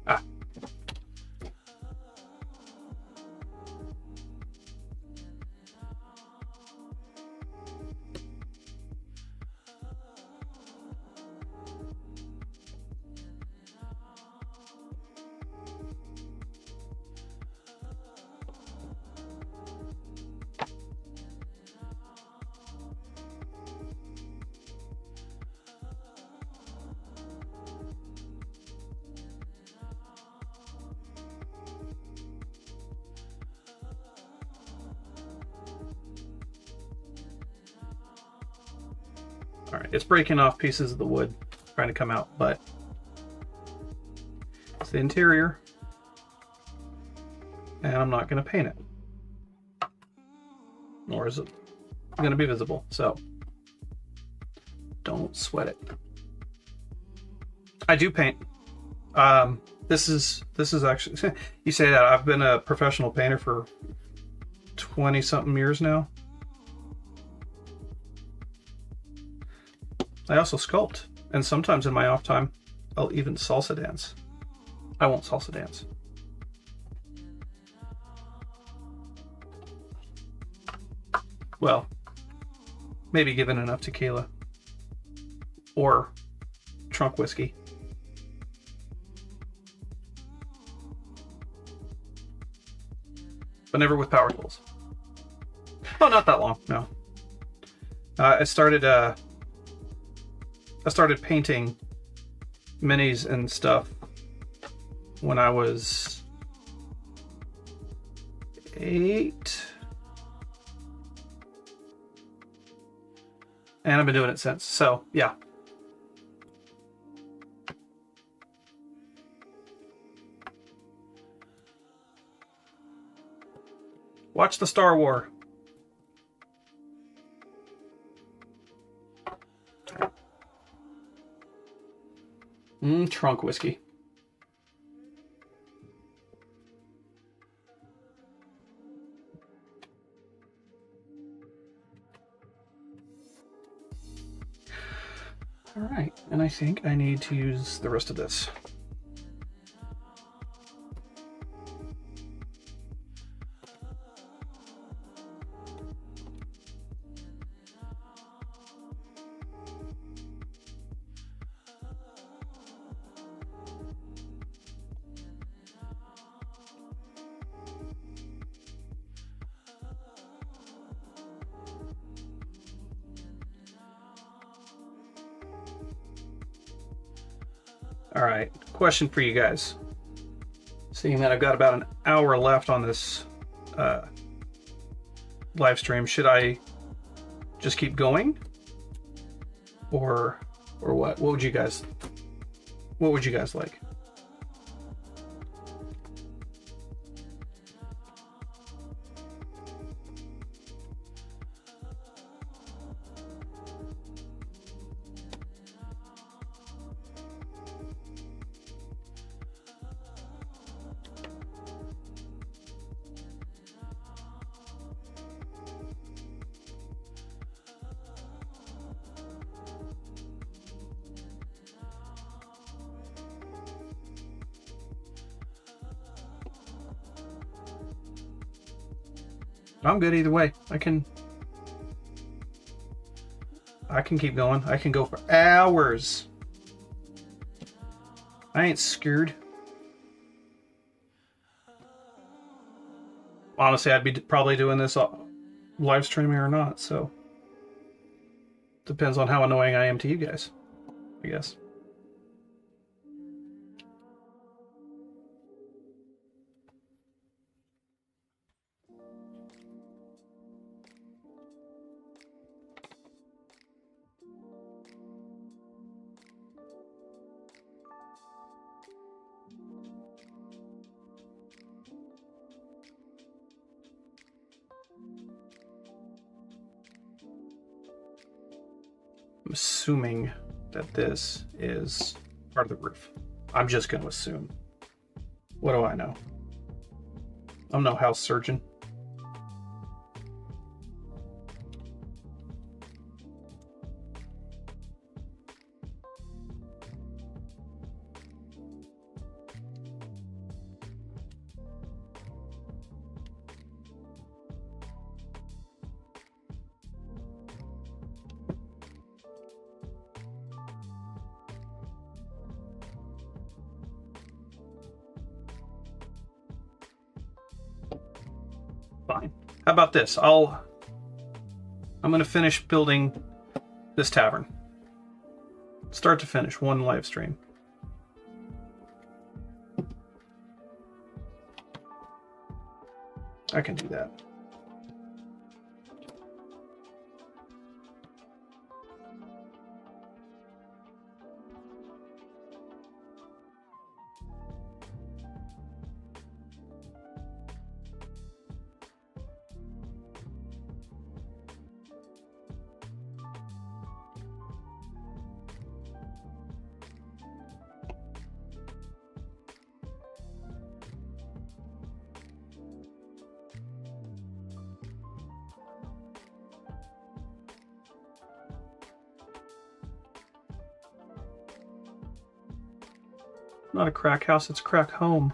Ah. All right, it's breaking off pieces of the wood, trying to come out, but it's the interior, and I'm not going to paint it, nor is it going to be visible, so don't sweat it. I do paint. This is actually, you say that, I've been a professional painter for 20-something years now. I also sculpt, and sometimes in my off time, I'll even salsa dance. I won't salsa dance. Well, maybe given enough tequila or trunk whiskey. But never with power tools. Oh, not that long, no. I started painting minis and stuff when I was 8. And I've been doing it since, so yeah. Watch the Star War. Trunk whiskey. All right, and I think I need to use the rest of this. All right, question for you guys. Seeing that I've got about an hour left on this live stream, should I just keep going, or what? What would you guys like? I'm good either way. I can keep going. I can go for hours. I ain't scared. Honestly, I'd be probably doing this live streaming or not, so depends on how annoying I am to you guys, I guess. I'm assuming that this is part of the roof. I'm just going to assume. What do I know? I'm no house surgeon. Fine. How about this? I'm gonna finish building this tavern. Start to finish, one live stream. I can do that. Not a crack house, it's a crack home.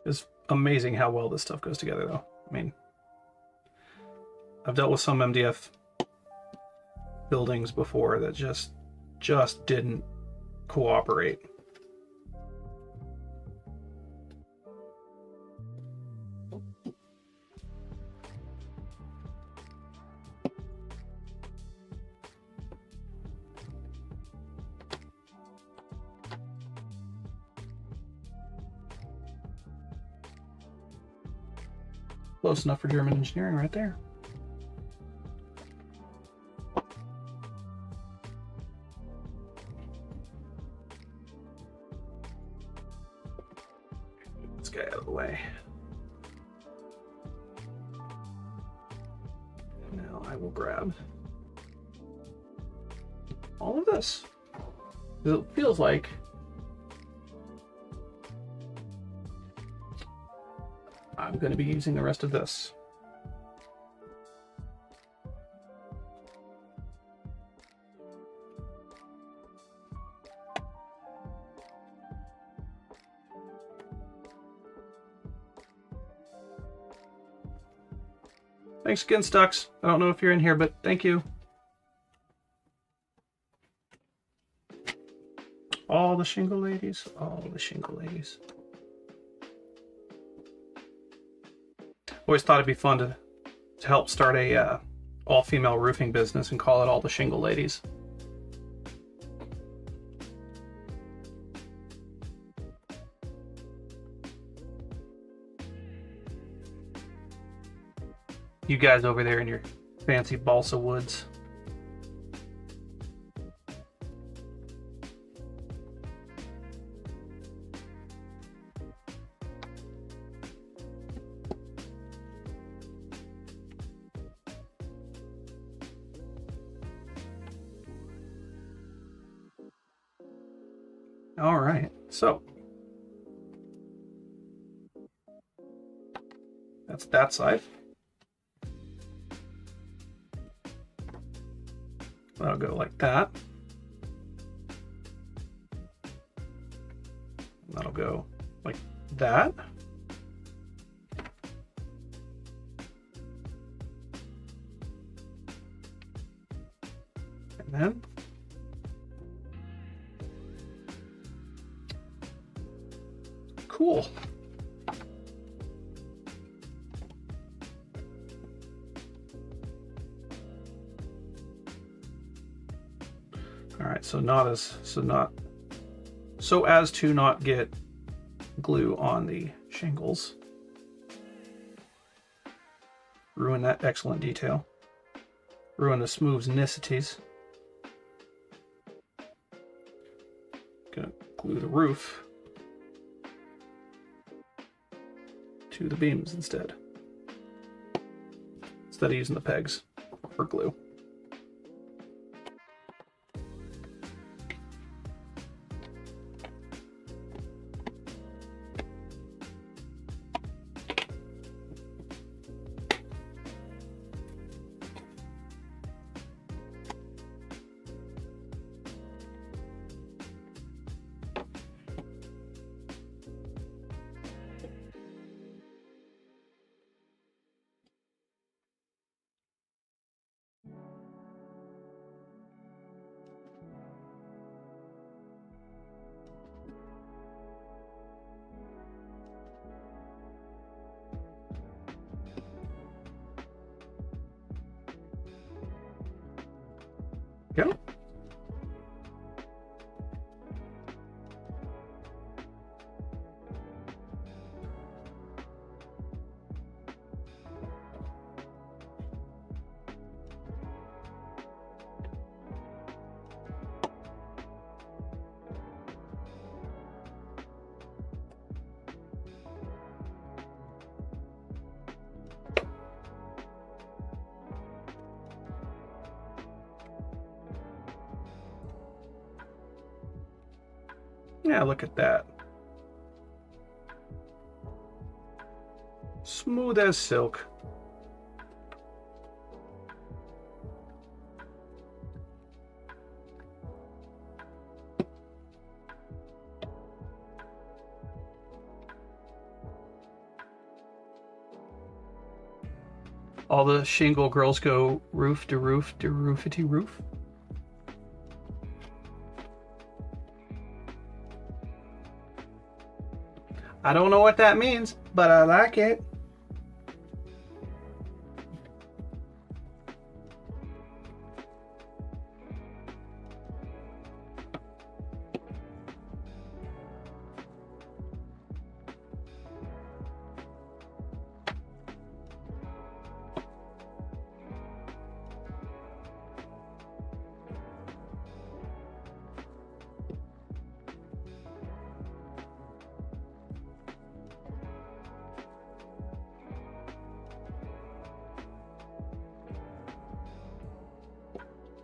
It's amazing how well this stuff goes together, though. I mean, I've dealt with some MDF buildings before that just didn't cooperate. Close enough for German engineering right there. This guy out of the way. Now I will grab all of this. It feels like I'm going to be using the rest of this. Thanks again, Stux. I don't know if you're in here, but thank you. All the shingle ladies. All the shingle ladies. Always thought it'd be fun to help start a all-female roofing business and call it All the Shingle Ladies. You guys over there in your fancy balsa woods. All right, so that's that side. That'll go like that. That'll go like that. And then cool. All right, so as to not get glue on the shingles. Ruin that excellent detail. Ruin the smooth-nicities. Gonna glue the roof to the beams instead of using the pegs for glue. Go. Yeah, look at that. Smooth as silk. All the shingle girls go roof to roof to roofity roof. I don't know what that means, but I like it.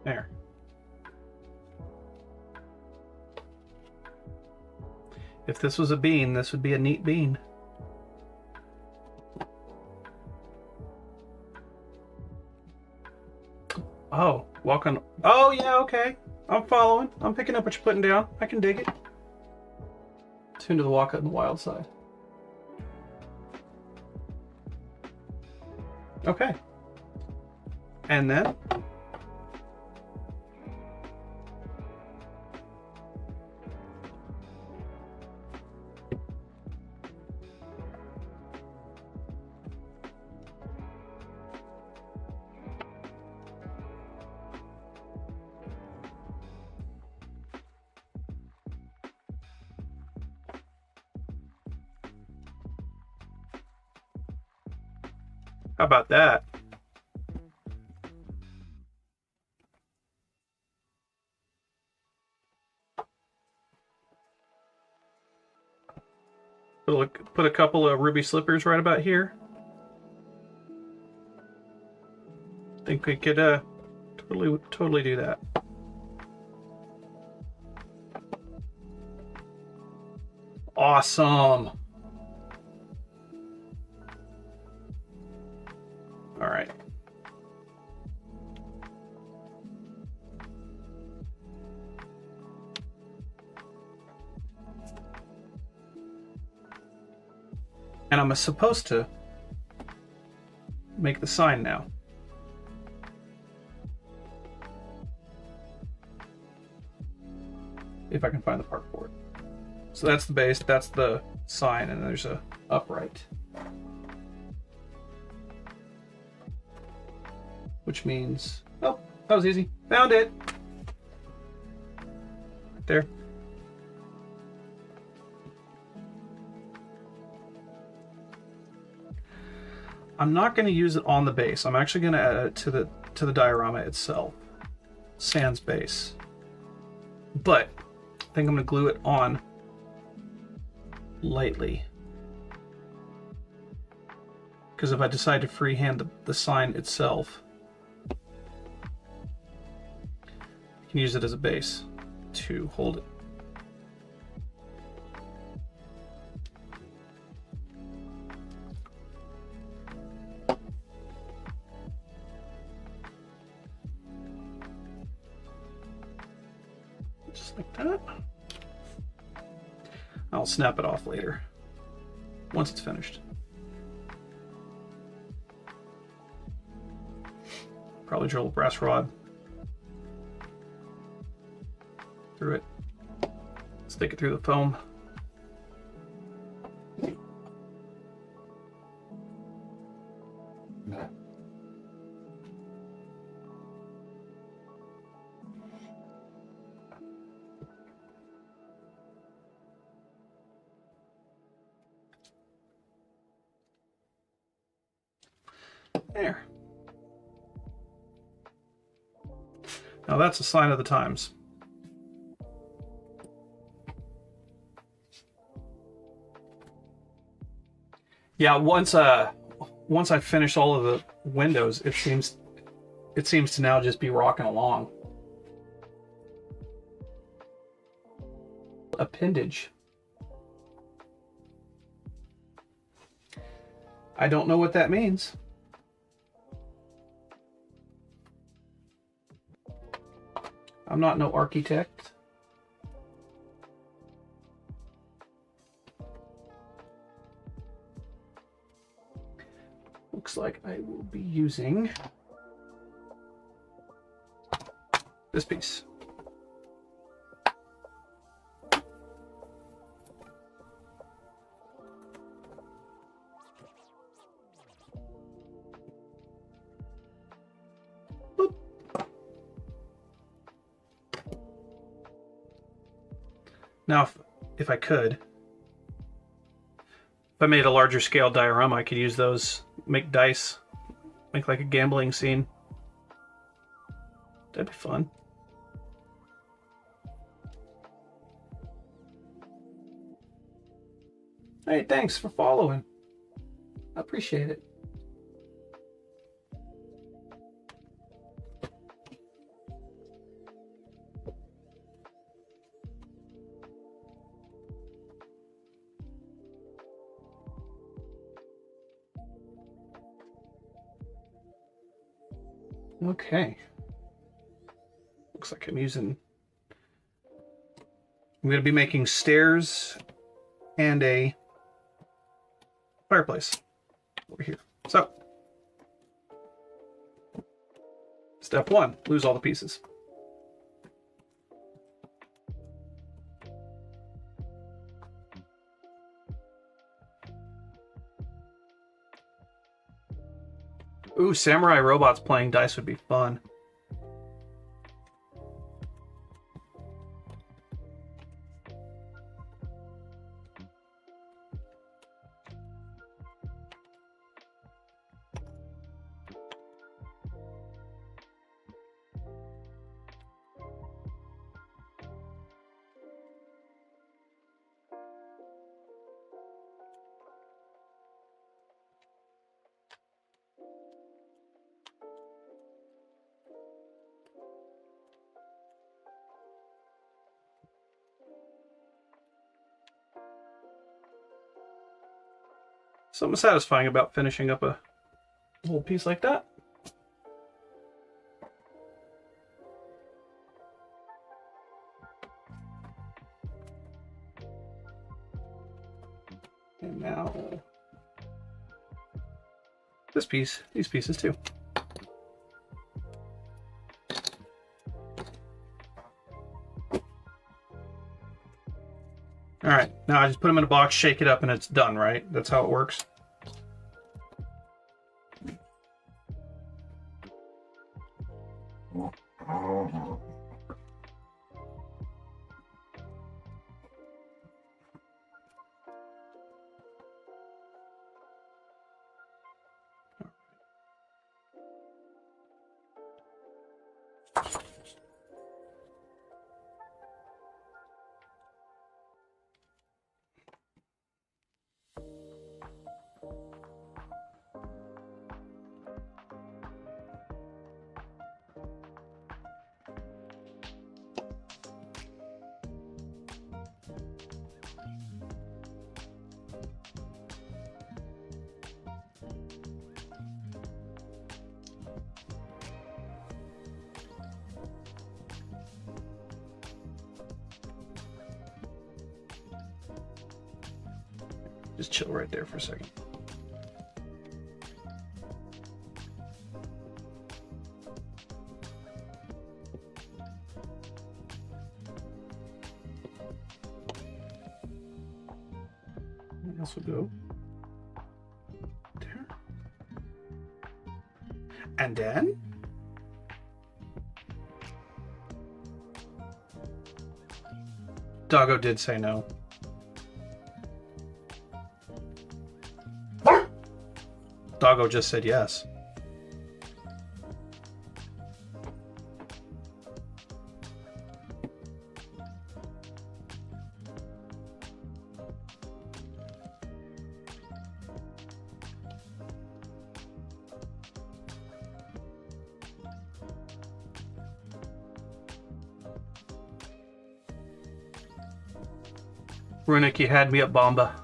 There. If this was a bean, this would be a neat bean. Oh, walk on. Oh, yeah, okay. I'm following. I'm picking up what you're putting down. I can dig it. Tune to the walk on the wild side. Okay. And then? How about that? Put a couple of ruby slippers right about here. Think we could totally do that. Awesome. All right. And I'm supposed to make the sign now. If I can find the part for it. So that's the base, that's the sign, and there's a upright. Which means, oh, that was easy. Found it. Right there. I'm not going to use it on the base. I'm actually going to add it to the diorama itself. Sans base. But I think I'm going to glue it on lightly. Because if I decide to freehand the sign itself, I can use it as a base to hold it. Just like that. I'll snap it off later, once it's finished. Probably drill a brass rod through it, stick it through the foam. There. Now that's a sign of the times. Yeah, once I finish all of the windows, it seems to now just be rocking along. Appendage. I don't know what that means. I'm not no architect. Looks like I will be using this piece. Boop. Now, if I could, if I made a larger scale diorama, I could use those, make dice, make like a gambling scene. That'd be fun. Hey, thanks for following. I appreciate it. Okay. Looks like I'm going to be making stairs and a fireplace over here. So, step 1, lose all the pieces. Ooh, samurai robots playing dice would be fun. Something satisfying about finishing up a whole piece like that. And now this piece, these pieces too. All right, now I just put them in a box, shake it up, and it's done, right? That's how it works. Just chill right there for a second. This will go there. And then Doggo did say no. Doggo just said yes. Runic, you had me at Bomba.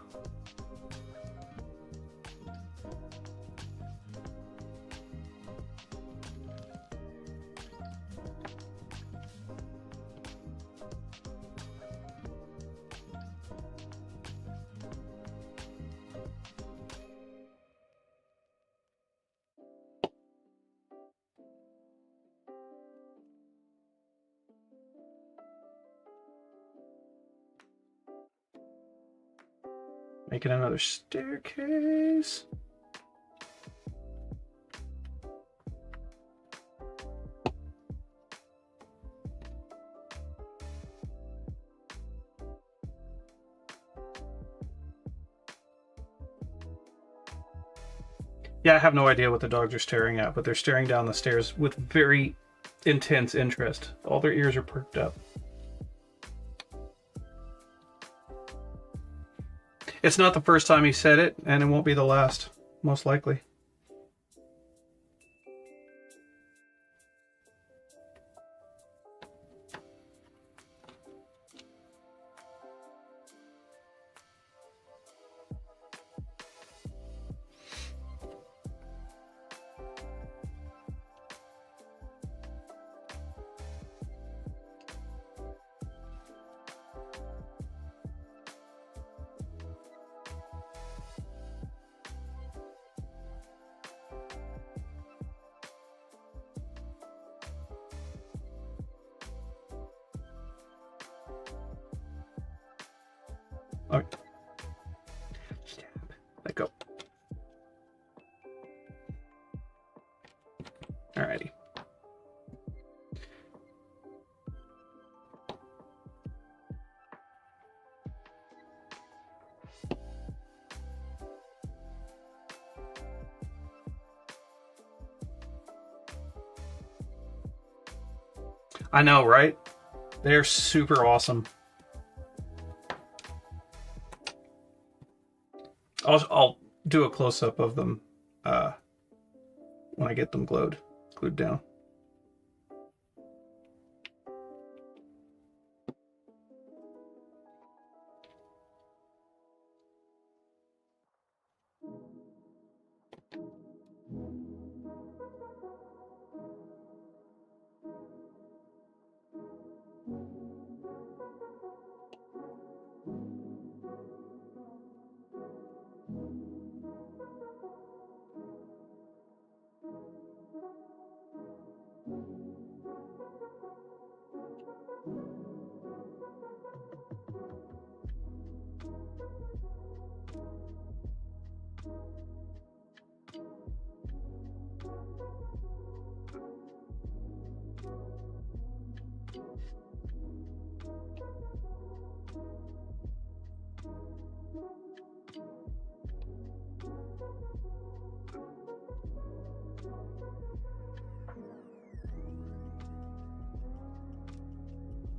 Making another staircase. Yeah, I have no idea what the dogs are staring at, but they're staring down the stairs with very intense interest. All their ears are perked up. It's not the first time he said it, and it won't be the last, most likely. Okay. Let go. Alrighty. I know, right? They're super awesome. I'll do a close-up of them when I get them glued down.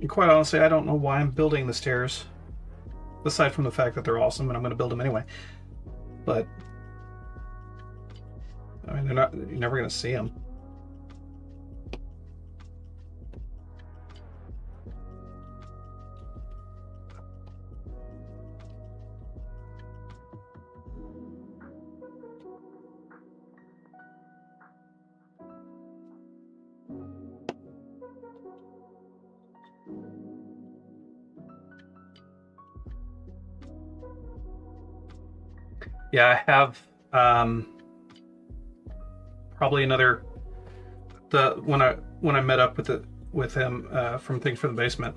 And quite honestly, I don't know why I'm building the stairs, aside from the fact that they're awesome and I'm going to build them anyway. But I mean, you're never going to see them. Yeah, I have probably another when I met up with him from Things from the Basement.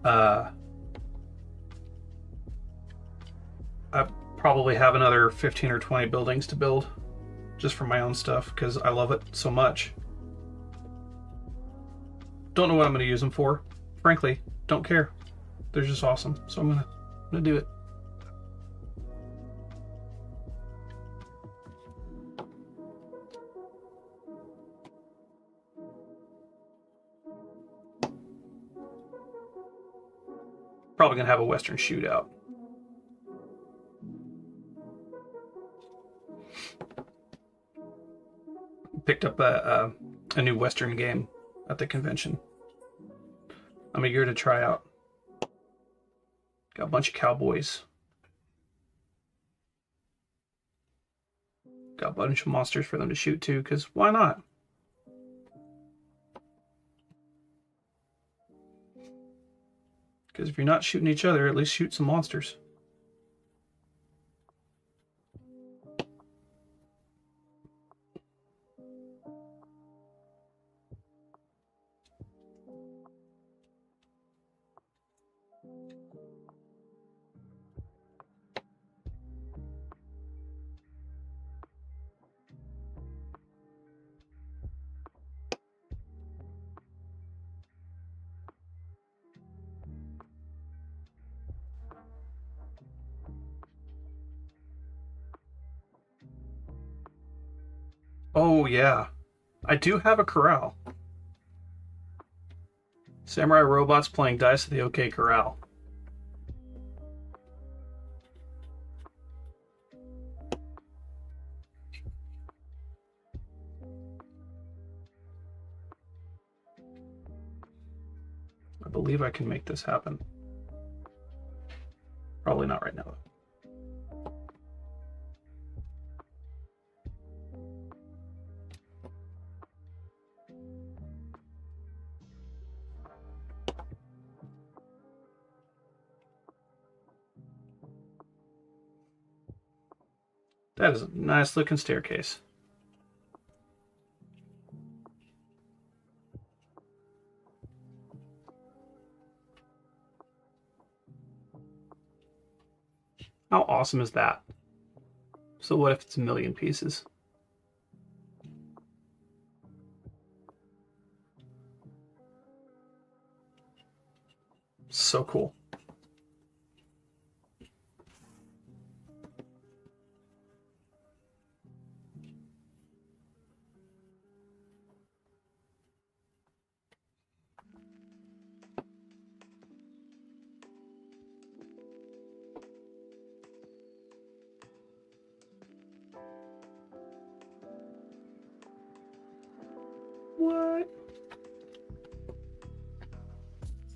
I probably have another 15 or 20 buildings to build just for my own stuff because I love it so much. Don't know what I'm going to use them for. Frankly, don't care. They're just awesome, so I'm gonna do it. Probably gonna have a Western shootout. Picked up a new Western game at the convention. I'm eager to try out. Got a bunch of cowboys. Got a bunch of monsters for them to shoot too, because why not? Because if you're not shooting each other, at least shoot some monsters. Oh yeah, I do have a corral. Samurai robots playing dice at the OK Corral. I believe I can make this happen. Probably not right now, though. That is a nice looking staircase. How awesome is that? So what if it's a million pieces? So cool. What?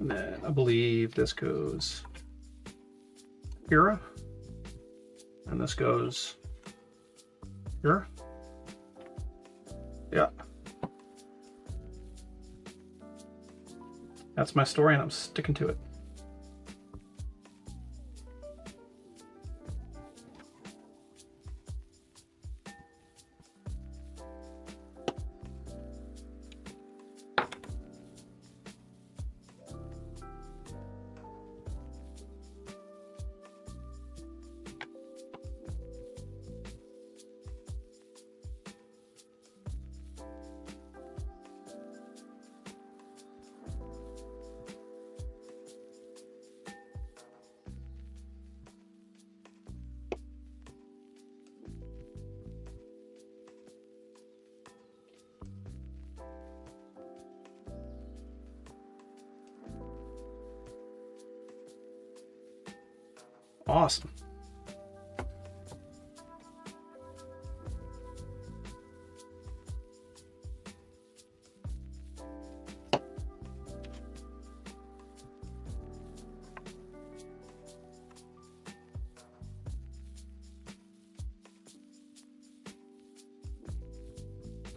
And then I believe this goes here. And this goes here. Yeah. That's my story and I'm sticking to it. Awesome.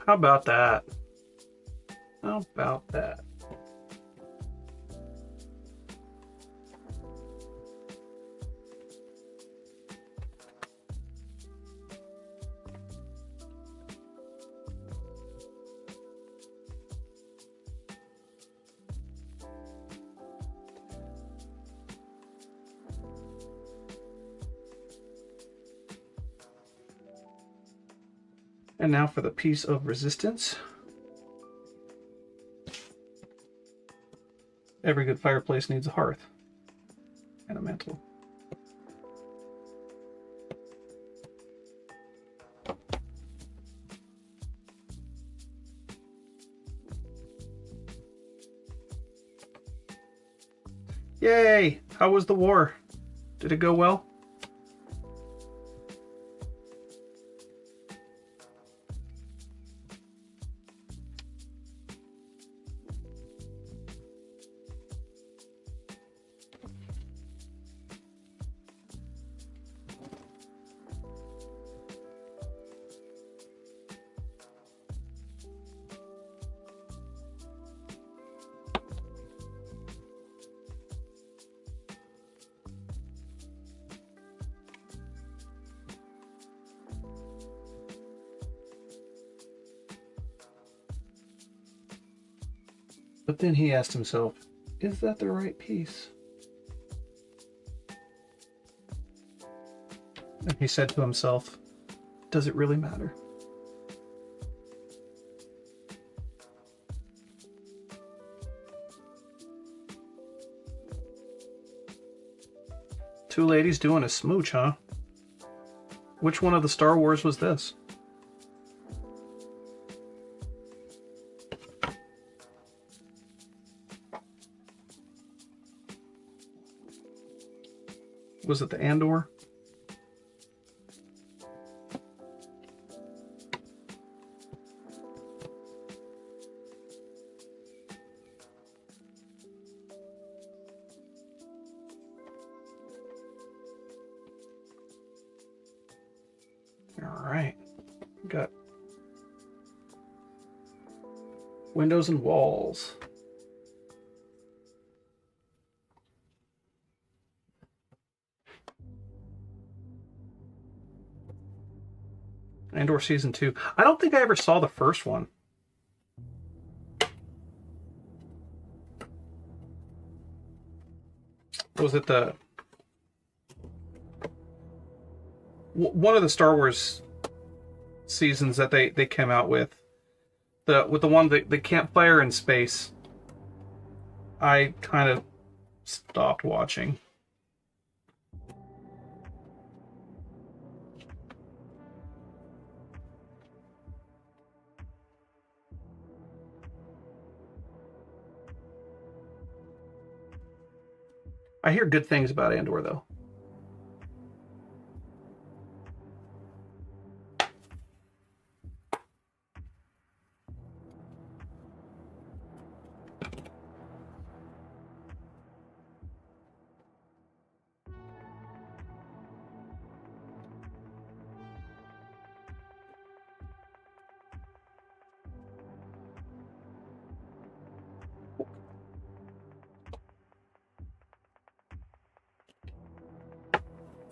How about that? How about that? And now for the piece of resistance. Every good fireplace needs a hearth and a mantle. Yay! How was the war? Did it go well? But then he asked himself, is that the right piece? And he said to himself, does it really matter? Two ladies doing a smooch, huh? Which one of the Star Wars was this? Was it the Andor? All right. Got windows and walls. Andor Season 2. I don't think I ever saw the first one. Was it the... one of the Star Wars seasons that they came out with? The one, the campfire in space. I kind of stopped watching. I hear good things about Andor, though.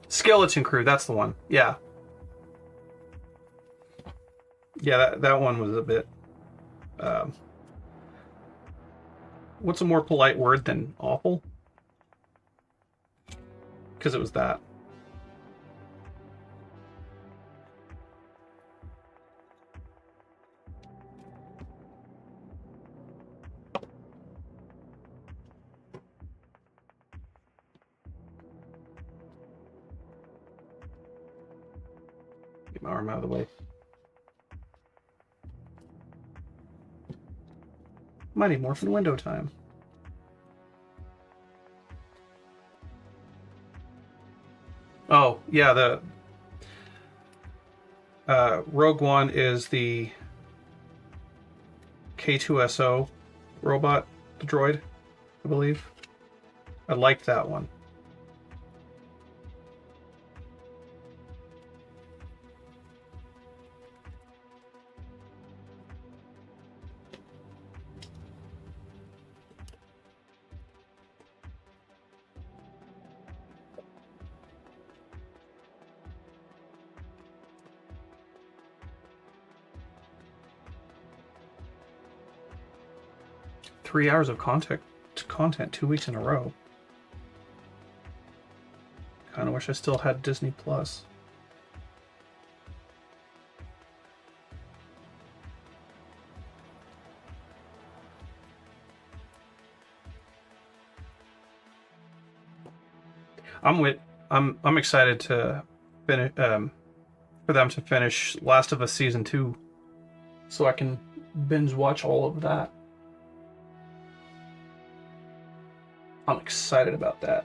Skeleton Crew, that's the one. Yeah. Yeah, that one was a bit... what's a more polite word than awful? Because it was that. Get my arm out of the way. Mighty Morphin window time. Oh, yeah, the Rogue One is the K2SO robot, the droid, I believe. I liked that one. Three hours of content 2 weeks in a row. Kind of wish I still had Disney Plus. I'm excited to finish for them to finish Last of Us Season 2 so I can binge watch all of that. I'm excited about that.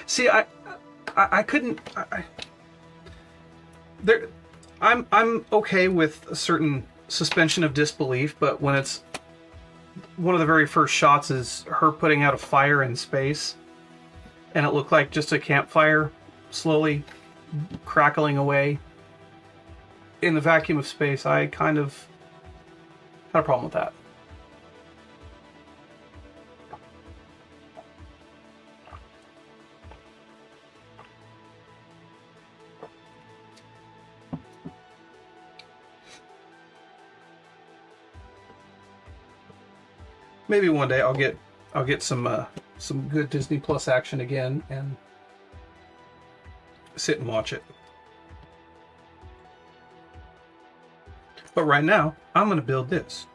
See, I couldn't. I'm okay with a certain suspension of disbelief, but when it's one of the very first shots is her putting out a fire in space, and it looked like just a campfire slowly crackling away in the vacuum of space, I kind of had a problem with that. maybe one day I'll get some good Disney Plus action again and sit and watch it. But right now, I'm going to build this.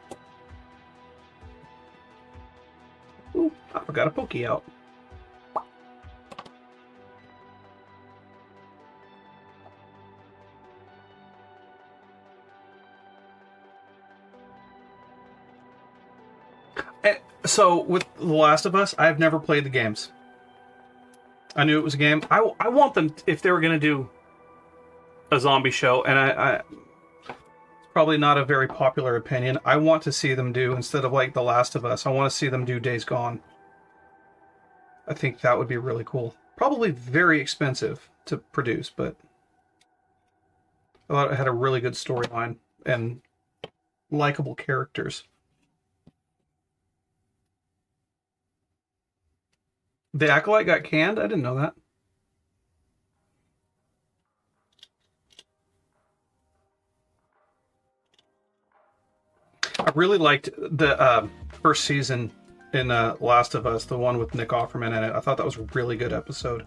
Ooh, I forgot a pokey out. So, with The Last of Us, I've never played the games. I knew it was a game. I want them, if they were going to do a zombie show, and it's probably not a very popular opinion, I want to see them do, instead of like The Last of Us, I want to see them do Days Gone. I think that would be really cool. Probably very expensive to produce, but I thought it had a really good storyline and likable characters. The Acolyte got canned? I didn't know that. I really liked the first season in Last of Us, the one with Nick Offerman in it. I thought that was a really good episode.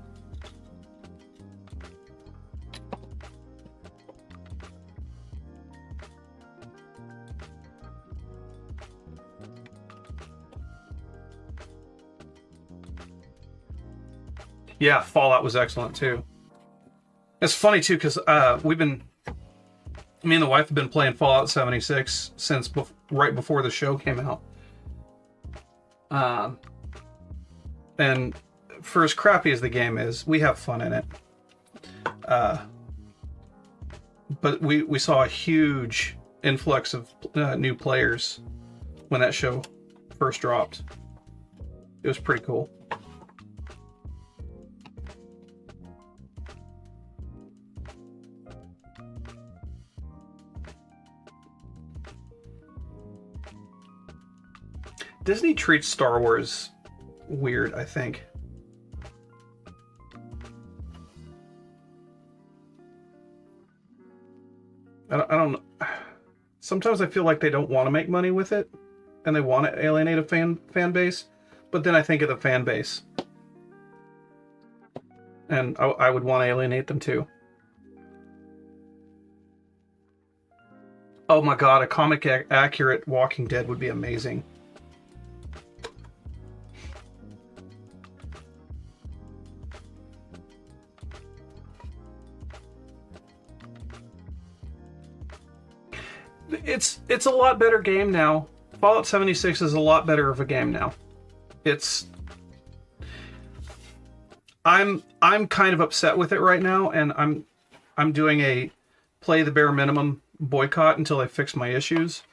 Yeah, Fallout was excellent too. It's funny too because me and the wife have been playing Fallout 76 since right before the show came out. And for as crappy as the game is, we have fun in it. But we saw a huge influx of new players when that show first dropped. It was pretty cool. Disney treats Star Wars weird, I think. I don't know. Sometimes I feel like they don't want to make money with it, and they want to alienate a fan base, but then I think of the fan base, and I would want to alienate them too. Oh my god, a comic accurate Walking Dead would be amazing. It's a lot better game now. Fallout 76 is a lot better of a game now. I'm kind of upset with it right now, and I'm doing a play the bare minimum boycott until I fix my issues.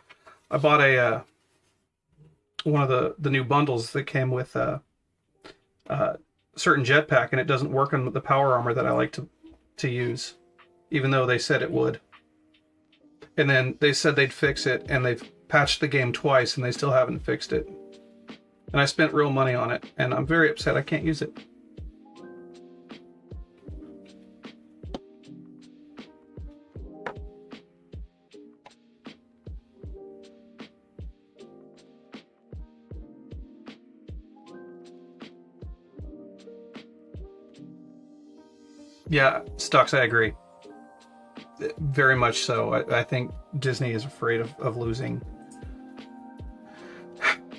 I bought one of the new bundles that came with certain jetpack, and it doesn't work on the power armor that I like to use, even though they said it would. And then they said they'd fix it, and they've patched the game twice, and they still haven't fixed it. And I spent real money on it, and I'm very upset I can't use it. Yeah, Stux, I agree. Very much so. I think Disney is afraid of losing.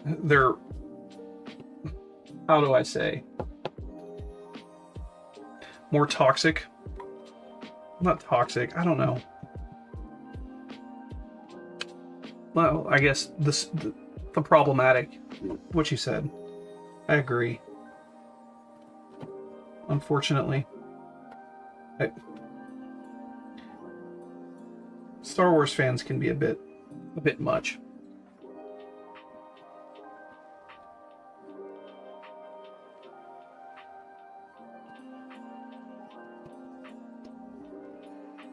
They're, how do I say, more toxic? Not toxic, I don't know. Well, I guess the problematic, what you said. I agree. Unfortunately. Star Wars fans can be a bit much.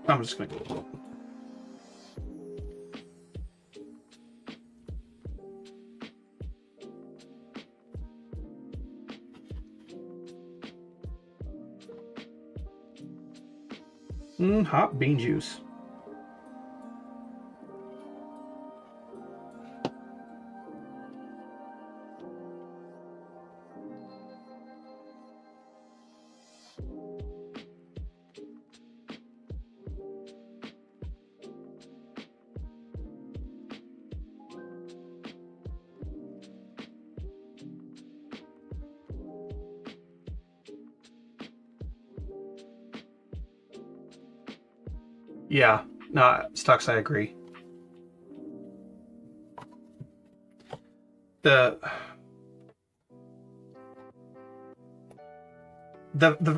I'm just gonna go. Hot bean juice. Yeah, no, Stux, I agree. The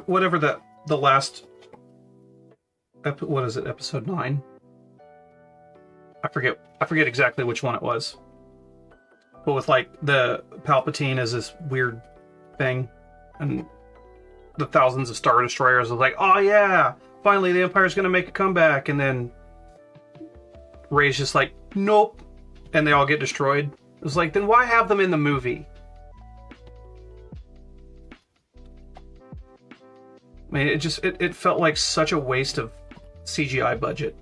whatever the last what is it, episode 9? I forget exactly which one it was. But with like the Palpatine as this weird thing and the thousands of Star Destroyers was like, oh yeah, finally the Empire's gonna make a comeback, and then Rey's just like, nope, and they all get destroyed. It was like, then why have them in the movie? I mean, it felt like such a waste of CGI budget.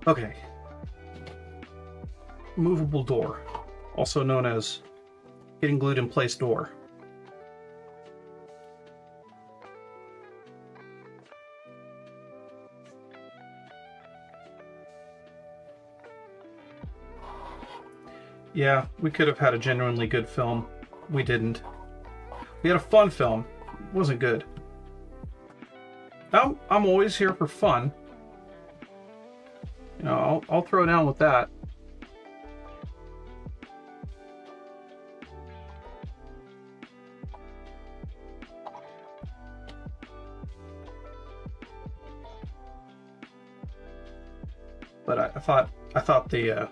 Okay. Movable door, also known as getting glued in place door. Yeah, we could have had a genuinely good film. We didn't. We had a fun film. It wasn't good. I'm always here for fun. You know, I'll throw down with that. But I thought the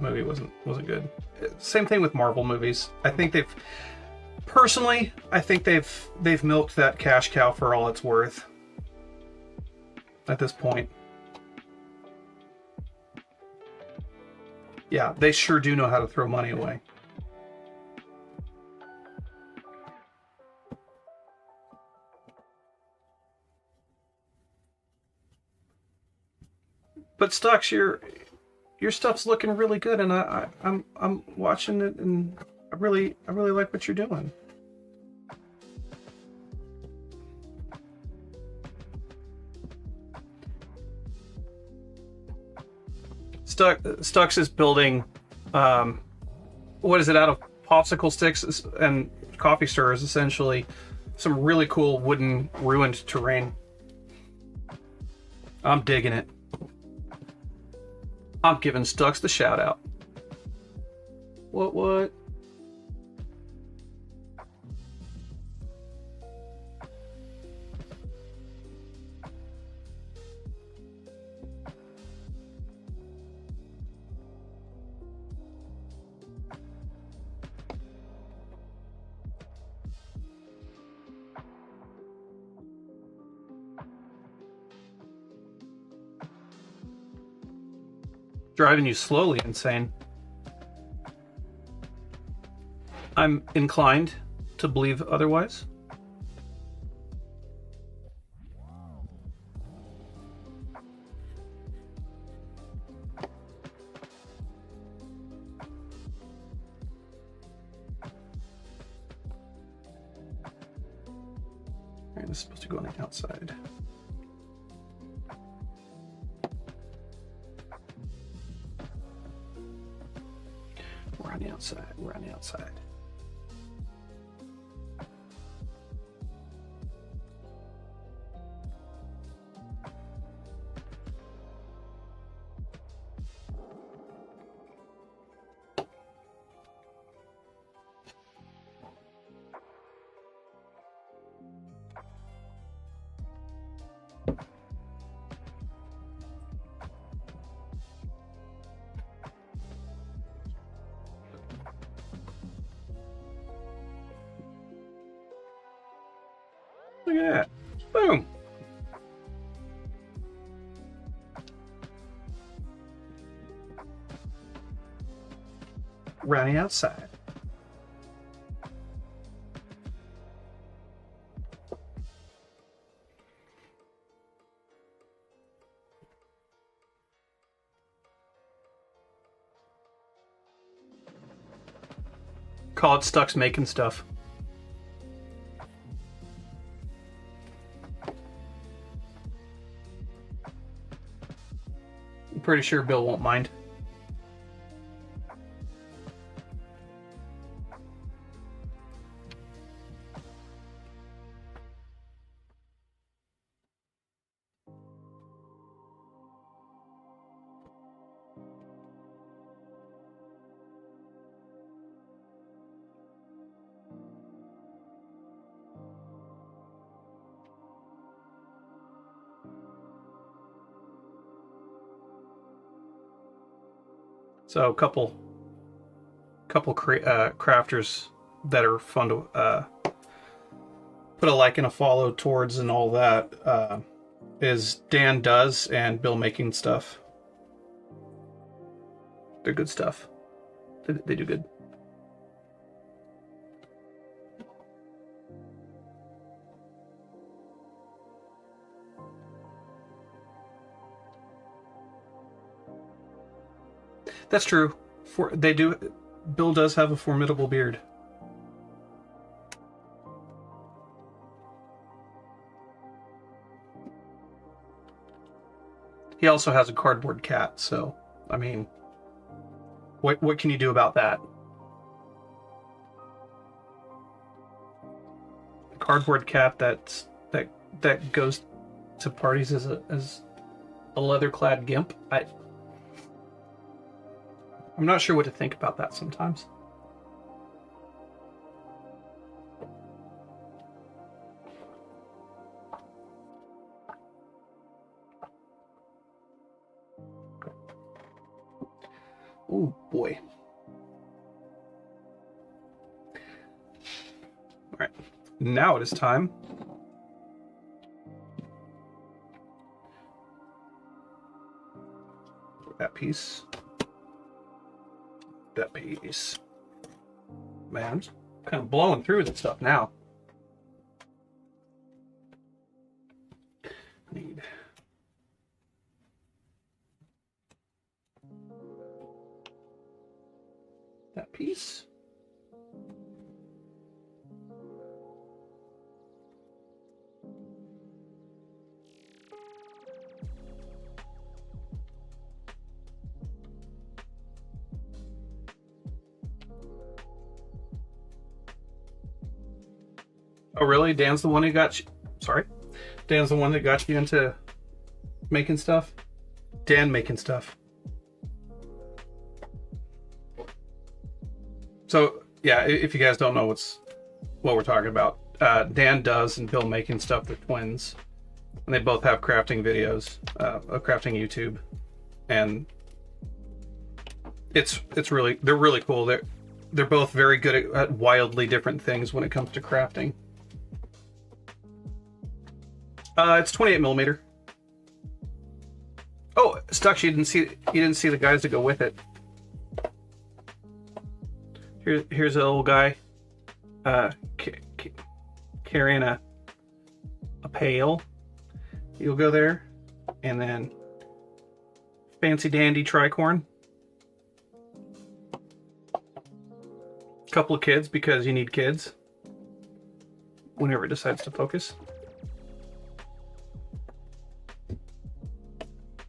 movie wasn't good. Same thing with Marvel movies. I think they've milked that cash cow for all it's worth at this point. Yeah, they sure do know how to throw money away. But Stux, your stuff's looking really good, and I'm watching it, and I really like what you're doing. Stux is building, what is it, out of popsicle sticks and coffee stirrers, essentially, some really cool wooden ruined terrain. I'm digging it. I'm giving Stux the shout out. What? Driving you slowly insane. I'm inclined to believe otherwise. Alright, this is supposed to go on the outside. We're on the outside. Look at that. Boom. Around the outside. call it Stuck's Making Stuff. I'm pretty sure Bill won't mind. So a couple crafters that are fun to put a like and a follow towards and all that is Dan Does and Bill Making Stuff. They're good stuff. They do good. That's true. Bill does have a formidable beard. He also has a cardboard cat, so I mean, what can you do about that? A cardboard cat that goes to parties as a leather-clad gimp. I'm not sure what to think about that sometimes. Oh boy. All right, now it is time that piece. That piece. Man, I'm just kind of blowing through this stuff now. Need that piece. Oh, really? Dan's the one who got you... Sorry? Dan's the one that got you into making stuff? Dan making stuff. So, yeah, if you guys don't know what we're talking about, Dan Does and Bill Making Stuff, they're twins. And they both have crafting videos, a crafting YouTube. And they're really cool. They're both very good at wildly different things when it comes to crafting. It's 28 millimeter. Oh, Stuck, you didn't see the guys that go with it. Here's a little guy carrying a pail. You'll go there, and then fancy dandy tricorn. Couple of kids, because you need kids whenever it decides to focus.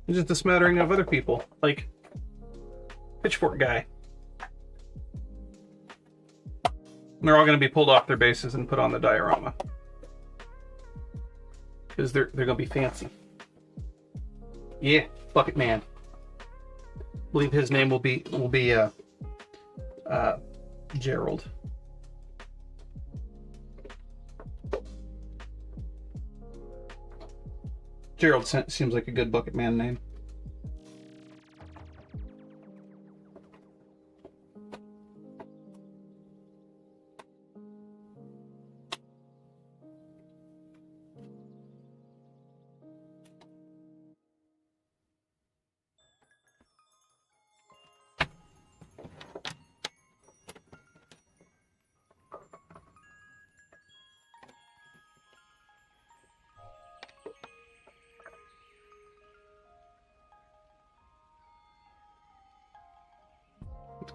It's just a smattering of other people, like Pitchfork Guy. And they're all going to be pulled off their bases and put on the diorama, because they're going to be fancy. Yeah, Bucket Man. I believe his name will be Gerald. Gerald seems like a good Bucket Man name.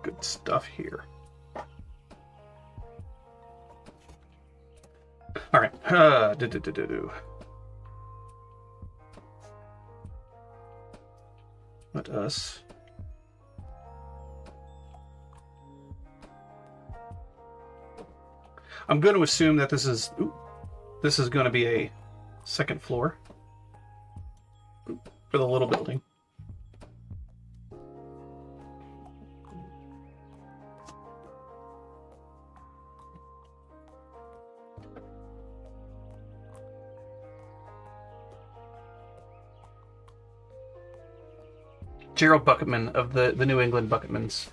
Good stuff here. Do. Let us. I'm going to assume that this is going to be a second floor for the little building. Gerald Bucketman of the New England Bucketmans,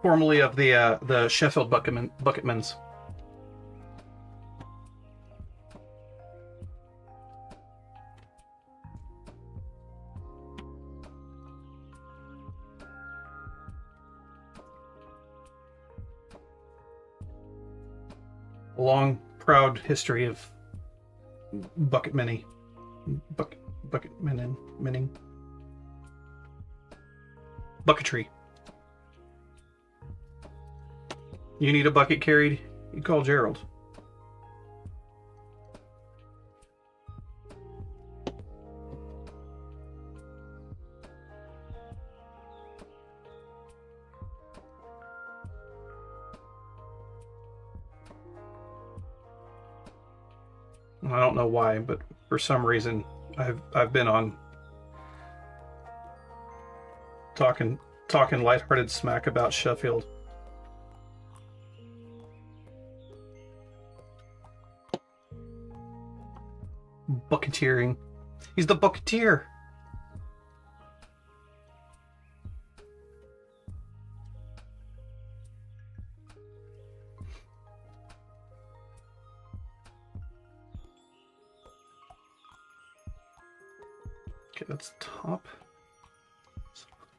formerly of the Sheffield Bucketmans. A long, proud history of Bucketmanning. Bucketry. You need a bucket carried? You call Gerald. I don't know why, but for some reason I've been on talking lighthearted smack about Sheffield. Bucketeering. He's the bucketeer. Okay, that's top.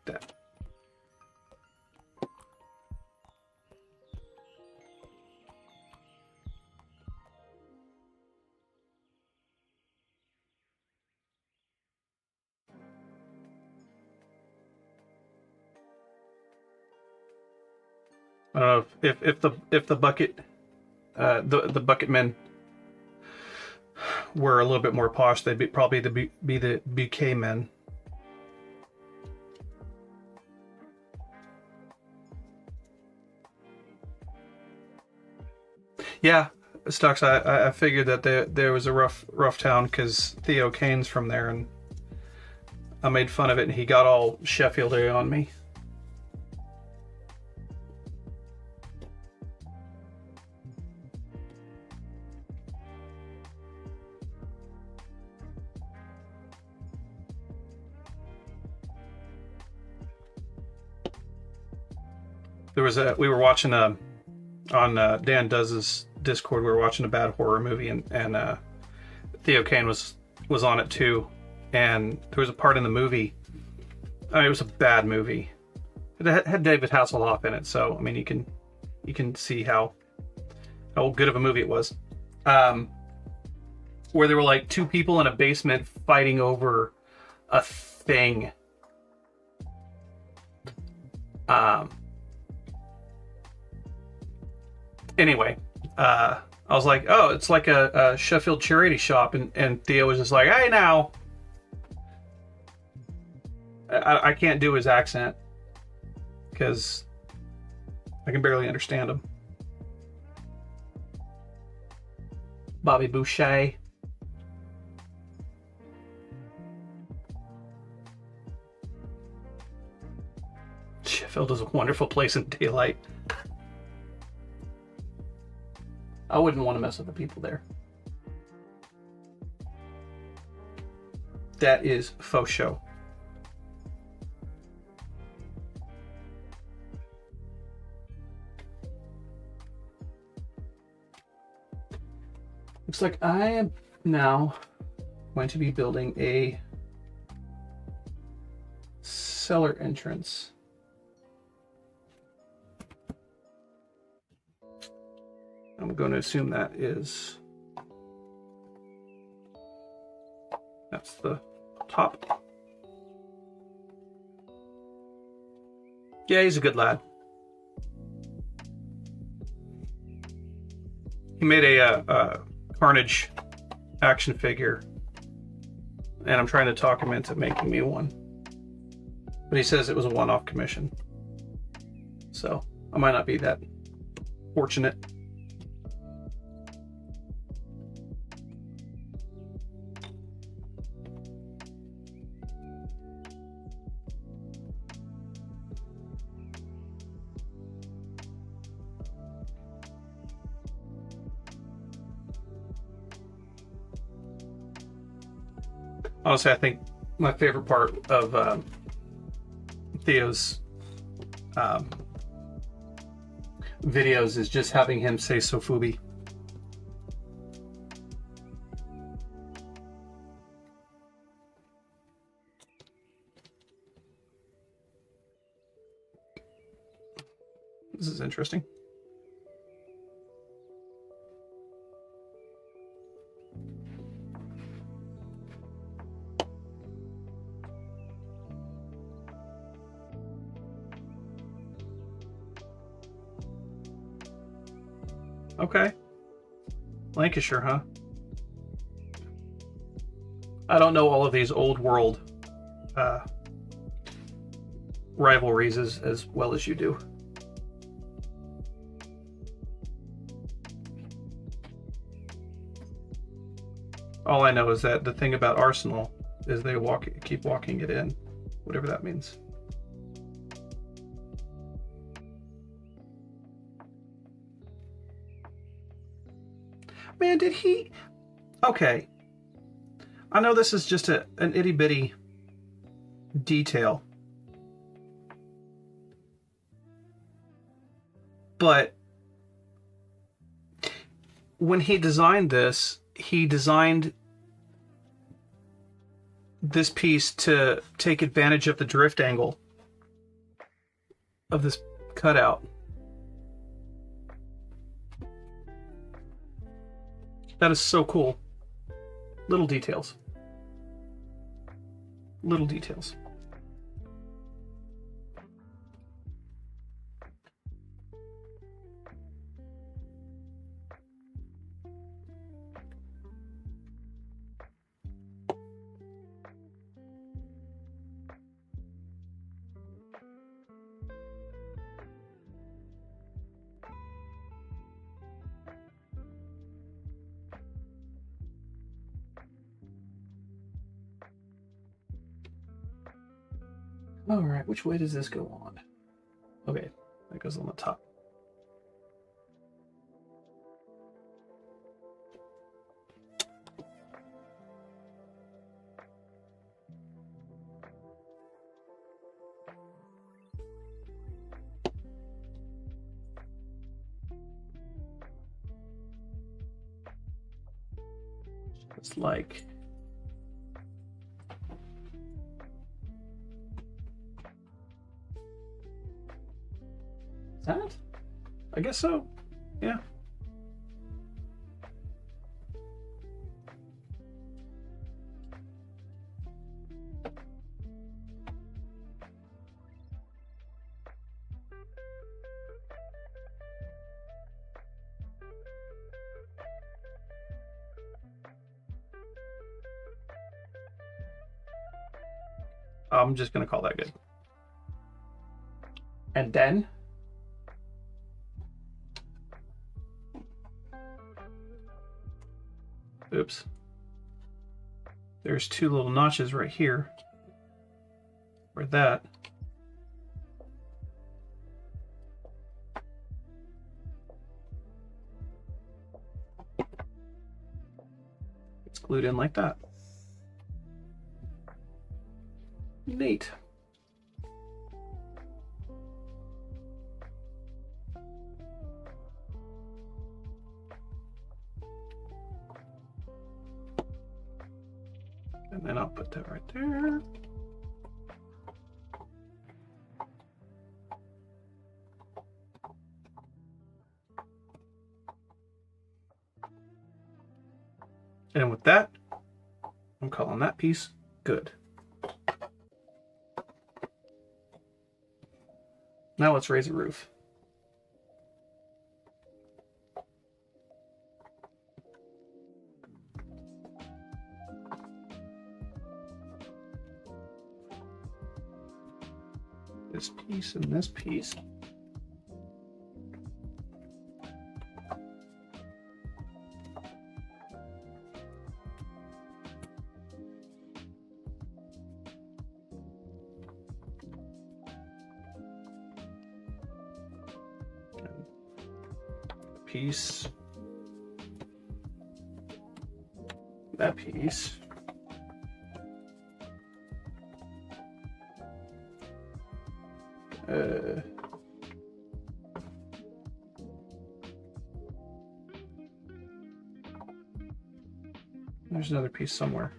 That. I don't know if the bucket the bucket men were a little bit more posh, they'd probably be the bouquet men. Yeah, Stux. I figured that there was a rough town because Theo Kane's from there, and I made fun of it, and he got all Sheffield-y on me. We were watching on Dan Does's Discord. We were watching a bad horror movie, and Theo Kane was on it too. And there was a part in the movie. I mean, it was a bad movie. It had David Hasselhoff in it, so I mean, you can see how good of a movie it was. Where there were like two people in a basement fighting over a thing. Anyway, I was like, oh, it's like a Sheffield charity shop, and Theo was just like, hey, now. I can't do his accent because I can barely understand him. Bobby Boucher. Sheffield is a wonderful place in daylight. I wouldn't want to mess with the people there. That is faux show. Looks like I am now going to be building a cellar entrance. I'm going to assume that's the top. Yeah, he's a good lad. He made a Carnage action figure, and I'm trying to talk him into making me one. But he says it was a one-off commission, so I might not be that fortunate. Honestly, I think my favorite part of Theo's videos is just having him say Sofubi. This is interesting. Okay. Lancashire, huh? I don't know all of these old world rivalries as well as you do. All I know is that the thing about Arsenal is they keep walking it in, whatever that means. Man, did he... Okay. I know this is just an itty-bitty detail. But when he designed this, he designed this piece to take advantage of the drift angle of this cutout. That is so cool. Little details. Little details. All right, which way does this go on? Okay, that goes on the top. It's like... that? I guess so. Yeah. I'm just going to call that good. And then oops. There's two little notches right here. For that. It's glued in like that. Neat. And then I'll put that right there. And with that, I'm calling that piece good. Now let's raise a roof. this piece and this piece. Piece. That piece. There's another piece somewhere.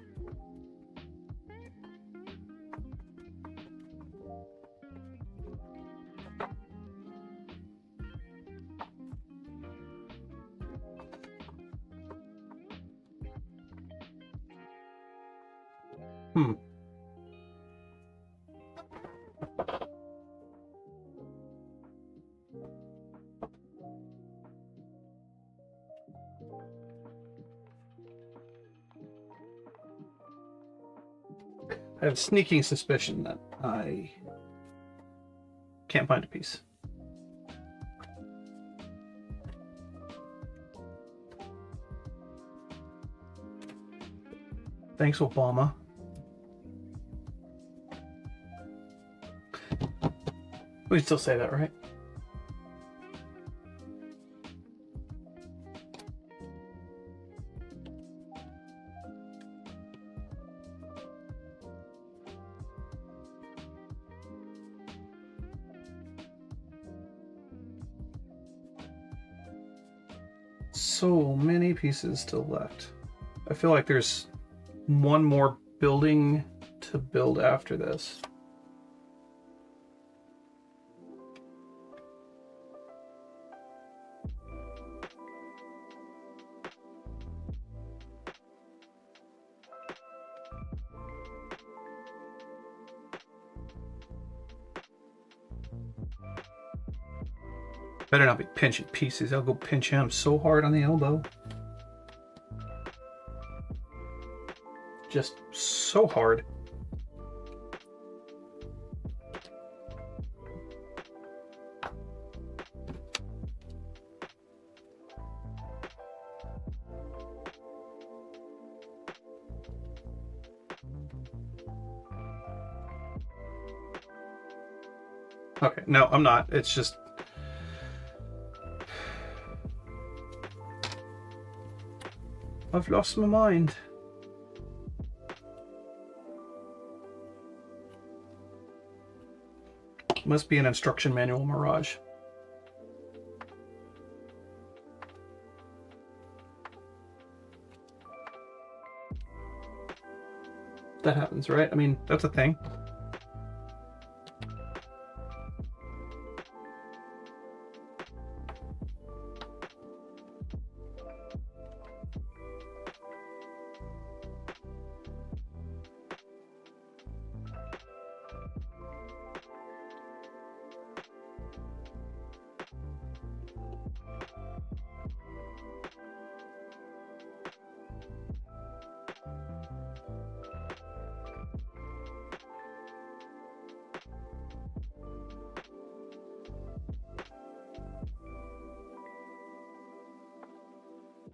I have a sneaking suspicion that I can't find a piece. Thanks, Obama. We still say that, right? So many pieces still left. I feel like there's one more building to build after this. Better not be pinching pieces. I'll go pinch him so hard on the elbow. Just so hard. Okay, no, I'm not. It's just... I've lost my mind. Must be an instruction manual mirage. That happens, right? I mean, that's a thing.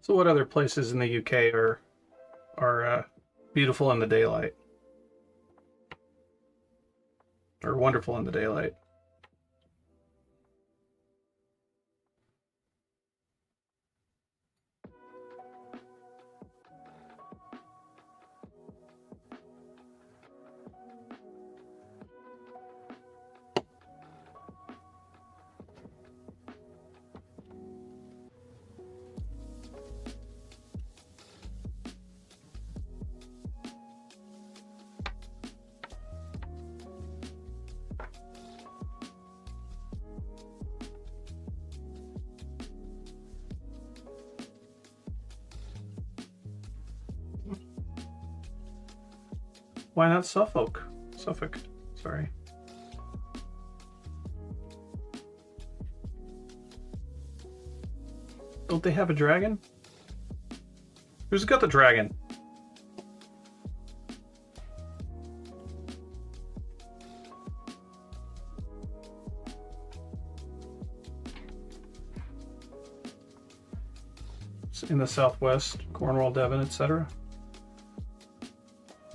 So what other places in the UK are beautiful in the daylight? Or wonderful in the daylight? Why not Suffolk? Suffolk, sorry. Don't they have a dragon? Who's got the dragon? in the Southwest, Cornwall, Devon, etc.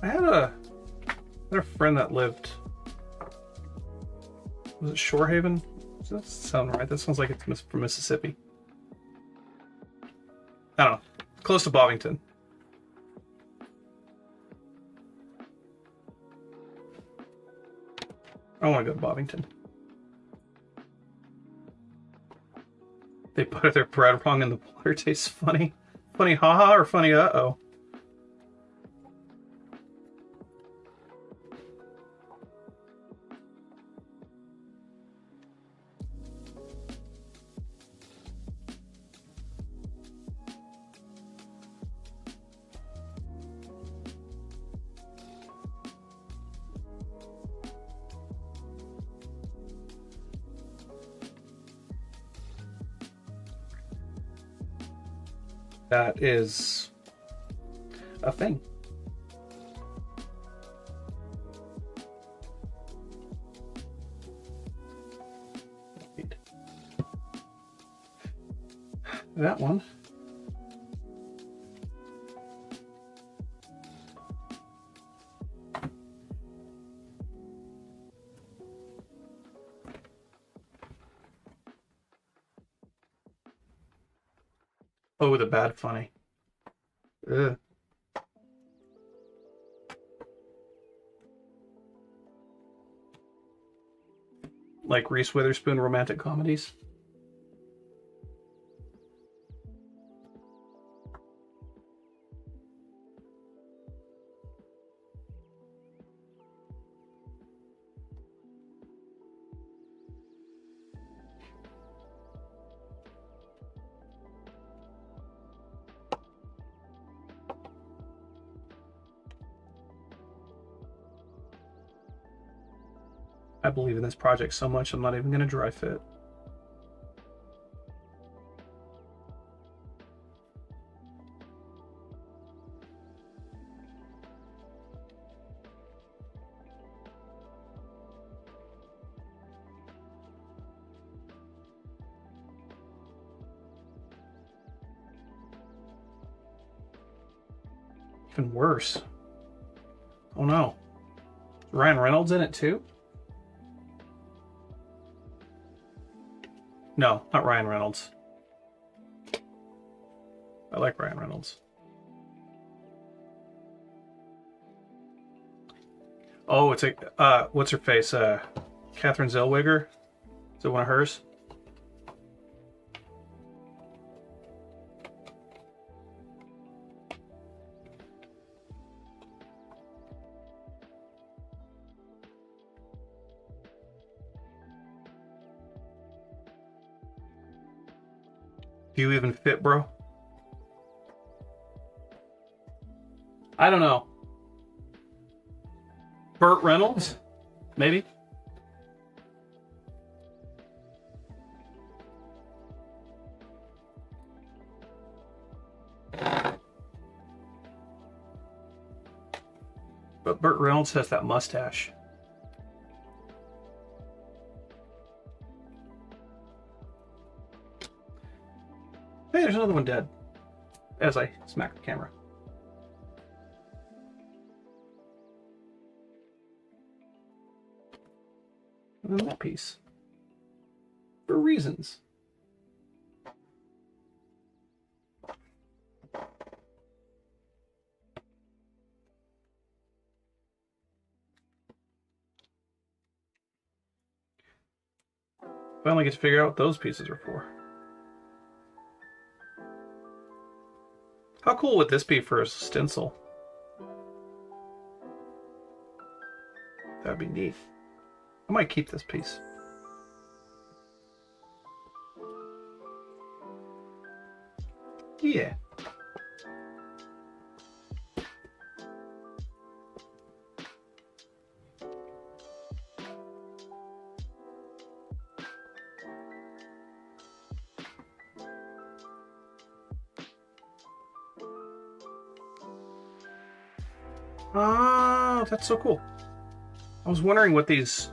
I had a friend that lived. Was it Shorehaven? Does that sound right? That sounds like it's from Mississippi. I don't know. Close to Bovington. I want to go to Bovington. They butter their bread wrong and the water tastes funny. Funny haha or funny uh-oh? That is a thing. That one. Oh, the bad funny. Ugh. Like Reese Witherspoon romantic comedies. I believe in this project so much, I'm not even going to dry fit. Even worse. Oh no. Is Ryan Reynolds in it too? No, not Ryan Reynolds. I like Ryan Reynolds. Oh, it's a what's her face? Catherine Zellweger. Is it one of hers? Do you even fit, bro? I don't know. Burt Reynolds? Maybe? But Burt Reynolds has that mustache. Hey, there's another one dead. As I smack the camera. And then that piece. For reasons. Finally get to figure out what those pieces are for. How cool would this be for a stencil? That'd be neat. I might keep this piece. Yeah. Oh, that's so cool. I was wondering what these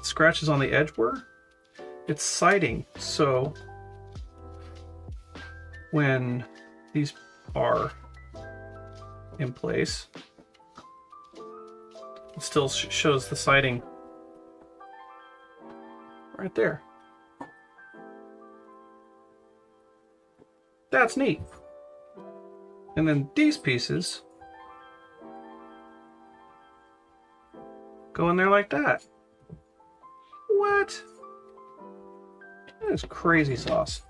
scratches on the edge were. It's siding, so when these are in place, it still shows the siding right there. That's neat. And then these pieces go in there like that. What? That is crazy sauce.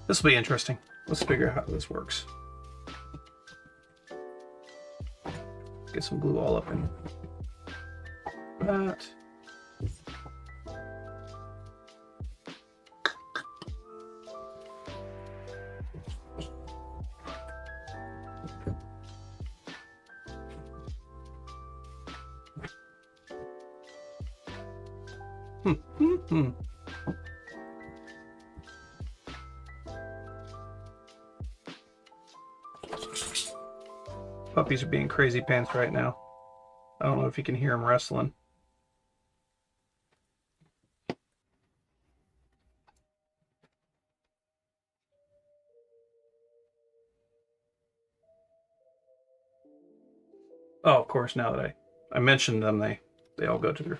This will be interesting. Let's figure out how this works. Get some glue all up in that. Puppies are being crazy pants right now. I don't know if you can hear them wrestling. Oh, of course, now that I mentioned them, they all go to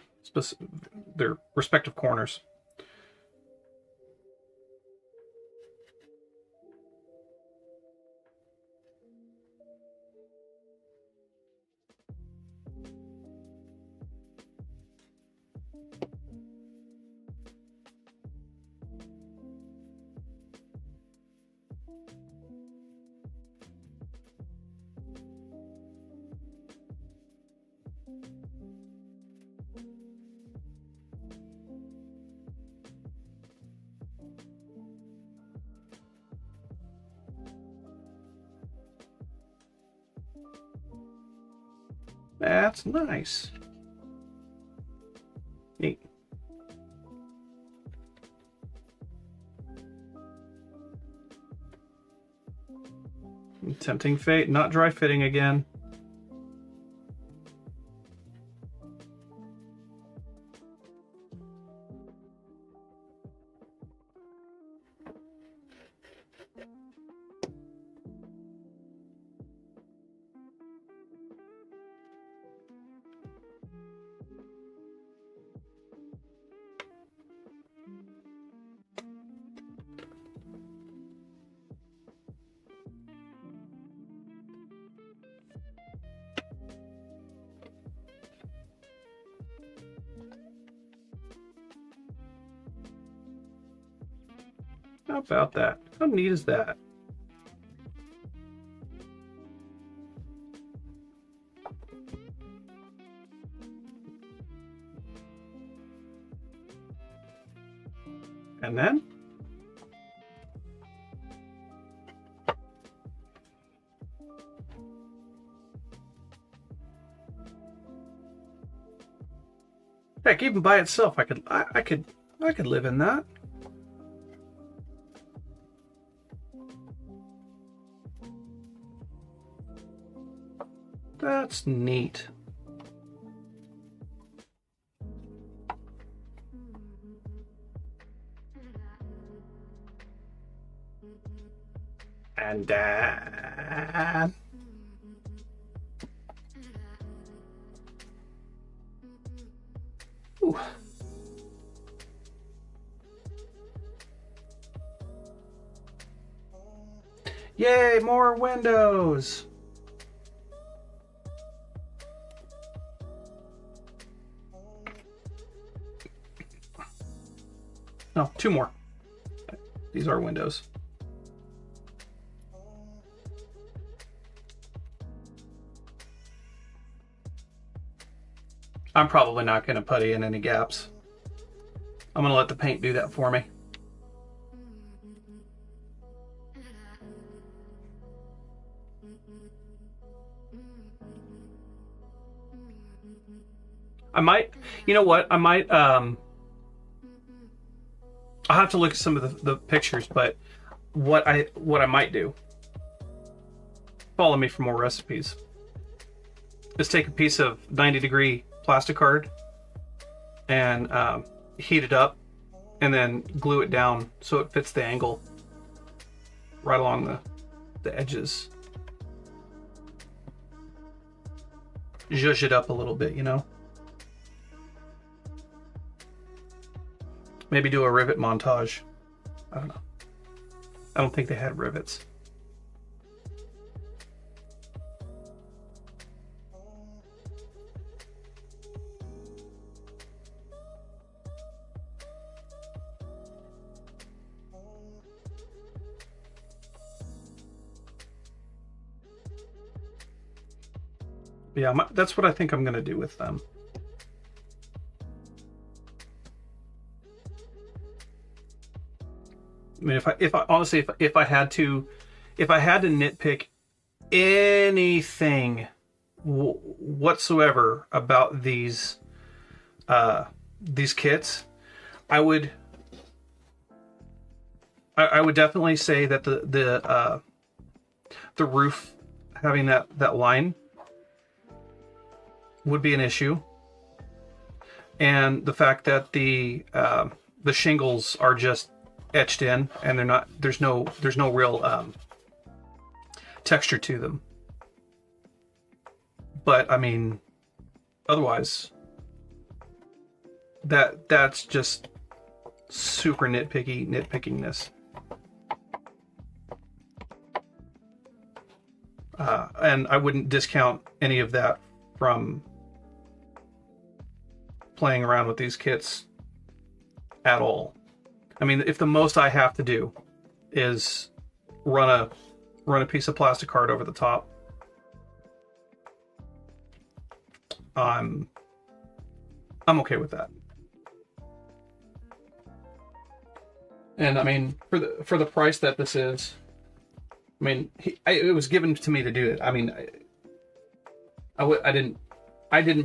their respective corners. That's nice. Neat. Tempting fate, not dry fitting again. How about that? How neat is that? And then heck, even by itself, I could live in that. That's neat. And ooh. Yay, more windows. No, two more. These are windows. I'm probably not going to putty in any gaps. I'm going to let the paint do that for me. I might, you know what? I might I'll have to look at some of the pictures, but what I might do, follow me for more recipes, is take a piece of 90-degree plastic card and heat it up and then glue it down so it fits the angle right along the edges. Zhuzh it up a little bit, you know? Maybe do a rivet montage. I don't know. I don't think they had rivets. Yeah, that's what I think I'm going to do with them. I mean, if I honestly, if I had to nitpick anything whatsoever about these kits, I would definitely say that the roof having that line would be an issue, and the fact that the shingles are just etched in and they're not, there's no real texture to them. But I mean, otherwise, that's just super nitpickingness. And I wouldn't discount any of that from playing around with these kits at all. I mean, if the most I have to do is run a piece of plastic card over the top, I'm okay with that. And I mean, for the price that this is, I mean, it was given to me to do it. I mean, I didn't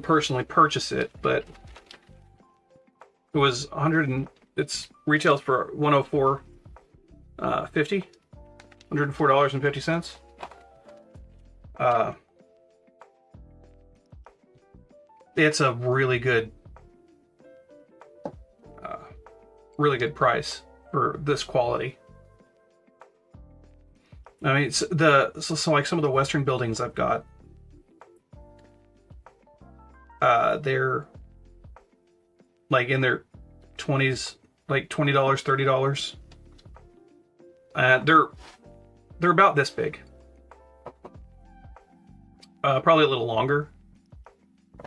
personally purchase it, but it was it's retails for $104.50. $104.50. It's a really good price for this quality. I mean, it's so like some of the Western buildings I've got, they're like in their 20s, like $20, $30. They're about this big. Probably a little longer,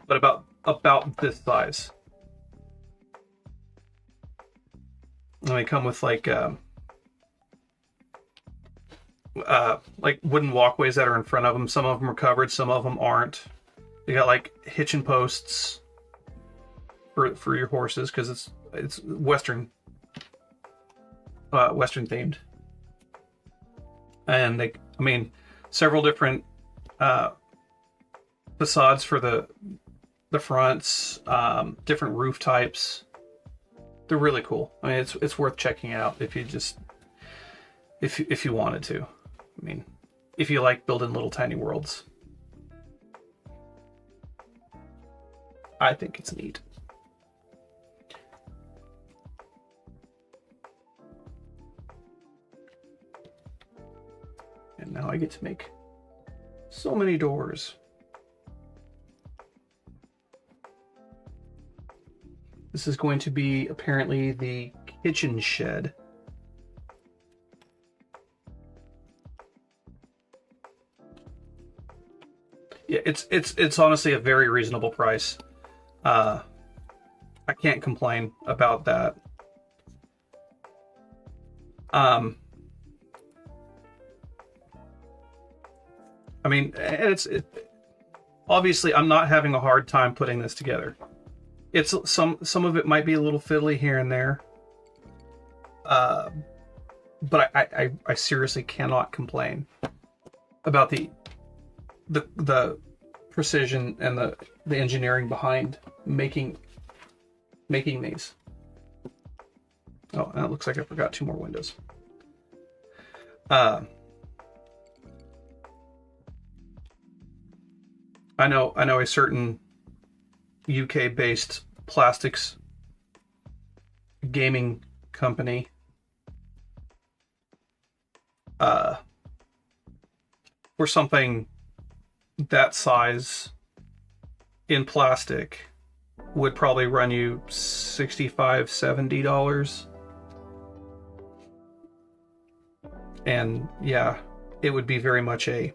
but about this size. And they come with like wooden walkways that are in front of them. Some of them are covered, some of them aren't. They got like hitching posts for your horses because it's Western themed. And I mean, several different facades for the fronts, different roof types. They're really cool. I mean, it's worth checking out if you wanted to. I mean, if you like building little tiny worlds. I think it's neat. And now I get to make so many doors. This is going to be apparently the kitchen shed. Yeah, it's honestly a very reasonable price. I can't complain about that. I mean, obviously I'm not having a hard time putting this together. It's some of it might be a little fiddly here and there. But I seriously cannot complain about the precision and the engineering behind making these. Oh, and it looks like I forgot 2 more windows. I know a certain UK-based plastics gaming company for something that size in plastic would probably run you $65-70. And yeah, it would be very much a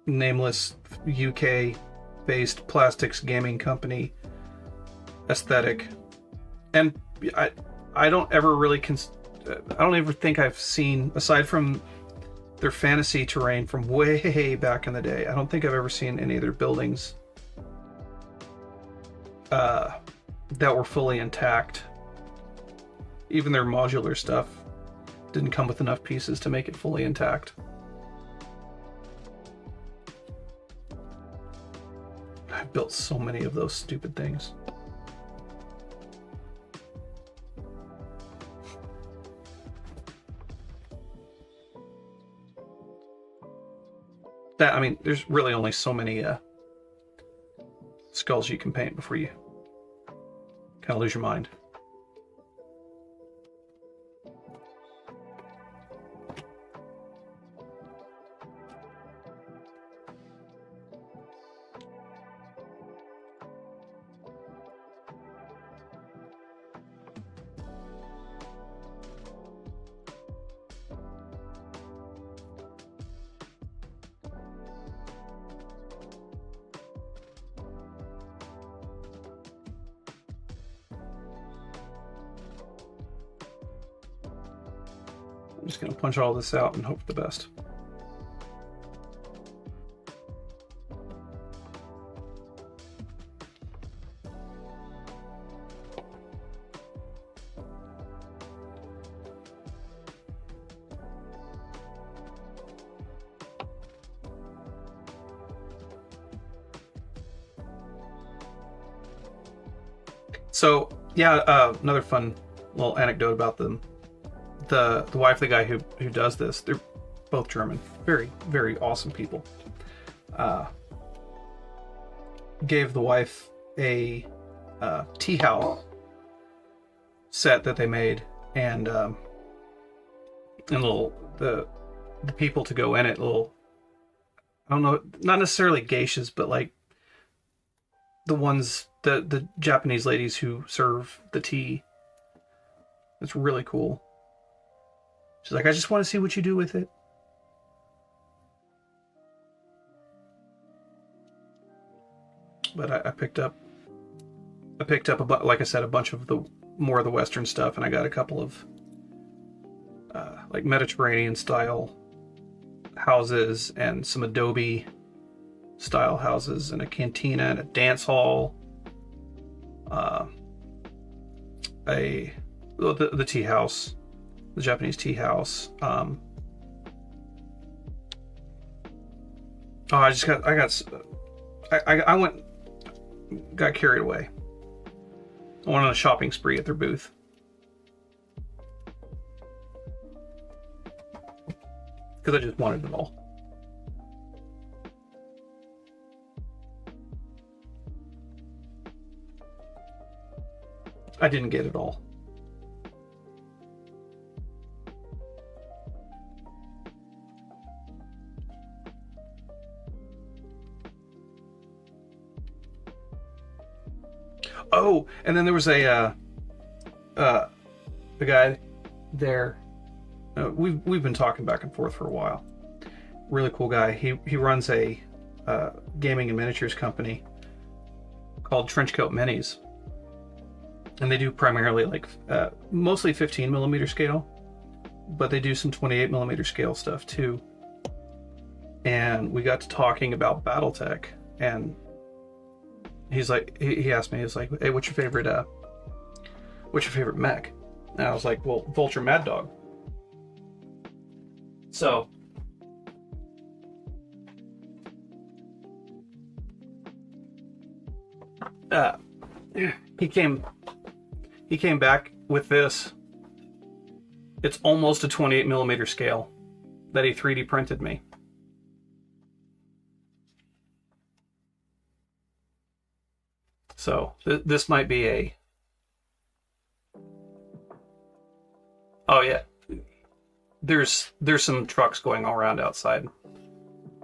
nameless UK based plastics gaming company aesthetic. And I don't ever really I don't ever think I've seen, aside from their fantasy terrain from way back in the day, I don't think I've ever seen any of their buildings that were fully intact. Even their modular stuff didn't come with enough pieces to make it fully intact. I built so many of those stupid things. I mean, there's really only so many skulls you can paint before you kind of lose your mind. I'm just going to punch all this out and hope for the best. So yeah, another fun little anecdote about them. The wife of the guy who does this, they're both German, very, very awesome people. Gave the wife a tea house set that they made, and little the people to go in it, little, I don't know, not necessarily geishas, but like the ones, the Japanese ladies who serve the tea. It's really cool. She's like, I just want to see what you do with it. But I picked up like I said, a bunch of the more of the Western stuff, and I got a couple of like Mediterranean style houses and some adobe style houses and a cantina and a dance hall. The tea house. The Japanese tea house. I got carried away. I went on a shopping spree at their booth. Because I just wanted it all. I didn't get it all. Oh, and then there was a guy there. We've been talking back and forth for a while. Really cool guy. He runs a gaming and miniatures company called Trenchcoat Minis, and they do primarily like mostly 15mm scale, but they do some 28mm scale stuff too. And we got to talking about BattleTech, and he's like, he asked me, he's like, hey, what's your favorite mech? And I was like, well, Vulture Mad Dog. So he he came back with this. It's almost a 28 millimeter scale that he 3D printed me. So this might be a... Oh yeah, there's some trucks going all around outside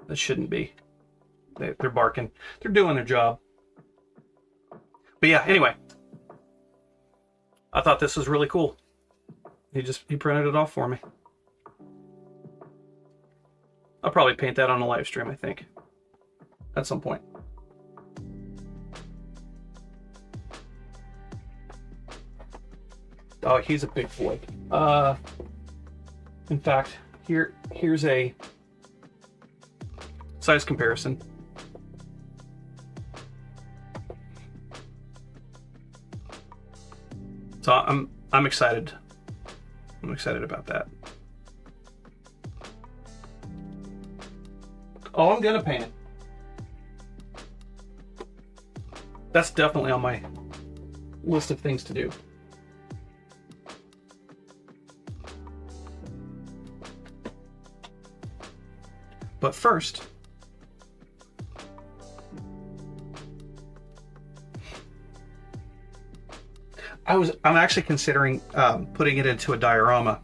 that shouldn't be. They're barking. They're doing their job. But yeah, anyway, I thought this was really cool. He printed it off for me. I'll probably paint that on a live stream, I think, at some point. Oh, he's a big boy. In fact, here's a size comparison. So I'm excited. I'm excited about that. Oh, I'm gonna paint it. That's definitely on my list of things to do. But first, I'm actually considering putting it into a diorama.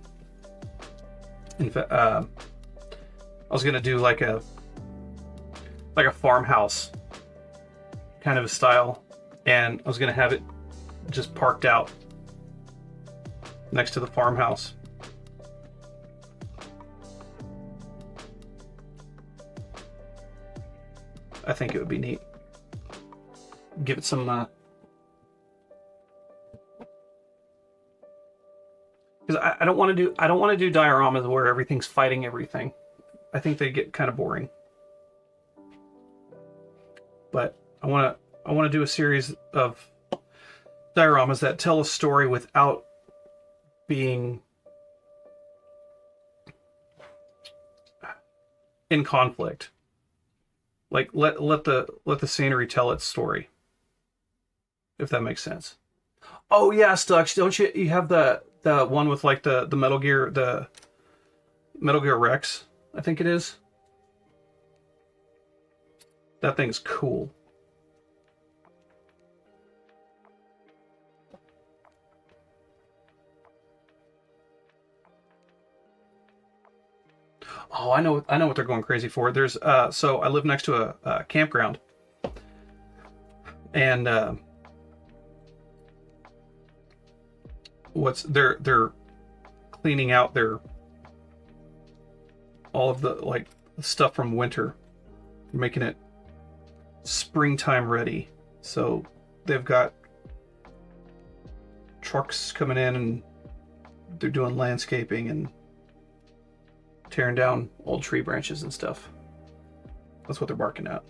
In fact, I was gonna do like a farmhouse kind of a style, and I was gonna have it just parked out next to the farmhouse. I think it would be neat. Give it some because I don't want to do dioramas where everything's fighting everything. I think they get kind of boring. But I want to do a series of dioramas that tell a story without being in conflict. Like let the scenery tell its story, if that makes sense. Oh yeah, Stux, don't you have the one with like the Metal Gear Rex, I think it is. That thing's cool. Oh, I know what they're going crazy for. There's so I live next to a campground, and they're cleaning out all of the like stuff from winter, making it springtime ready. So they've got trucks coming in and they're doing landscaping and tearing down old tree branches and stuff. That's what they're barking at.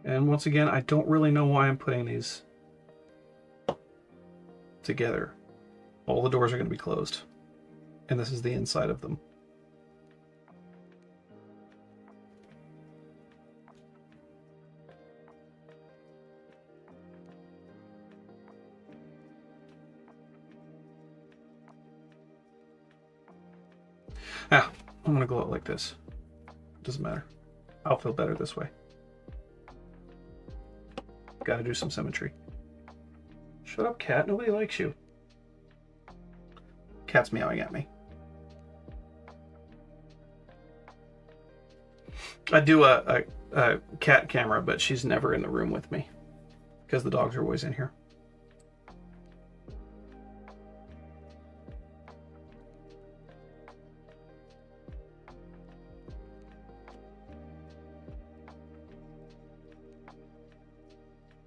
And once again, I don't really know why I'm putting these together. All the doors are going to be closed. And this is the inside of them. Ah, I'm going to glue it like this. Doesn't matter. I'll feel better this way. Gotta do some symmetry. Shut up, cat. Nobody likes you. Cat's meowing at me. I do a cat camera, but she's never in the room with me because the dogs are always in here.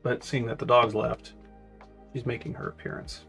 But seeing that the dog's left, she's making her appearance.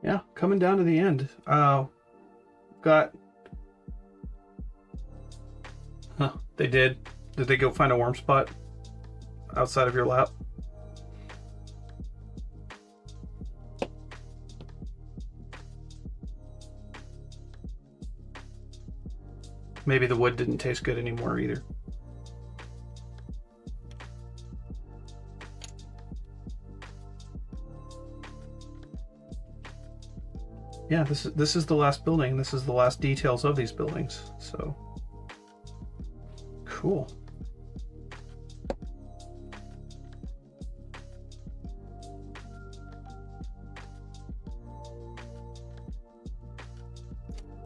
Yeah, coming down to the end. Got... Huh, they did. Did they go find a warm spot outside of your lap? Maybe the wood didn't taste good anymore either. Yeah, this is the last building. This is the last details of these buildings. So cool.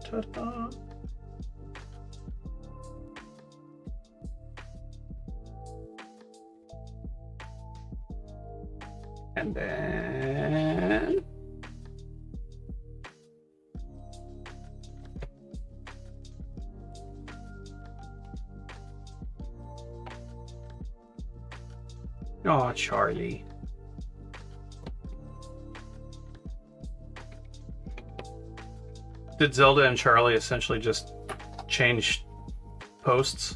Ta-da! And then oh, Charlie. Did Zelda and Charlie essentially just change posts?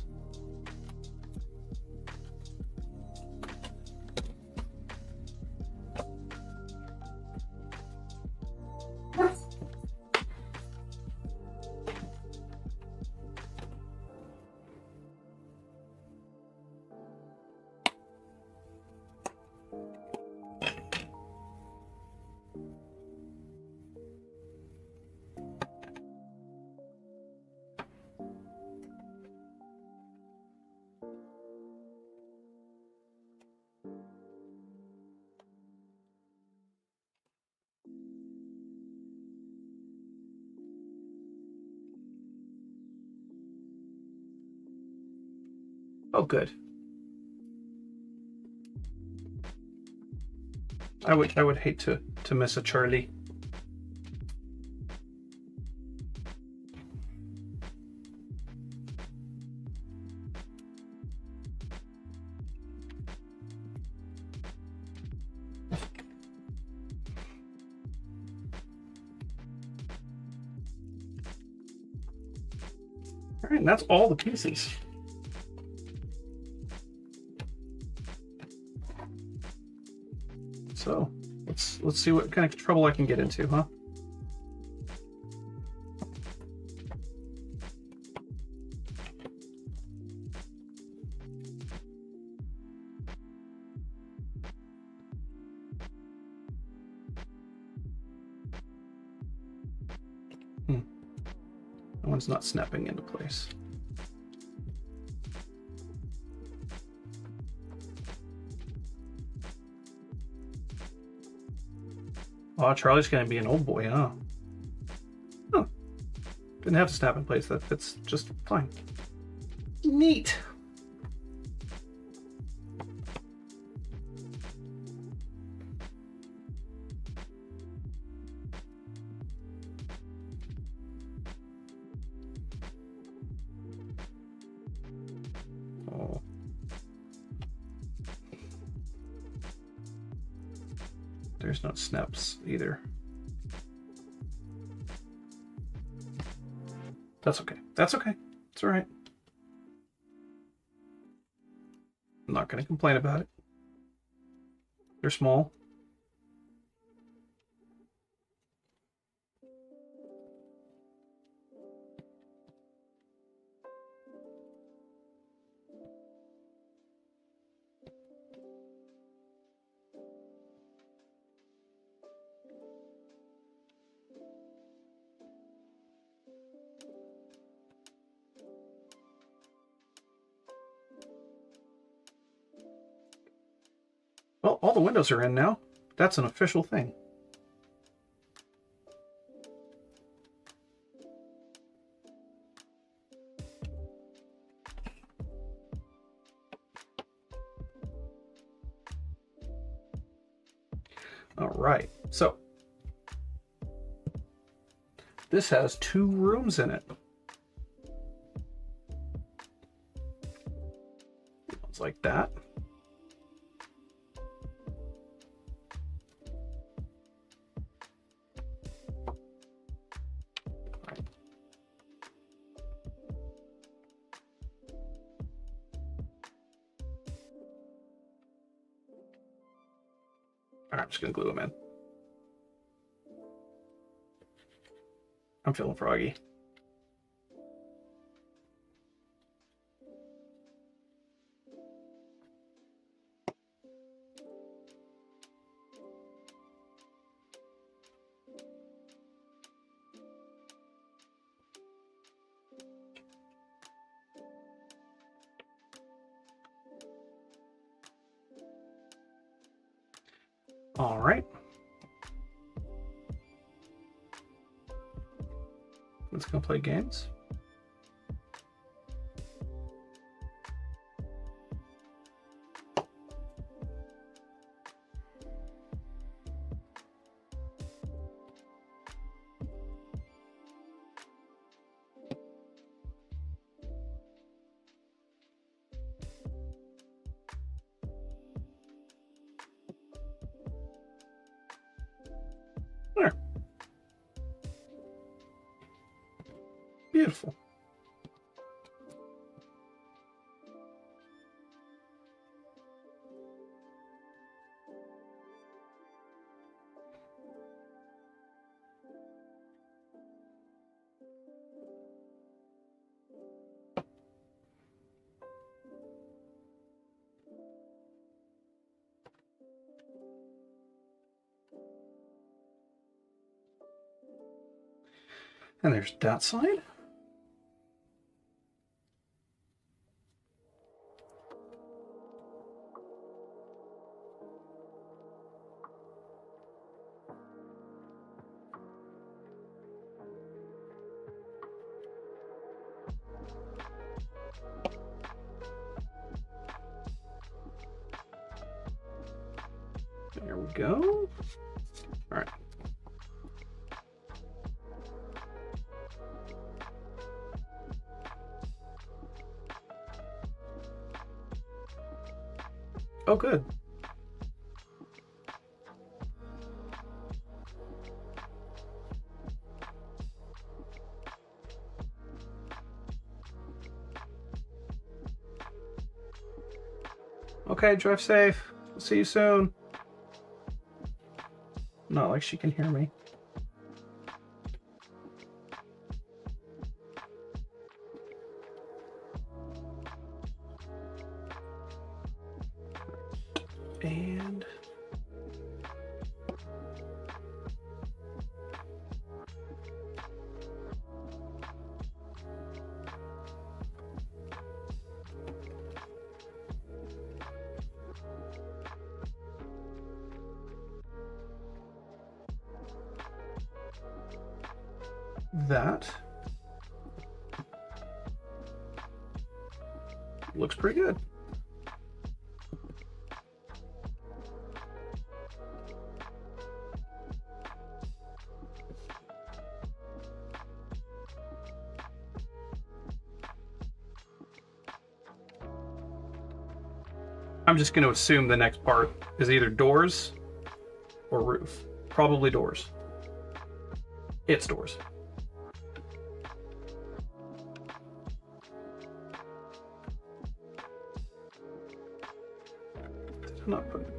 Oh, good. I would hate to miss a Charlie. All right, and that's all the pieces. So let's see what kind of trouble I can get into, huh? That one's not snapping into place. Oh, Charlie's gonna be an old boy, huh? Huh. Didn't have to snap in place. That fits just fine. Neat. Oh. There's no snaps either. That's okay. That's okay. It's all right. I'm not going to complain about it. They're small. Well, all the windows are in now. That's an official thing. All right, so this has 2 rooms in it. It's like that. Alright, I'm just gonna glue them in. I'm feeling froggy. All right. Let's go play games. There. Beautiful. And there's that side. There we go. All right. Oh, good. Okay, drive safe. See you soon. Not like she can hear me. And that looks pretty good. I'm just going to assume the next part is either doors or roof. Probably doors. It's doors.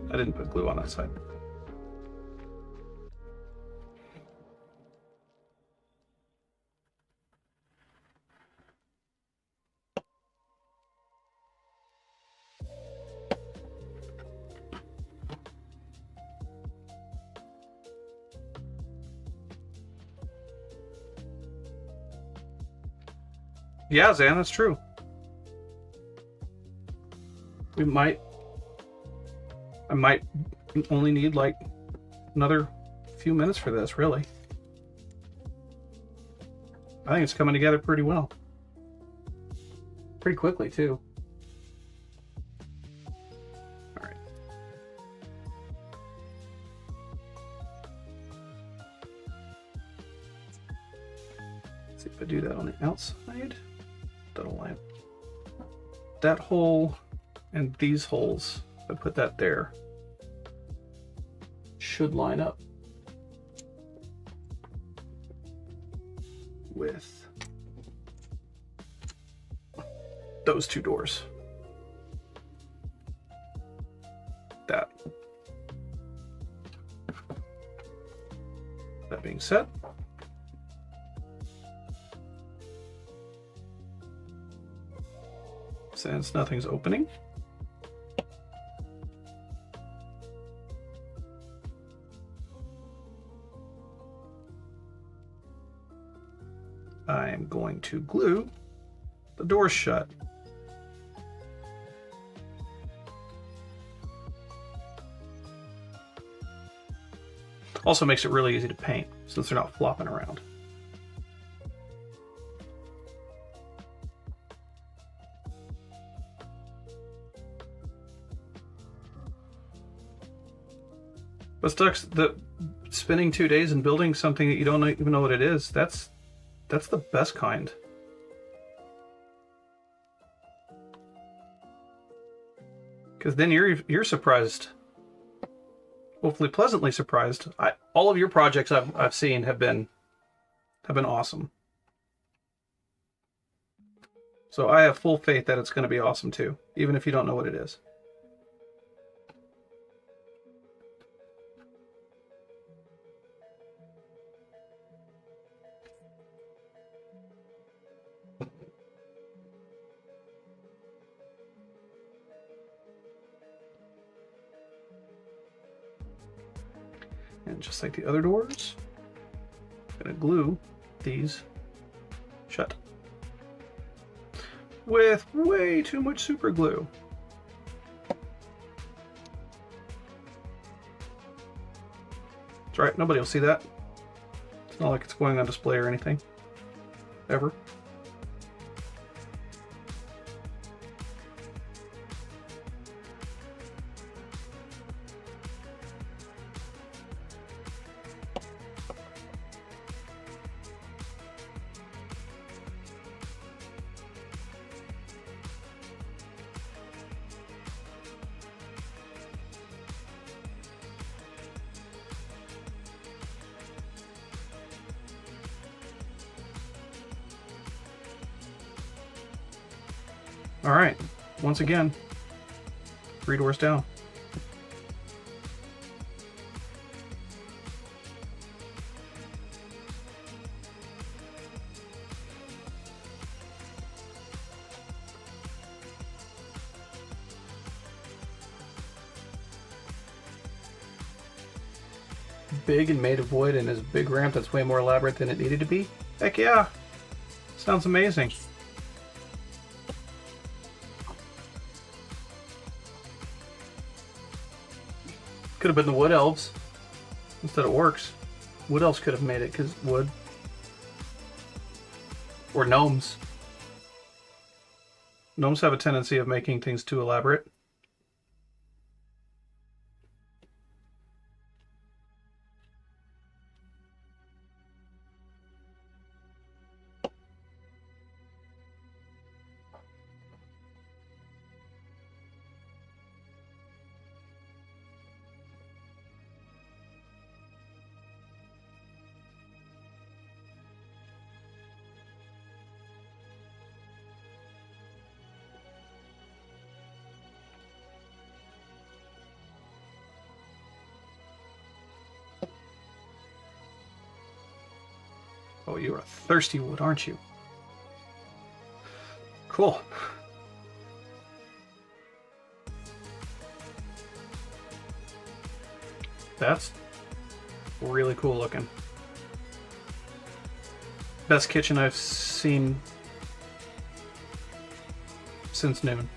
I didn't put glue on that side. Yeah, Zan, that's true. I might only need like another few minutes for this, really. I think it's coming together pretty well. Pretty quickly, too. All right. Let's see if I do that on the outside. That'll line that hole and these holes. If I put that there, should line up with those two doors. That being said, since nothing's opening, I'm going to glue the doors shut. Also makes it really easy to paint since they're not flopping around. But sucks that spending 2 days and building something that you don't even know what it is, that's the best kind. Because then you're surprised. Hopefully pleasantly surprised. All of your projects I've seen have been awesome. So I have full faith that it's going to be awesome too, even if you don't know what it is. And just like the other doors, I'm going to glue these shut with way too much super glue. That's right, nobody will see that. It's not like it's going on display or anything, ever. All right, once again, 3 doors down. Big and made of wood and is a big ramp that's way more elaborate than it needed to be? Heck yeah, sounds amazing. Could have been the wood elves instead of orcs. Wood elves could have made it because wood. Or gnomes. Gnomes have a tendency of making things too elaborate. Oh, you're a thirsty wood, aren't you? Cool. That's really cool looking. Best kitchen I've seen since noon.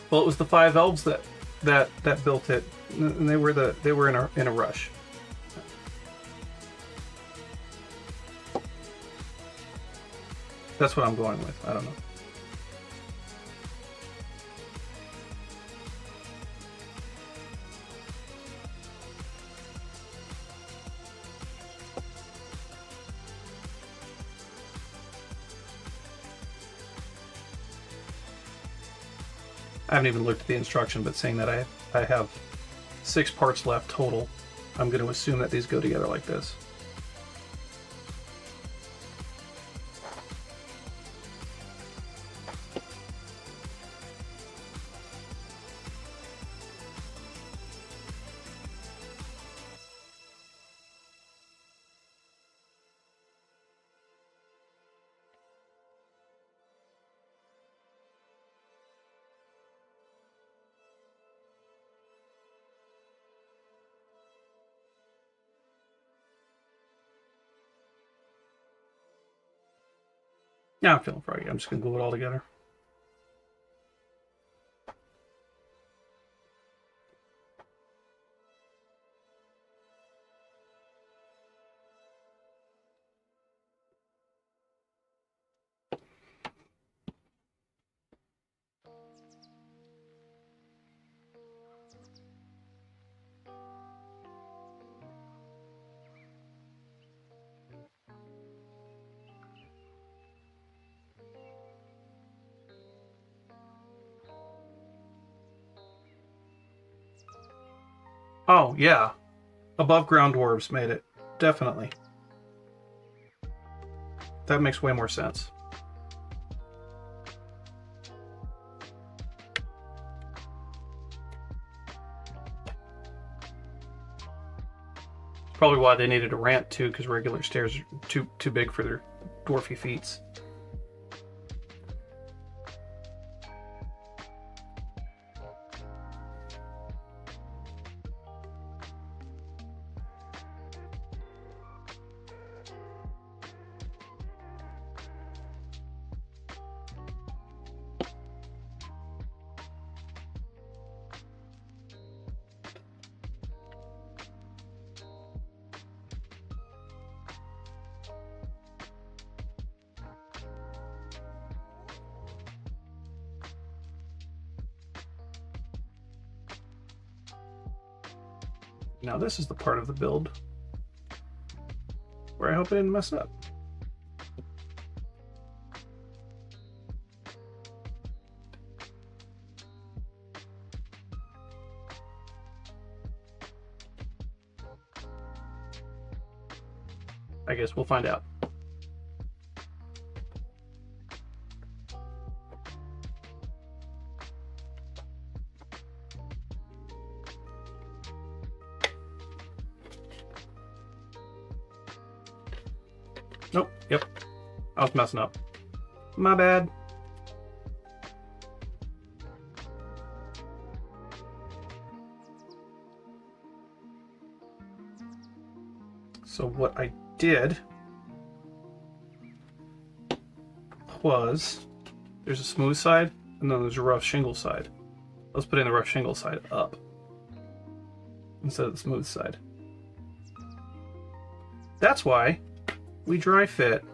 Well, it was the 5 elves that built it, and they were in a rush. That's what I'm going with. I don't know. I haven't even looked at the instruction, but saying that I have 6 parts left total, I'm going to assume that these go together like this. Yeah, I'm feeling froggy. I'm just going to glue it all together. Oh, yeah. Above ground dwarves made it. Definitely. That makes way more sense. Probably why they needed a ramp too, because regular stairs are too big for their dwarfy feet. Now this is the part of the build where I hope I didn't mess up. I guess we'll find out. Nope, yep. I was messing up. My bad. So what I did was, there's a smooth side and then there's a rough shingle side. Let's put in the rough shingle side up instead of the smooth side. That's why we dry fit.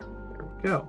There we go.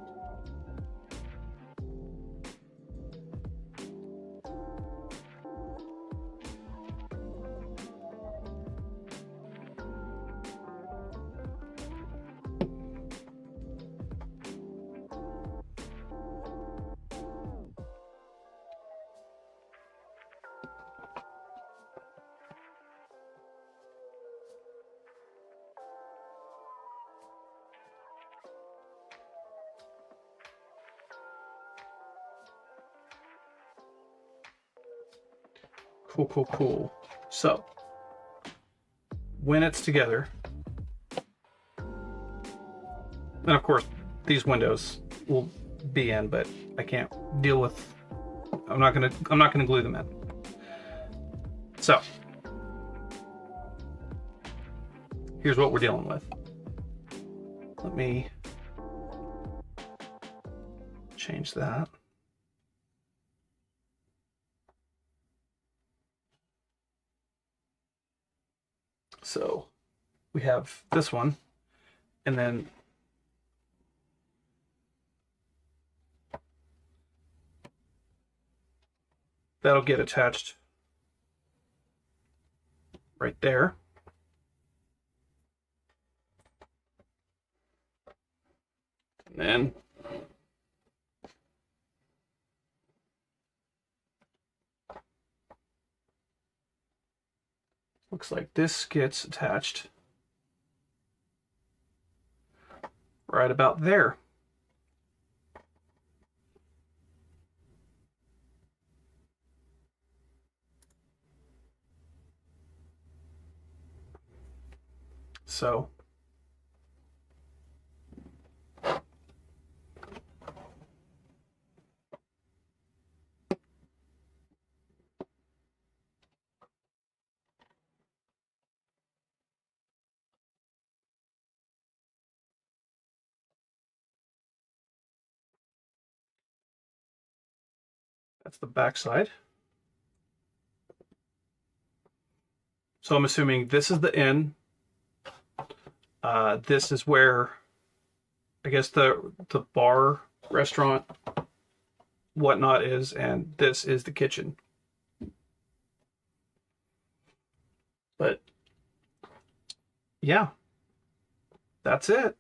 Cool, cool, cool. So, when it's together, and of course, these windows will be in, but I can't deal with. I'm not gonna glue them in. So, here's what we're dealing with. Let me change that. So we have this one, and then that'll get attached right there. And then looks like this gets attached right about there. So that's the back side. So I'm assuming this is the inn. This is where, I guess, the bar, restaurant, whatnot is, and this is the kitchen. But yeah, that's it.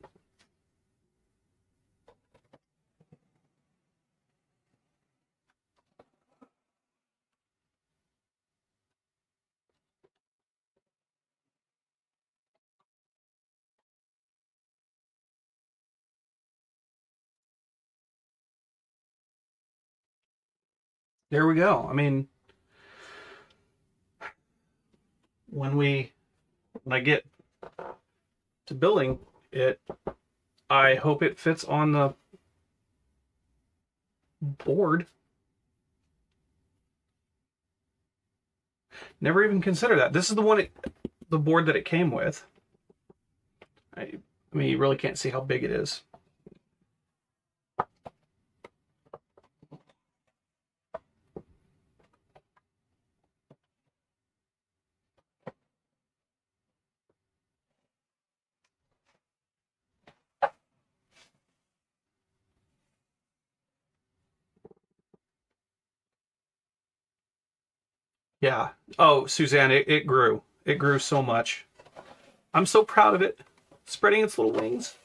There we go. I mean, when I get to building it, I hope it fits on the board. Never even considered that. This is the board that it came with. I mean, you really can't see how big it is. Yeah. Oh, Suzanne, it grew. It grew so much. I'm so proud of it. Spreading its little wings.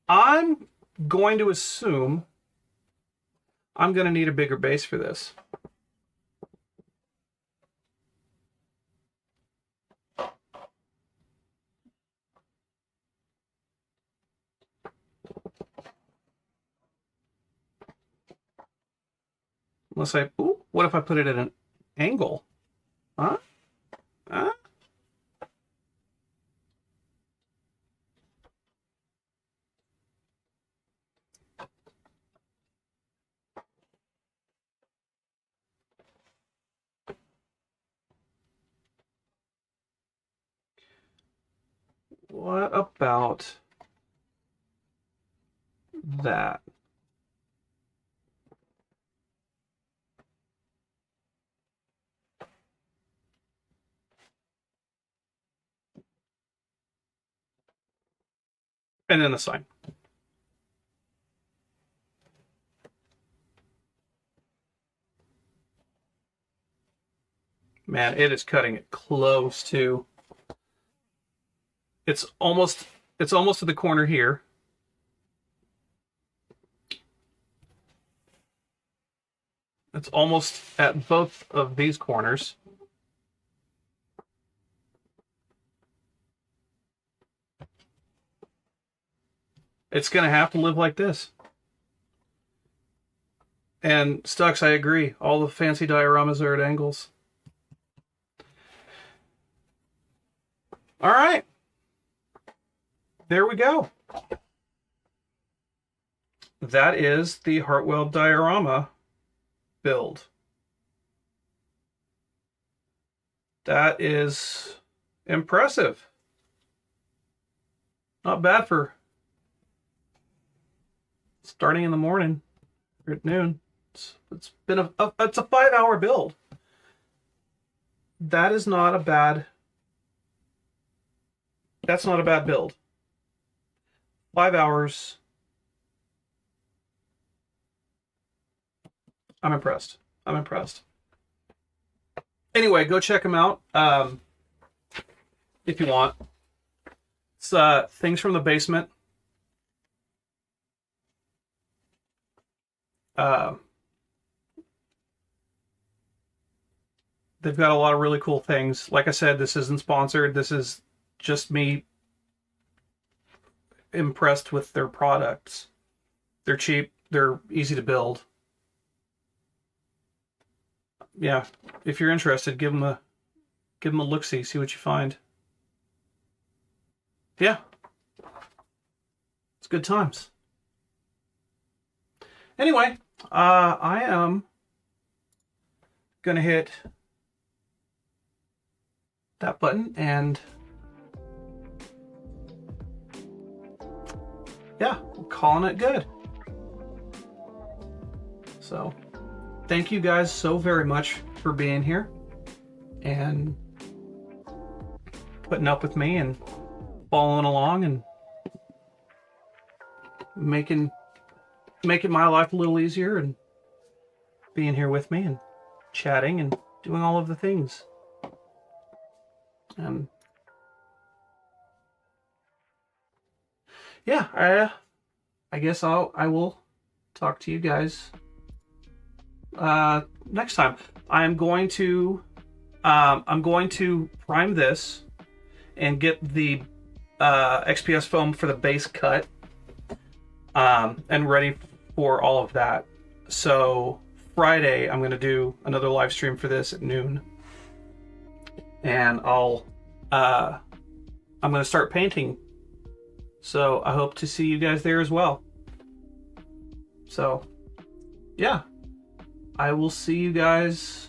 I'm going to assume I'm going to need a bigger base for this. Unless ooh, what if I put it at an angle? Huh? Huh? What about that? And then the sign. Man, it is cutting it close to. It's almost to the corner here. It's almost at both of these corners. It's going to have to live like this. And Stux, I agree. All the fancy dioramas are at angles. All right. There we go. That is the Hartwell diorama build. That is impressive. Not bad for starting in the morning or at noon. It's been it's a 5-hour build. That is not a bad. That's not a bad build. 5 hours. I'm impressed. I'm impressed. Anyway, go check them out if you want. It's things from the basement. They've got a lot of really cool things. Like I said, this isn't sponsored. This is just me impressed with their products. They're cheap. They're easy to build. Yeah, if you're interested, give them a look-see, see what you find. yeah, it's good times. Anyway, I am gonna hit that button and yeah, I'm calling it good. So thank you guys so very much for being here and putting up with me and following along and making my life a little easier and being here with me and chatting and doing all of the things. Yeah, I guess I will talk to you guys next time. I'm going to prime this and get the XPS foam for the base cut and ready for all of that. So Friday I'm going to do another live stream for this at noon, and I'm going to start painting. So I hope to see you guys there as well. So yeah, I will see you guys